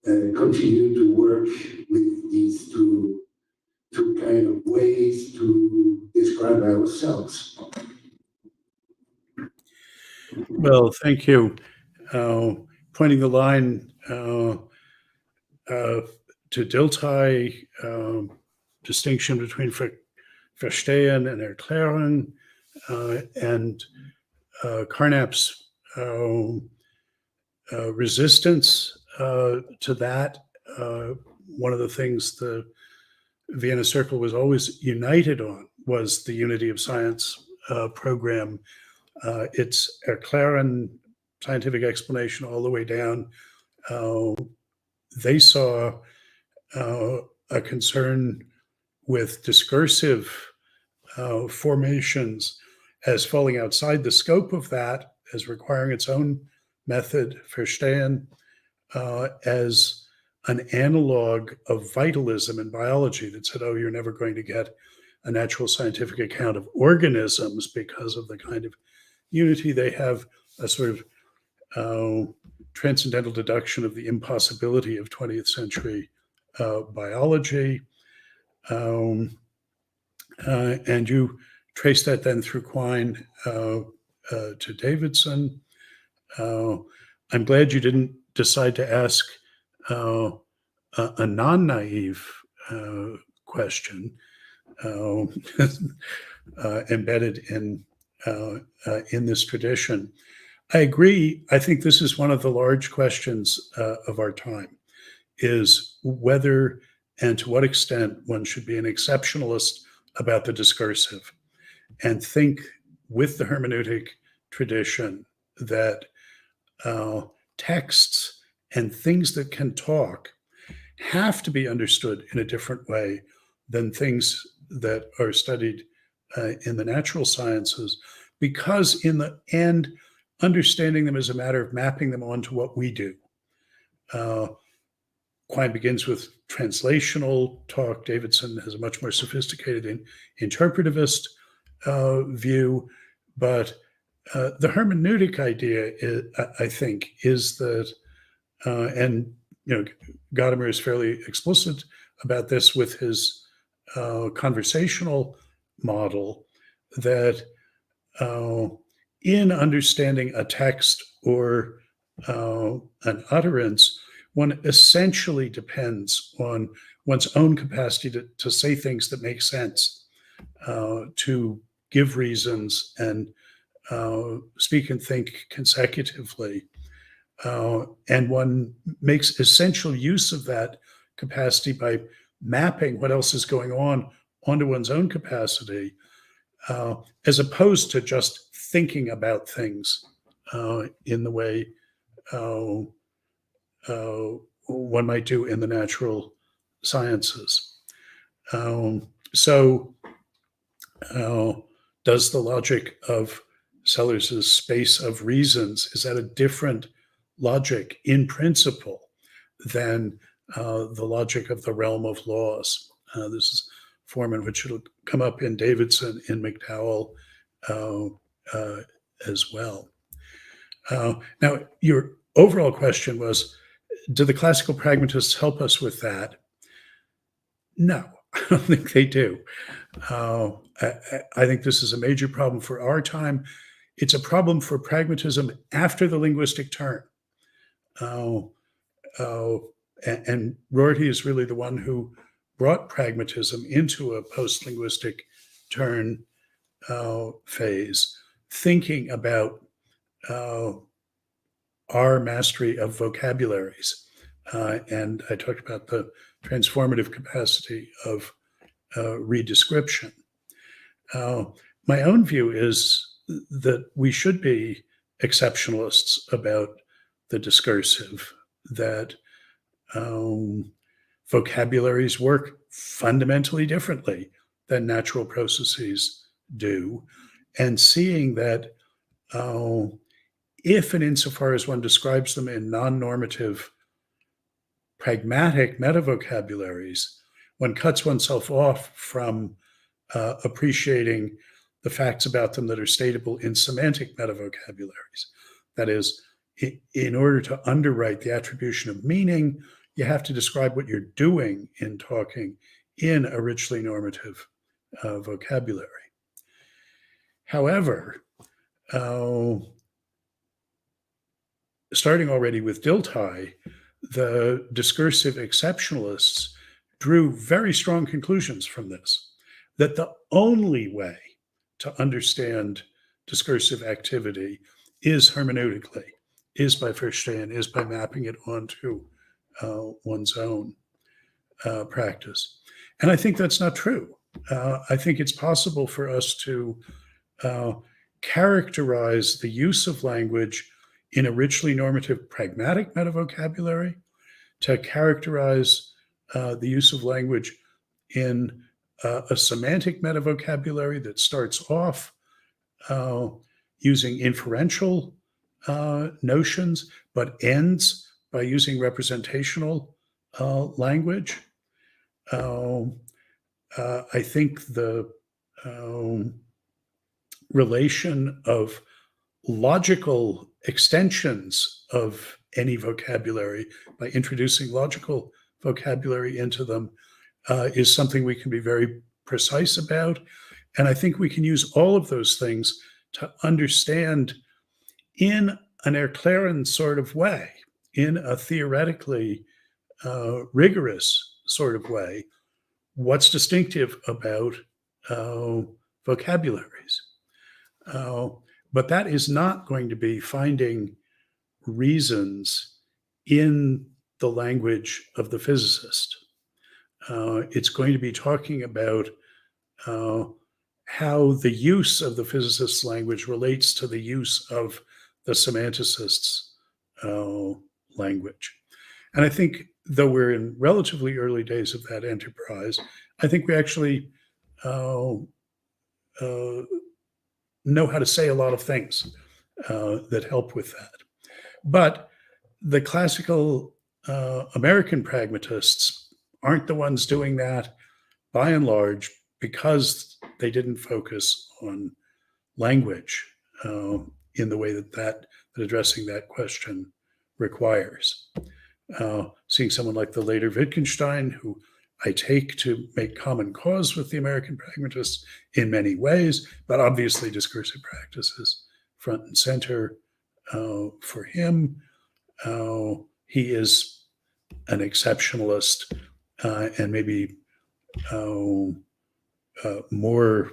continue to work with these two kind of ways to describe ourselves. Well, thank you. Pointing the line to Dilthey, distinction between verstehen and erklären, and Carnap's resistance to that. One of the things the Vienna Circle was always united on was the Unity of Science program. It's erklären, scientific explanation, all the way down. They saw a concern with discursive formations as falling outside the scope of that, as requiring its own method, verstehen, as an analog of vitalism in biology that said, oh, you're never going to get a natural scientific account of organisms because of the kind of unity they have, a sort of transcendental deduction of the impossibility of 20th century biology. And you trace that then through Quine to Davidson. I'm glad you didn't decide to ask a non-naive question embedded in this tradition. I agree. I think this is one of the large questions of our time, is whether and to what extent one should be an exceptionalist about the discursive and think with the hermeneutic tradition that texts and things that can talk have to be understood in a different way than things that are studied in the natural sciences, because in the end, understanding them is a matter of mapping them onto what we do. Quine begins with translational talk. Davidson has a much more sophisticated interpretivist view, but the hermeneutic idea, I think, is that, and Gadamer is fairly explicit about this with his conversational model, that in understanding a text or an utterance, one essentially depends on one's own capacity to say things that make sense, to give reasons and speak and think consecutively. And one makes essential use of that capacity by mapping what else is going on onto one's own capacity, as opposed to just thinking about things in the way one might do in the natural sciences. So Does the logic of Sellers's space of reasons, is that a different logic in principle than the logic of the realm of laws? This is a form in which it'll come up in Davidson, in McDowell as well. Now, your overall question was, do the classical pragmatists help us with that? No, I don't think they do. I think this is a major problem for our time. It's a problem for pragmatism after the linguistic turn. And Rorty is really the one who brought pragmatism into a post-linguistic turn phase, thinking about our mastery of vocabularies. And I talked about the transformative capacity of redescription. My own view is that we should be exceptionalists about the discursive, that vocabularies work fundamentally differently than natural processes do, and seeing that if and insofar as one describes them in non-normative, pragmatic metavocabularies, one cuts oneself off from appreciating the facts about them that are stateable in semantic metavocabularies. That is, in order to underwrite the attribution of meaning, you have to describe what you're doing in talking in a richly normative vocabulary. However, starting already with Dilthey, the discursive exceptionalists drew very strong conclusions from this, that the only way to understand discursive activity is hermeneutically, is by Verstehen, is by mapping it onto one's own practice. And I think that's not true. I think it's possible for us to characterize the use of language in a richly normative pragmatic metavocabulary, to characterize the use of language in a semantic metavocabulary that starts off using inferential notions, but ends by using representational language. I think the relation of logical extensions of any vocabulary by introducing logical vocabulary into them is something we can be very precise about. And I think we can use all of those things to understand in an Erklären sort of way, in a theoretically rigorous sort of way, what's distinctive about vocabularies. But that is not going to be finding reasons in the language of the physicist. It's going to be talking about how the use of the physicist's language relates to the use of the semanticist's language. And I think, though we're in relatively early days of that enterprise, I think we actually know how to say a lot of things that help with that. But the classical American pragmatists aren't the ones doing that, by and large, because they didn't focus on language in the way that addressing that question requires. Seeing someone like the later Wittgenstein, who I take to make common cause with the American pragmatists in many ways, but obviously discursive practice is front and center for him. He is an exceptionalist and maybe more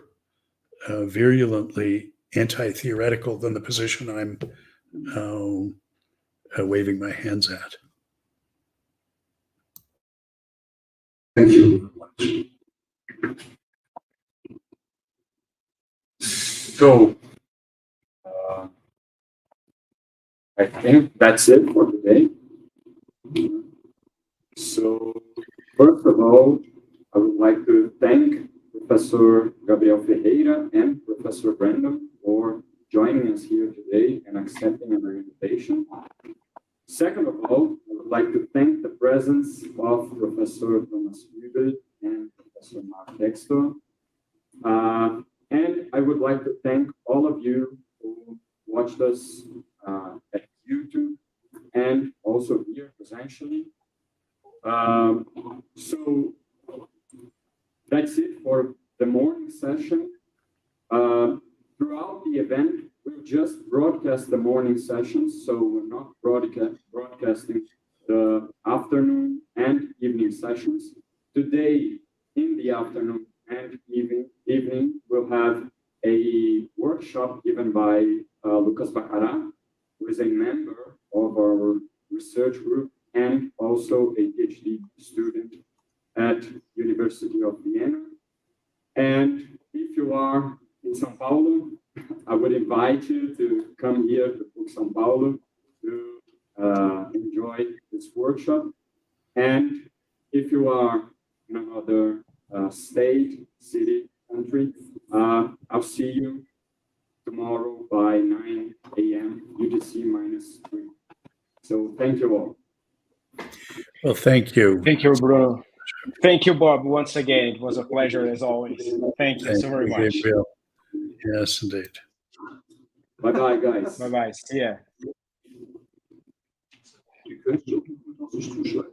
virulently anti-theoretical than the position I'm waving my hands at. Thank you very much. So, I think that's it for today. So, first of all, I would like to thank Professor Gabriel Ferreira and Professor Brandom for joining us here today and accepting our invitation. Second of all, I would like to thank the presence of Professor Thomas Hübel and Professor Mark Dexter. And I would like to thank all of you who watched us at YouTube and also here presentially. So that's it for the morning session. Throughout the event, we'll just broadcast the morning sessions, so we're not broadcasting the afternoon and evening sessions. Today, in the afternoon and evening, we'll have a workshop given by Lucas Bacara, who is a member of our research group and also a PhD student at University of Vienna. And if you are in São Paulo, I would invite you to come here to São Paulo to enjoy this workshop. And if you are in another state, city, country, I'll see you tomorrow by 9 a.m. UTC-3. So thank you all. Well, thank you. Thank you, Bruno. Thank you, Bob, once again. It was a pleasure as always. Thank you so very much. Gabriel. Yes, indeed. Bye-bye, guys. Bye-bye. See ya. Die Quellen suchen und auch so zuschreiben.